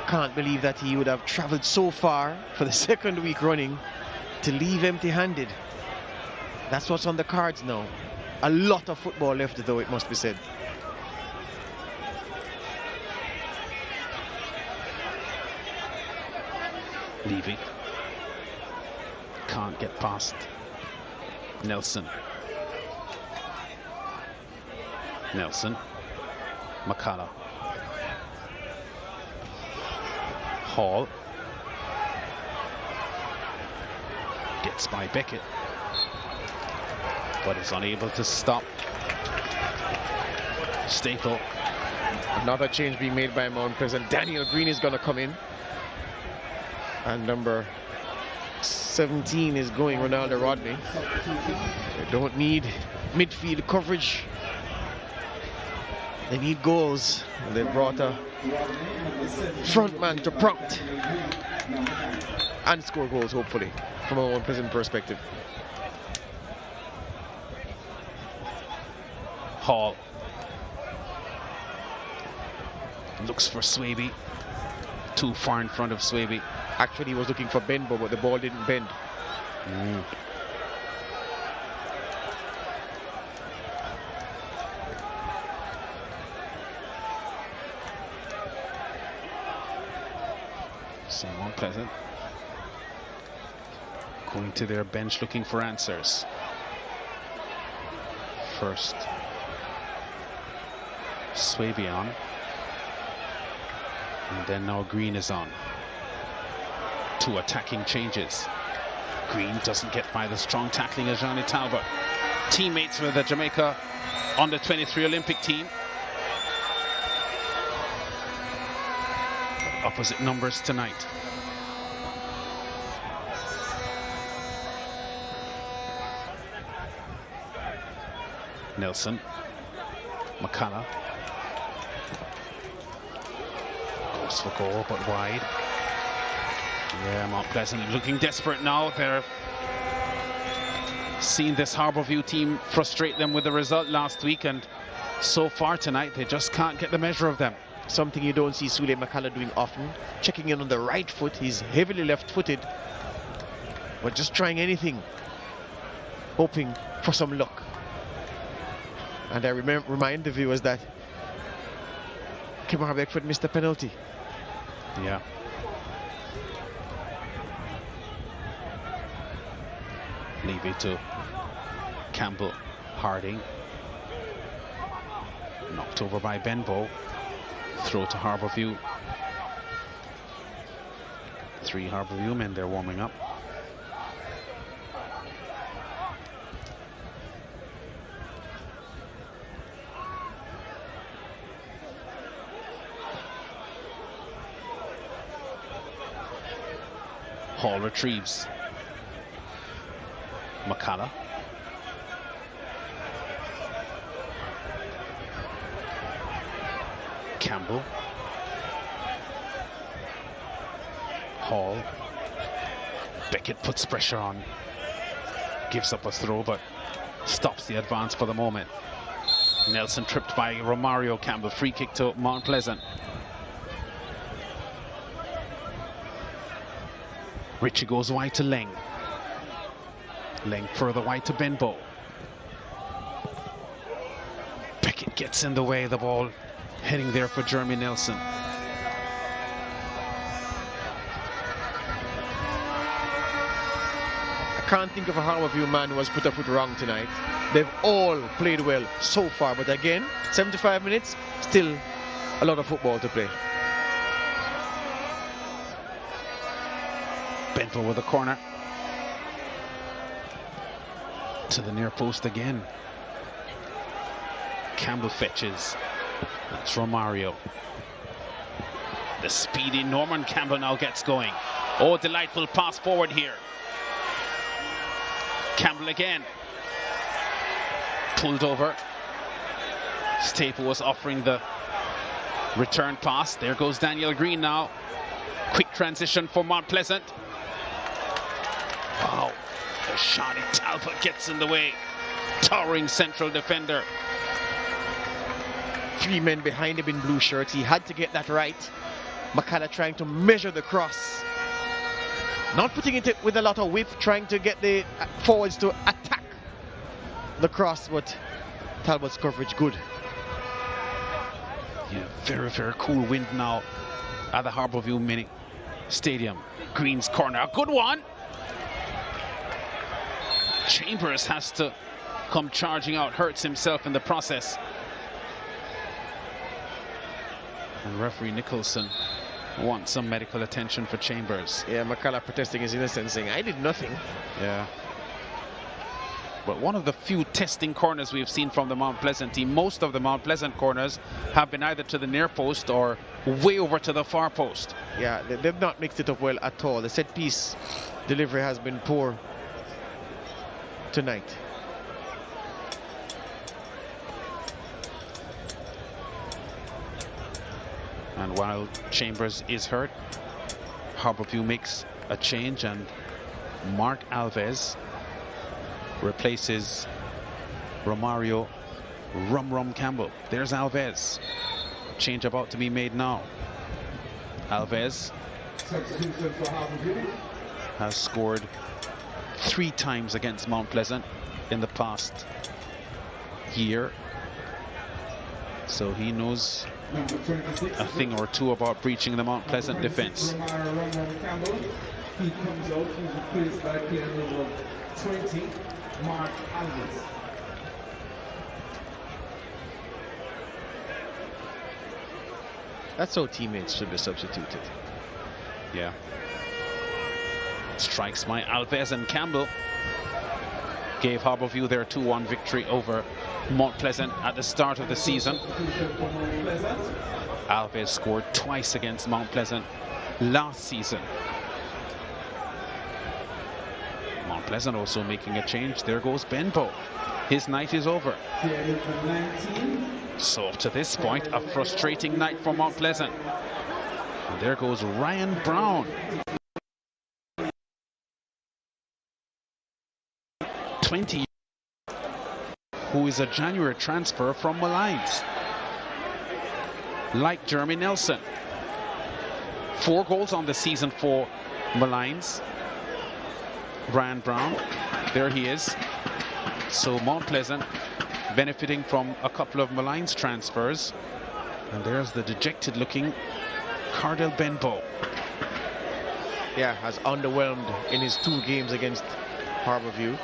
Speaker 2: Can't believe that he would have traveled so far for the second week running to leave empty-handed. That's what's on the cards now. A lot of football left, though, it must be said.
Speaker 1: Levy can't get past Nelson. McCullough. Hall gets by Beckett, but is unable to stop Staple.
Speaker 2: Another change being made by Mount Pleasant. Daniel Green is going to come in. And number 17 is going Ronaldo Rodney. They don't need midfield coverage. They need goals. And they brought a front man to prompt and score goals, hopefully, from a Mount Pleasant perspective.
Speaker 1: Hall looks for Swaby. Too far in front of Swaby.
Speaker 2: Actually, he was looking for Benbow, but the ball didn't bend.
Speaker 1: So Mount Pleasant going to their bench looking for answers. First, Swaby on. And then now Green is on. Two attacking changes. Green doesn't get by the strong tackling of Johnny Talbot. Teammates with the Jamaica under-23 Olympic team. Opposite numbers tonight. Nelson. McCullough. Goes for goal, but wide. Yeah, Mount Pleasant looking desperate now. They're seeing this Harbourview team frustrate them with the result last week, and so far tonight they just can't get the measure of them.
Speaker 2: Something you don't see Sule McCullough doing often. Checking in on the right foot. He's heavily left-footed, but just trying anything, hoping for some luck. And I remind the viewers that Kemar Beckford missed a penalty.
Speaker 1: Yeah. Levy to Campbell. Harding. Knocked over by Benbow. Throw to Harbourview. 3 Harbourview men, they're warming up. Hall retrieves. McCullough. Campbell. Hall. Beckett puts pressure on. Gives up a throw, but stops the advance for the moment. Nelson tripped by Romario Campbell. Free kick to Mount Pleasant. Ritchie goes wide to Leng. Leng further wide to Benbow. Beckett gets in the way of the ball. Heading there for Jeremy Nelson.
Speaker 2: I can't think of a Harbourview man who has put a foot wrong tonight. They've all played well so far, but again, 75 minutes, still a lot of football to play.
Speaker 1: Campbell with a corner. To the near post again. Campbell fetches. It's Romario. The speedy Norman Campbell now gets going. Oh, delightful pass forward here. Campbell again. Pulled over. Staple was offering the return pass. There goes Daniel Green now. Quick transition for Mount Pleasant. Wow. Shawnee Talbot gets in the way. Towering central defender.
Speaker 2: 3 men behind him in blue shirts. He had to get that right. McCalla trying to measure the cross. Not putting it with a lot of whip, trying to get the forwards to attack the cross, but Talbot's coverage good.
Speaker 1: Yeah, very, very cool wind now at the Harbourview Mini Stadium. Green's corner, a good one. Chambers has to come charging out, hurts himself in the process. And referee Nicholson wants some medical attention for Chambers.
Speaker 2: Yeah, McCalla protesting his innocence, saying, I did nothing.
Speaker 1: Yeah. But one of the few testing corners we've seen from the Mount Pleasant team. Most of the Mount Pleasant corners have been either to the near post or way over to the far post.
Speaker 2: Yeah, they've not mixed it up well at all. The set piece delivery has been poor tonight.
Speaker 1: And while Chambers is hurt, Harbourview makes a change and Mark Alves replaces Romario Rum Campbell. There's Alves. Change about to be made now. Alves has scored 3 times against Mount Pleasant in the past year. So he knows a thing or two about breaching the Mount Pleasant defense.
Speaker 9: He comes out, he's replaced by player number 20, Mark Alves.
Speaker 2: That's how teammates should be substituted.
Speaker 1: Yeah. Strikes by Alves, and Campbell gave Harbourview their 2-1 victory over Mount Pleasant at the start of the season. Alves scored twice against Mount Pleasant last season. Mount Pleasant also making a change. There goes Benbow. His night is over. So up to this point, a frustrating night for Mount Pleasant. And there goes Ryan Brown. 20, who is a January transfer from Malines. Like Jeremy Nelson. 4 goals on the season for Malines. Ryan Brown, there he is. So Mount Pleasant benefiting from a couple of Malines transfers. And there's the dejected looking Cardell Benbow.
Speaker 2: Yeah, has underwhelmed in his 2 games against Harbourview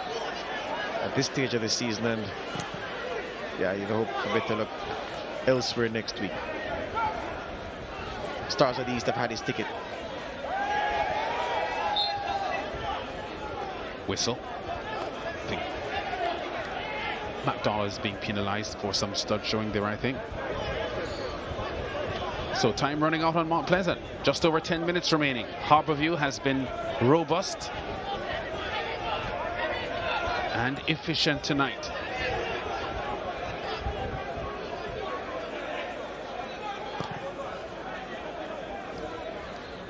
Speaker 2: at this stage of the season, and yeah, you hope for better luck elsewhere next week. Stars of the East have had his ticket.
Speaker 1: Whistle. I think McDonald is being penalized for some stud showing there, I think. So time running out on Mount Pleasant. Just over 10 minutes remaining. Harbourview has been robust and efficient tonight.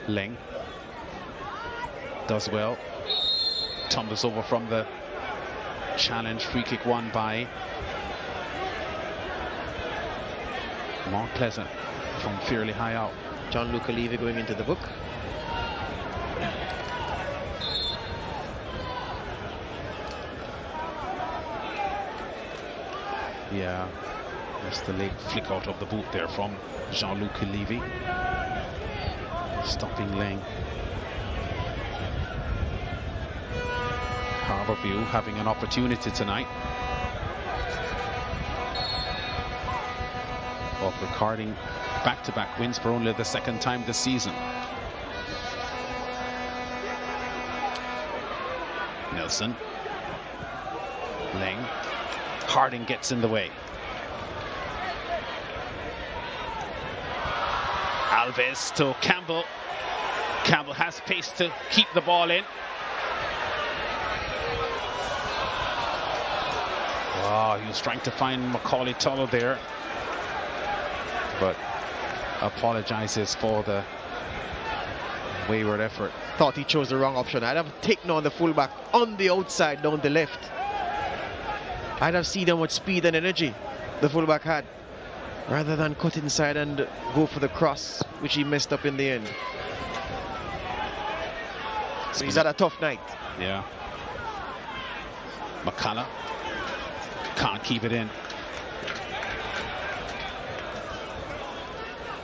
Speaker 1: Leng does well. Tumbles over from the challenge. Free kick won by Mount Pleasant from fairly high out.
Speaker 2: John-Luca Levy going into the book.
Speaker 1: Yeah, that's the late flick out of the boot there from Jean-Luc Levy. Stopping Leng. Harbourview having an opportunity tonight of recording back-to-back wins for only the 2nd time this season. Nelson. Ling. Harding gets in the way. Alves to Campbell. Campbell has pace to keep the ball in. Oh, he was trying to find Macaulay Tulloh there, but apologizes for the wayward effort.
Speaker 2: Thought he chose the wrong option. I'd have taken on the fullback on the outside down the left. I'd have seen how much speed and energy the fullback had, rather than cut inside and go for the cross, which he messed up in the end. So he's had a tough night.
Speaker 1: Yeah. McCullough can't keep it in.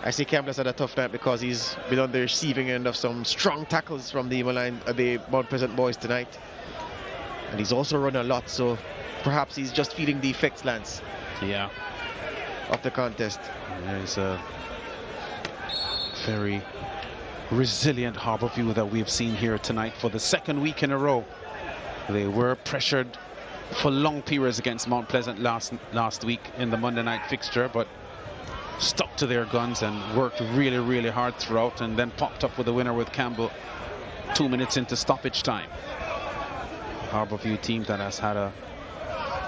Speaker 2: I see Campbell's had a tough night because he's been on the receiving end of some strong tackles from the Mount Pleasant boys tonight. And he's also run a lot, so perhaps he's just feeling the effects, Lance.
Speaker 1: Yeah.
Speaker 2: Of the contest.
Speaker 1: There's a very resilient Harbourview that we've seen here tonight for the second week in a row. They were pressured for long periods against Mount Pleasant last week in the Monday night fixture, but stuck to their guns and worked really, really hard throughout, and then popped up with a winner with Campbell 2 minutes into stoppage time. Harbourview team that has had a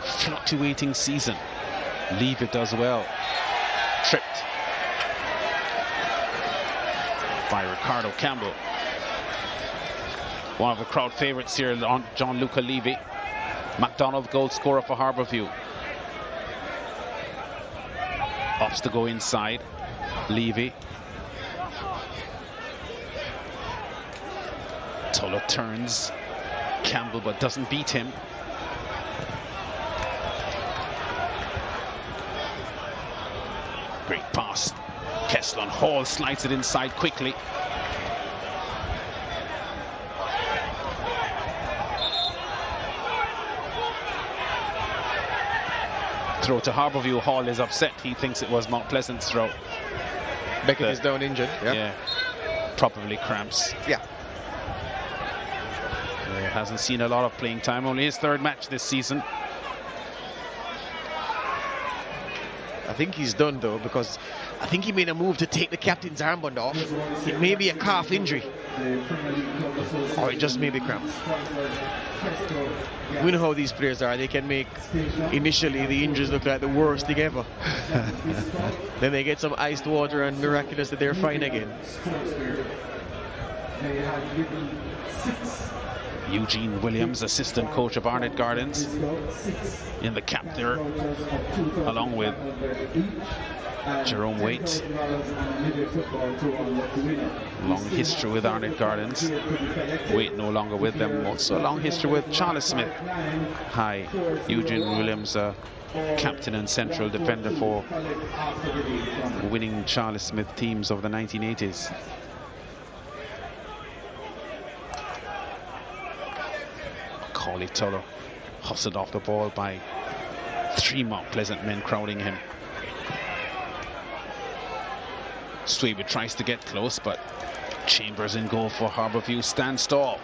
Speaker 1: fluctuating season. Leave it does well. Tripped by Ricardo Campbell. One of the crowd favorites here, John-Luca Levy. McDonald goal scorer for Harbourview. Opts to go inside. Levy. Tulloh turns. Campbell but doesn't beat him. Great pass. Kesslon Hall slides it inside quickly. Throw to Harbourview. Hall is upset. He thinks it was Mount Pleasant's throw.
Speaker 2: Beckett is down injured.
Speaker 1: Yeah. Probably cramps.
Speaker 2: Yeah.
Speaker 1: Hasn't seen a lot of playing time. Only his third match this season.
Speaker 2: I think he's done though, because I think he made a move to take the captain's armband off. It may be a calf injury, or it just may be cramp. We know how these players are. They can make initially the injuries look like the worst thing ever. Then they get some iced water and miraculously they're fine again.
Speaker 1: Eugene Williams, assistant coach of Arnett Gardens, in the cap there, along with Jerome Waite. Long history with Arnett Gardens. Waite no longer with them. Also a long history with Charles Smith. Hi, Eugene Williams, captain and central defender for winning Charles Smith teams of the 1980s. Macaulay Tulloh hustled off the ball by 3 Mount Pleasant men crowding him. Swaby tries to get close, but Chambers in goal for Harbourview stands tall.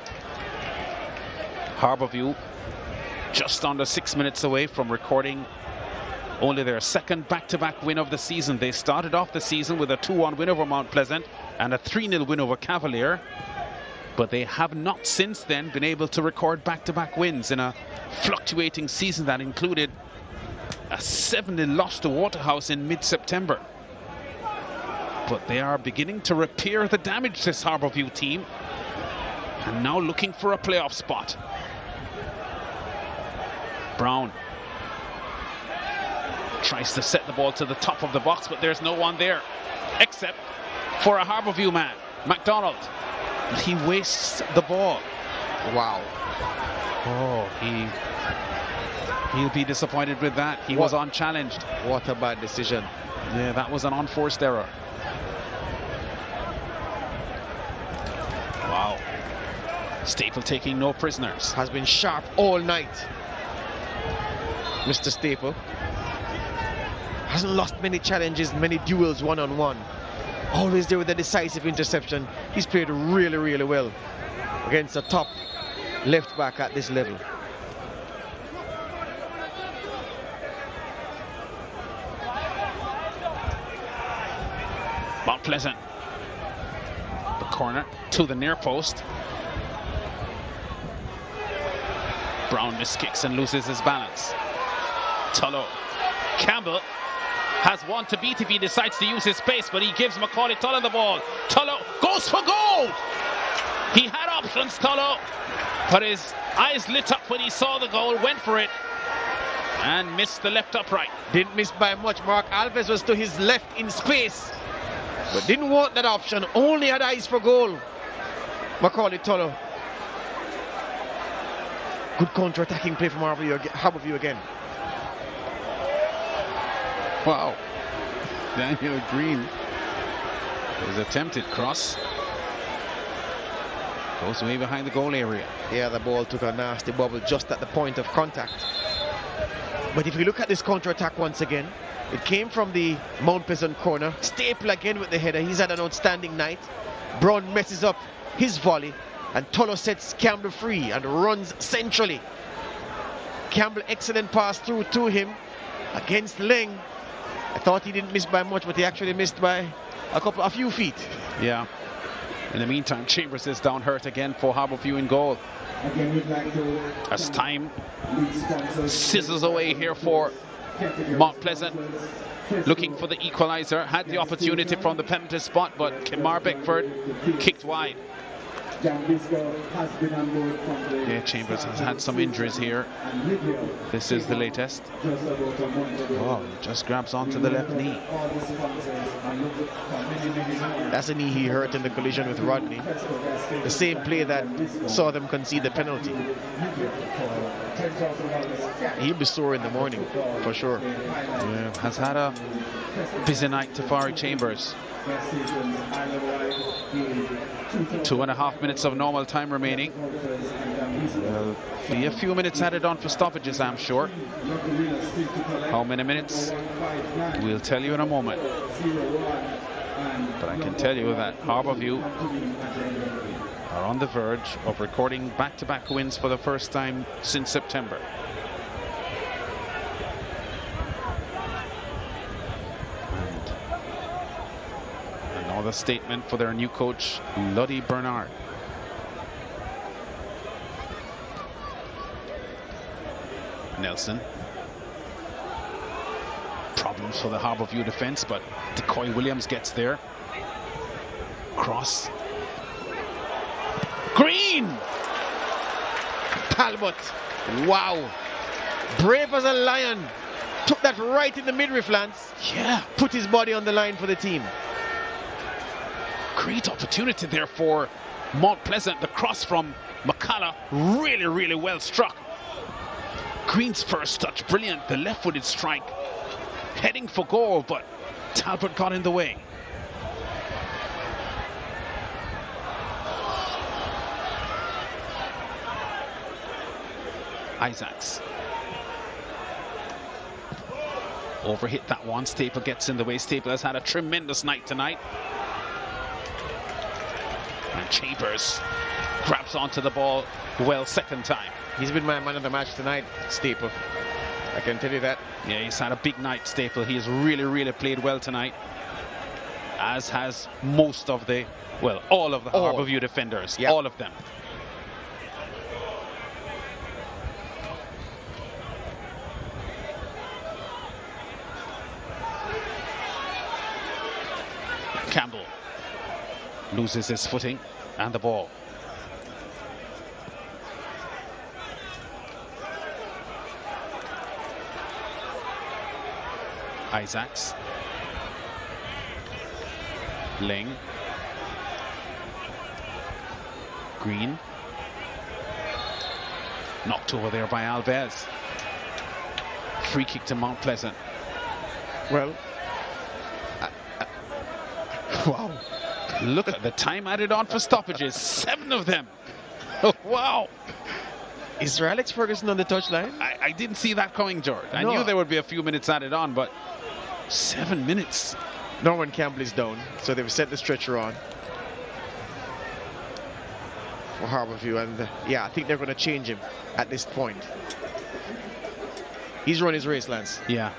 Speaker 1: Harbourview just under 6 minutes away from recording only their second back-to-back win of the season. They started off the season with a 2-1 win over Mount Pleasant and a 3-0 win over Cavalier, but they have not since then been able to record back-to-back wins in a fluctuating season that included a 7-0 loss to Waterhouse in mid-September. But they are beginning to repair the damage, this Harbourview team, and now looking for a playoff spot. Brown tries to set the ball to the top of the box, but there's no one there except for a Harbourview man, McDonald. He wastes the ball.
Speaker 2: Wow.
Speaker 1: Oh, he'll be disappointed with that. He was unchallenged.
Speaker 2: What a bad decision.
Speaker 1: Yeah, that was an unforced error. Wow. Staple taking no prisoners.
Speaker 2: Has been sharp all night. Mr. Staple hasn't lost many challenges, many duels one-on-one. Always there with a decisive interception. He's played really, really well against a top left back at this level.
Speaker 1: Mount Pleasant. The corner to the near post. Brown miskicks and loses his balance. Tullow. Campbell has one to beat if he decides to use his space, but he gives Macaulay Tullow the ball. Tullow goes for goal! He had options, Tullow, but his eyes lit up when he saw the goal, went for it, and missed the left upright.
Speaker 2: Didn't miss by much. Mark Alves was to his left in space, but didn't want that option, only had eyes for goal. Macaulay Tullow. Good counter-attacking play from Harbourview again.
Speaker 1: Wow. Daniel Green. His attempted cross. Goes way behind the goal area.
Speaker 2: Yeah, the ball took a nasty bubble just at the point of contact. But if you look at this counter-attack once again, it came from the Mount Pleasant corner. Staple again with the header. He's had an outstanding night. Brown messes up his volley, and Tullow sets Campbell free and runs centrally. Campbell, excellent pass through to him against Leng. I thought he didn't miss by much, but he actually missed by a few feet.
Speaker 1: Yeah. In the meantime, Chambers is down hurt again for Harbourview in goal. As time sizzles away here for Mount Pleasant, looking for the equalizer. Had the opportunity from the penalty spot, but Kemar Beckford kicked wide. Yeah, Chambers has had some injuries here. This is the latest. Oh, he just grabs onto the left knee.
Speaker 2: That's a knee he hurt in the collision with Rodney. The same play that saw them concede the penalty. He'll be sore in the morning, for sure.
Speaker 1: Yeah, has had a busy night, Tafari Chambers. 2.5 minutes of normal time remaining. Be a few minutes added on for stoppages, I'm sure. How many minutes? We'll tell you in a moment. But I can tell you that Harbourview are on the verge of recording back-to-back wins for the first time since September. Another statement for their new coach, Lottie Bernard. Nelson. Problems for the Harbourview defense, but Decoy Williams gets there. Cross. Green!
Speaker 2: Talbot. Wow. Brave as a lion. Took that right in the midriff, Lance.
Speaker 1: Yeah.
Speaker 2: Put his body on the line for the team.
Speaker 1: Great opportunity there for Mount Pleasant. The cross from McCullough, really, really well struck. Green's first touch, brilliant. The left-footed strike, heading for goal, but Talbot got in the way. Isaacs. Overhit that one. Staple gets in the way. Staple has had a tremendous night tonight. And Chambers grabs onto the ball well second time.
Speaker 2: He's been my man of the match tonight, Staple. I can tell you that.
Speaker 1: Yeah, he's had a big night, Staple. He has really, really played well tonight. As has most of the, well, all of the Harbourview defenders. Yeah. All of them. Campbell loses his footing and the ball. Isaacs. Ling. Green. Knocked over there by Alves. Free kick to Mount Pleasant.
Speaker 2: Well, wow.
Speaker 1: Look at the time added on for stoppages. 7 of them. Wow.
Speaker 2: Is there Alex Ferguson on the touchline?
Speaker 1: I didn't see that coming, George. I knew there would be a few minutes added on, but 7 minutes.
Speaker 2: Norman Campbell is down, so they've set the stretcher on. for Harbourview, and yeah, I think they're going to change him at this point. He's run his race, Lance.
Speaker 1: Yeah.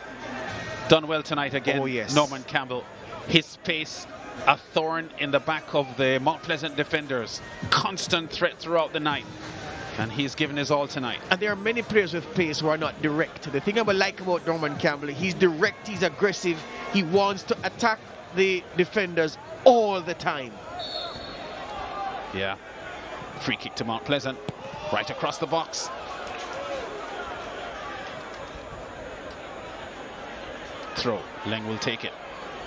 Speaker 1: Done well tonight again.
Speaker 2: Oh, yes.
Speaker 1: Norman Campbell. His pace, a thorn in the back of the Mount Pleasant defenders. Constant threat throughout the night. And he's given his all tonight.
Speaker 2: And there are many players with pace who are not direct. The thing I like about Norman Campbell, he's direct, he's aggressive, he wants to attack the defenders all the time.
Speaker 1: Yeah. Free kick to Mount Pleasant. Right across the box. Throw. Leng will take it.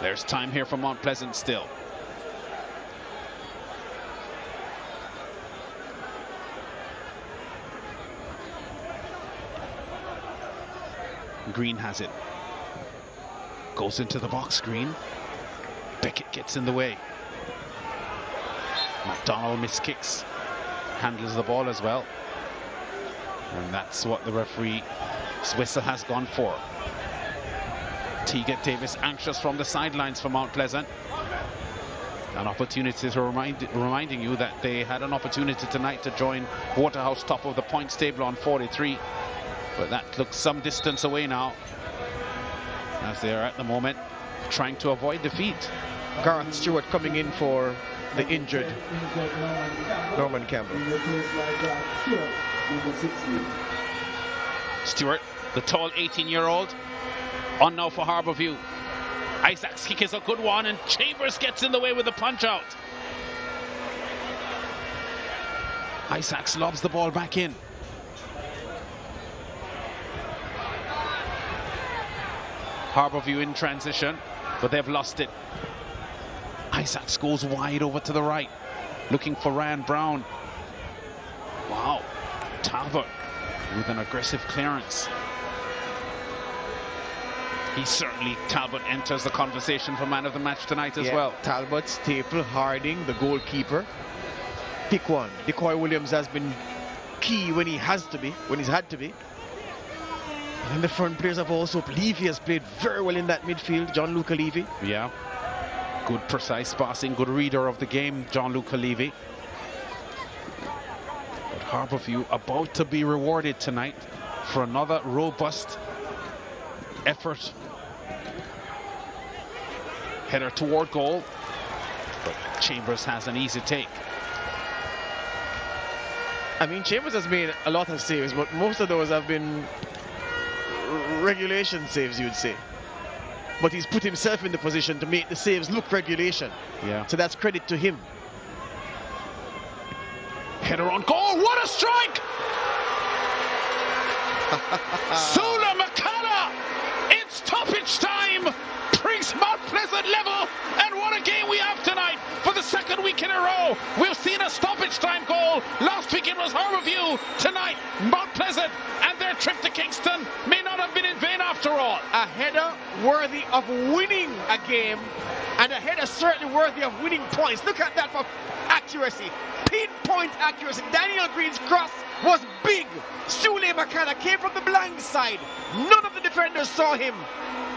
Speaker 1: There's time here for Mount Pleasant still. Green has it. Goes into the box, Green. Beckett gets in the way. McDonald miskicks. Handles the ball as well. And that's what the referee whistle has gone for. Teagat Davis anxious from the sidelines for Mount Pleasant. An opportunity to reminding you that they had an opportunity tonight to join Waterhouse top of the points table on 43. But that looks some distance away now, as they are at the moment trying to avoid defeat.
Speaker 2: Gareth Stewart coming in for the injured Norman Campbell.
Speaker 1: Stewart, the tall 18-year-old, on now for Harbourview. Isaac's kick is a good one, and Chambers gets in the way with the punch out. Isaacs lobs the ball back in. Harbourview in transition, but they've lost it. Isaacs goes wide over to the right, looking for Ryan Brown. Wow, Talbot with an aggressive clearance. Talbot enters the conversation for man of the match tonight as well.
Speaker 2: Talbot, Staple, Harding, the goalkeeper. Pick one. Decoy Williams has been key when he has to be, when he's had to be. And the front players have also, Levy has played very well in that midfield, John-Luca Levy.
Speaker 1: Yeah, good precise passing, good reader of the game, John-Luca Levy. But Harbourview about to be rewarded tonight for another robust effort. Header toward goal, but Chambers has an easy take.
Speaker 2: I mean, Chambers has made a lot of saves, but most of those have been regulation saves, you'd say. But he's put himself in the position to make the saves look regulation.
Speaker 1: Yeah.
Speaker 2: So that's credit to him.
Speaker 1: Header on goal, what a strike! Sula Makala! It's stoppage time! Brings Mount Pleasant level, and what a game we have tonight for the second week in a row. We've seen a stoppage time goal. Last week it was Harbourview. Tonight, Mount Pleasant, and their trip to Kingston may not have been in vain after all.
Speaker 2: A header worthy of winning a game, and a header certainly worthy of winning points. Look at that for accuracy, pinpoint accuracy. Daniel Green's cross was big. Sule Makana came from the blind side. None of the defenders saw him,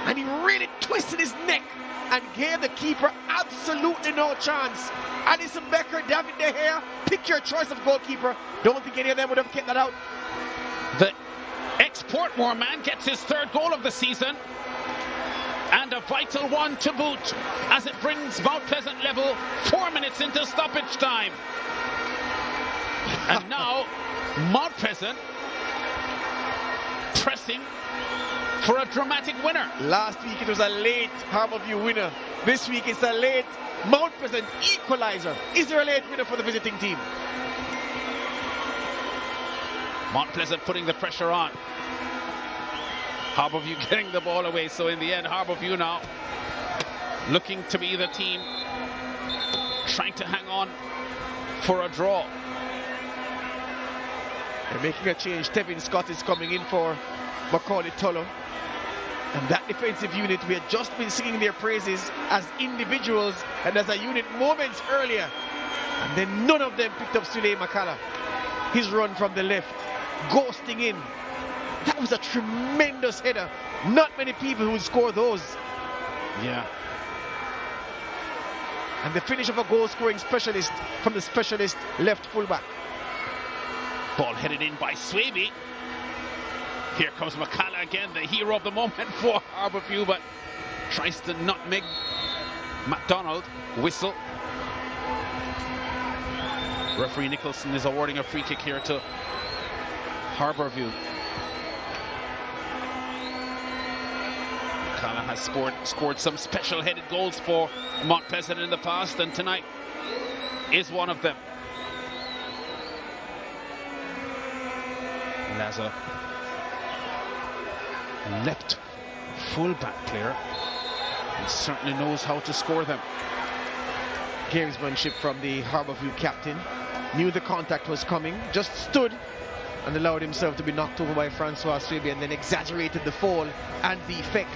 Speaker 2: and he really twisted his neck and gave the keeper absolutely no chance. Addison Becker, David De Gea, pick your choice of goalkeeper. Don't think any of them would have kept that out.
Speaker 1: The ex-Portmore man gets his third goal of the season, and a vital one to boot, as it brings Mount Pleasant level 4 minutes into stoppage time. And now Mount Pleasant pressing for a dramatic winner.
Speaker 2: Last week it was a late Harbourview winner. This week it's a late Mount Pleasant equalizer. Is there a late winner for the visiting team?
Speaker 1: Mount Pleasant putting the pressure on. Harbourview getting the ball away, so in the end Harbourview now looking to be the team trying to hang on for a draw.
Speaker 2: They're making a change. Tevin Scott is coming in for Macaulay Tulloh. And that defensive unit, we had just been singing their praises as individuals and as a unit moments earlier. And then none of them picked up Sule Makala. His run from the left, ghosting in. That was a tremendous header. Not many people who would score those.
Speaker 1: Yeah.
Speaker 2: And the finish of a goal-scoring specialist from the specialist left fullback.
Speaker 1: Ball headed in by Swaby. Here comes McCalla again, the hero of the moment for Harbourview, but tries to nutmeg MacDonald. Whistle. Referee Nicholson is awarding a free kick here to Harbourview. McCalla has scored some special-headed goals for Mount Pleasant in the past, and tonight is one of them. Laza, left full-back player, and certainly knows how to score them.
Speaker 2: Gamesmanship from the Harbourview captain. Knew the contact was coming, just stood and allowed himself to be knocked over by Francois Swaby, and then exaggerated the fall and the effect.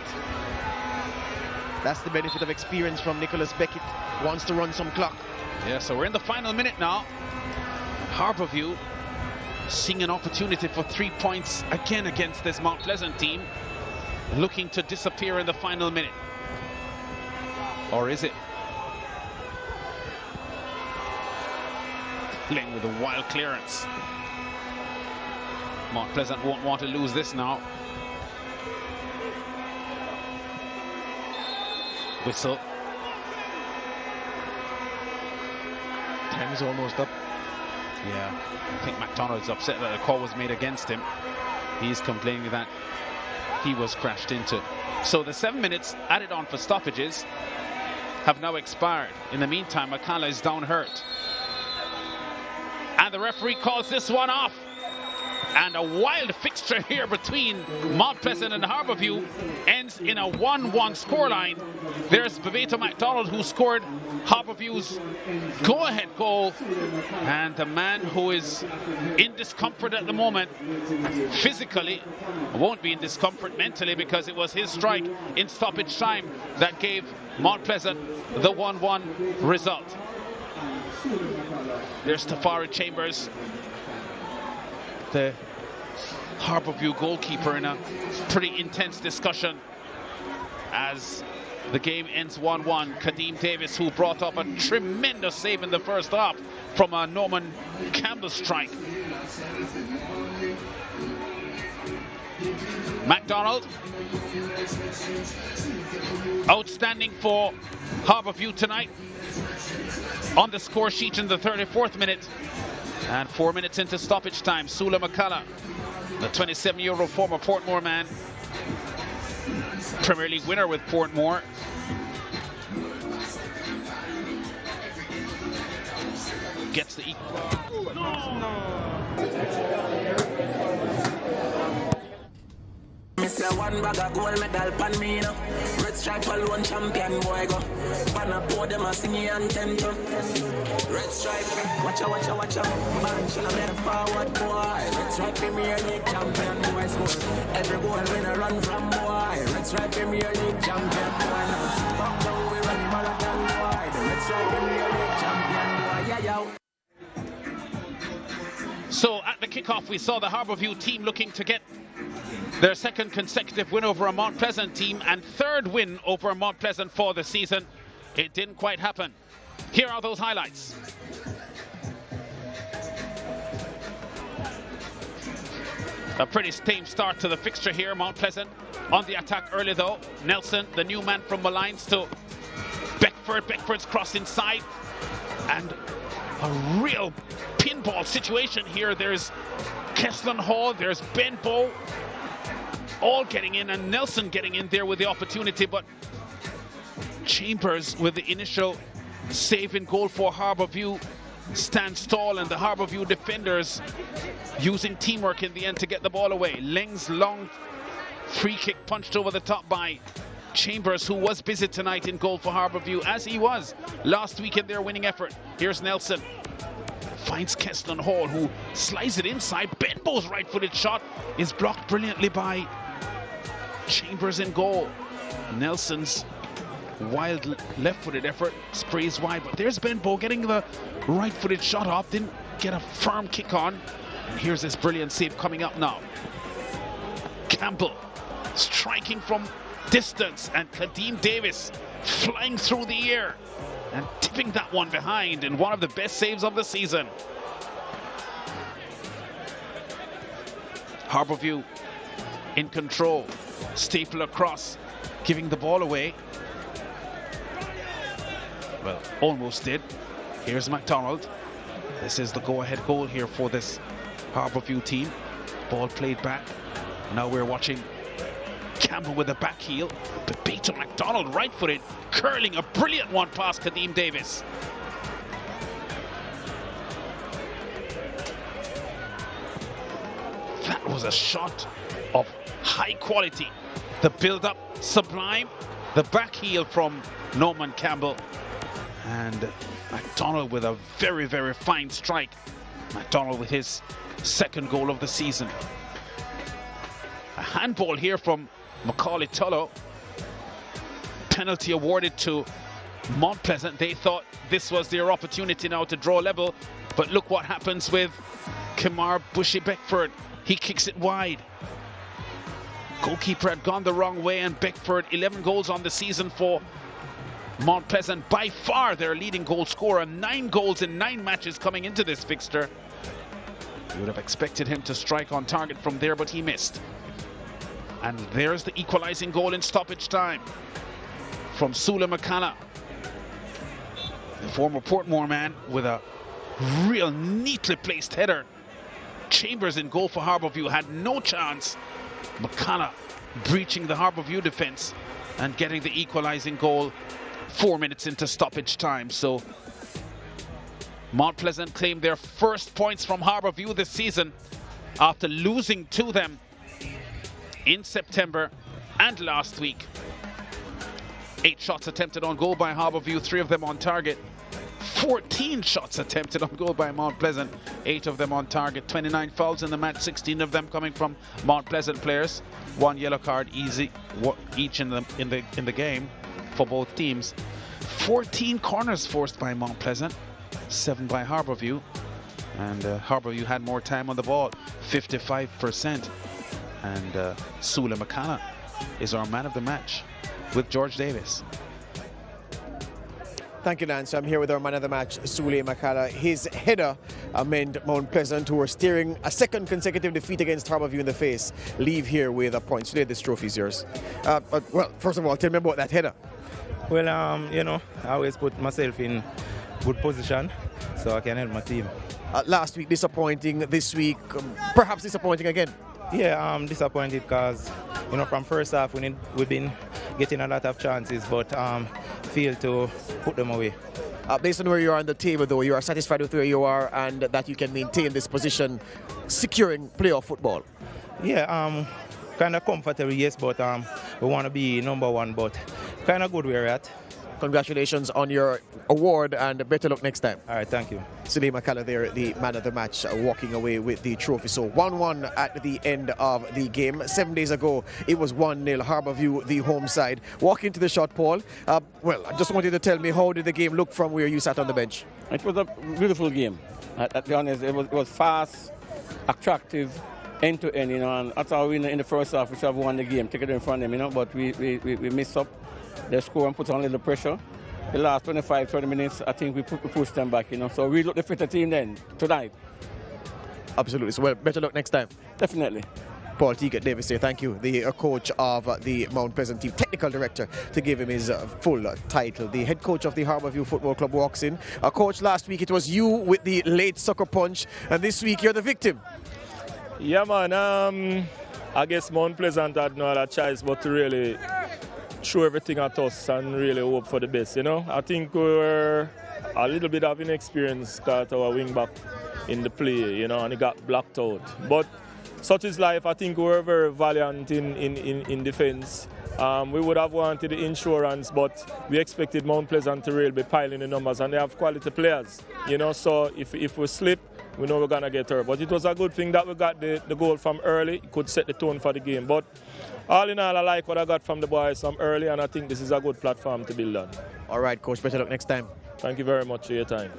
Speaker 2: That's the benefit of experience from Nicholas Beckett. Wants to run some clock.
Speaker 1: Yeah, so we're in the final minute now. Harbourview seeing an opportunity for 3 points again against this Mount Pleasant team, looking to disappear in the final minute. Or is it? Playing with a wild clearance. Mount Pleasant won't want to lose this now. Whistle.
Speaker 2: Time is almost up.
Speaker 1: Yeah, I think MacDonald's upset that a call was made against him. He's complaining that he was crashed into. So the 7 minutes added on for stoppages have now expired. In the meantime, McCalla is down hurt. And the referee calls this one off. And a wild fixture here between Mount Pleasant and Harbourview ends in a 1-1 scoreline. There's Bebeto MacDonald, who scored Harbourview's go-ahead goal. And the man who is in discomfort at the moment, physically, won't be in discomfort mentally, because it was his strike in stoppage time that gave Mount Pleasant the 1-1 result. There's Tafari Chambers, the Harbourview goalkeeper, in a pretty intense discussion as the game ends 1-1. Kadeem Davis, who brought up a tremendous save in the first half from a Norman Campbell strike. MacDonald, outstanding for Harbourview tonight on the score sheet in the 34th minute. And 4 minutes into stoppage time, Sula McCalla, the 27-year-old former Portmore man, Premier League winner with Portmore, gets the equal.
Speaker 5: Mr. One bag of gold medal pan me now. Red stripe alone champion boy go. Pan a pour them a sing anthem to. Red stripe, watch out. Man, shall I better forward boy. Red stripe Premier League champion boy score. Every goal when I run from boy. Red stripe Premier League champion boy now. Back down we run marathon boy. The red stripe Premier League champion boy. Yeah.
Speaker 1: So at the kickoff, we saw the Harbourview team looking to get their second consecutive win over a Mount Pleasant team and third win over a Mount Pleasant for the season. It didn't quite happen. Here are those highlights. A pretty tame start to the fixture here. Mount Pleasant on the attack early though. Nelson, the new man from Malines, to Beckford. Beckford's cross inside. And a real pinball situation here. There's Keslan Hall, there's Benbow, all getting in, and Nelson getting in there with the opportunity, but Chambers with the initial save in goal for Harbourview stands tall, and the Harbourview defenders using teamwork in the end to get the ball away. Leng's long free kick punched over the top by Chambers, who was busy tonight in goal for Harbourview, as he was last week in their winning effort. Here's Nelson. Finds Keslan Hall, who slides it inside. Benbow's right-footed shot is blocked brilliantly by Chambers in goal. Nelson's wild left-footed effort sprays wide, but there's Benbow getting the right-footed shot off. Didn't get a firm kick on. And here's this brilliant save coming up now. Campbell striking from distance, and Kadeem Davis flying through the air and tipping that one behind in one of the best saves of the season. Harbourview in control. Staple across, giving the ball away. Well, almost did. Here's McDonald. This is the go-ahead goal here for this Harbourview team. Ball played back. Now we're watching Campbell with the back heel. Bebeto McDonald, right-footed, curling a brilliant one past Kadeem Davis. That was a shot of high quality. The build-up, sublime. The back heel from Norman Campbell. And McDonald with a very, very fine strike. McDonald with his second goal of the season. A handball here from Macaulay Tullow. Penalty awarded to Mount Pleasant. They thought this was their opportunity now to draw level. But look what happens with Kamar Bushy-Beckford. He kicks it wide. Goalkeeper had gone the wrong way, and Beckford, 11 goals on the season for Mount Pleasant, by far their leading goal scorer. 9 goals in 9 matches coming into this fixture. You would have expected him to strike on target from there, but he missed. And there's the equalizing goal in stoppage time from Sula McCalla, the former Portmore man, with a real neatly placed header. Chambers in goal for Harbourview had no chance. McCalla breaching the Harbourview defense and getting the equalizing goal 4 minutes into stoppage time. So Mount Pleasant claimed their first points from Harbourview this season after losing to them in September and last week. 8 shots attempted on goal by Harbourview, 3 of them on target. 14 shots attempted on goal by Mount Pleasant, 8 of them on target. 29 fouls in the match, 16 of them coming from Mount Pleasant players. 1 yellow card each in the game for both teams. 14 corners forced by Mount Pleasant, 7 by Harbourview, and Harbourview had more time on the ball, 55%. And Sula McCalla is our man of the match with George Davis.
Speaker 2: Thank you, Lance. I'm here with our man of the match, Sule McCalla. His header meant Mount Pleasant, who are steering a second consecutive defeat against Harbourview in the face, leave here with a point. Sule, this trophy is yours. Well, first of all, tell me about that header.
Speaker 19: Well, you know, I always put myself in good position so I can help my team.
Speaker 2: Last week disappointing, this week perhaps disappointing again.
Speaker 19: Yeah, I'm disappointed because, you know, from first half we've been getting a lot of chances, but failed to put them away.
Speaker 2: Based on where you are on the table, though, you are satisfied with where you are and that you can maintain this position, securing playoff football?
Speaker 19: Yeah, kind of comfortable, yes, but we want to be number 1, but kind of good where we're at.
Speaker 2: Congratulations on your award and better luck next time.
Speaker 19: All right, thank you.
Speaker 2: Sule McCalla there, the man of the match, walking away with the trophy. So 1-1 at the end of the game. 7 days ago, it was 1-0, Harbourview, the home side. Walking to the shot, Paul. Well, I just wanted to tell me, how did the game look from where you sat on the bench?
Speaker 4: It was a beautiful game. To be honest, it was fast, attractive, end to end, you know, and that's how we in the first half we should have won the game, take it in front of them, you know, but we missed up. They score and put on a little pressure. The last 25-30 minutes, I think we pushed them back, you know. So we look the fitter team then tonight.
Speaker 2: Absolutely. So well, better luck next time.
Speaker 4: Definitely.
Speaker 2: Paul Teagat Davis here, thank you. The coach of the Mount Pleasant team, technical director, to give him his full title. The head coach of the Harbourview Football Club walks in. Coach, last week it was you with the late sucker punch, and this week you're the victim.
Speaker 3: Yeah, man. I guess Mount Pleasant had no other choice but to really throw everything at us and really hope for the best, you know. I think we were a little bit of inexperience got our wing back in the play, you know, and he got blocked out. But such is life. I think we were very valiant in defense. We would have wanted the insurance, but we expected Mount Pleasant to really be piling the numbers, and they have quality players, you know, so if we slip, we know we're going to get hurt. But it was a good thing that we got the goal from early. It could set the tone for the game. But all in all, I like what I got from the boys from early, and I think this is a good platform to build on.
Speaker 2: All right, Coach, better luck next time.
Speaker 3: Thank you very much for your time.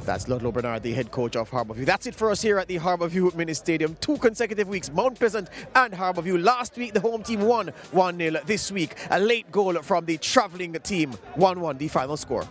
Speaker 2: That's Ludlow Bernard, the head coach of Harbourview. That's it for us here at the Harbourview Mini Stadium. 2 consecutive weeks, Mount Pleasant and Harbourview. Last week, the home team won 1-0. This week, a late goal from the travelling team. 1-1, the final score.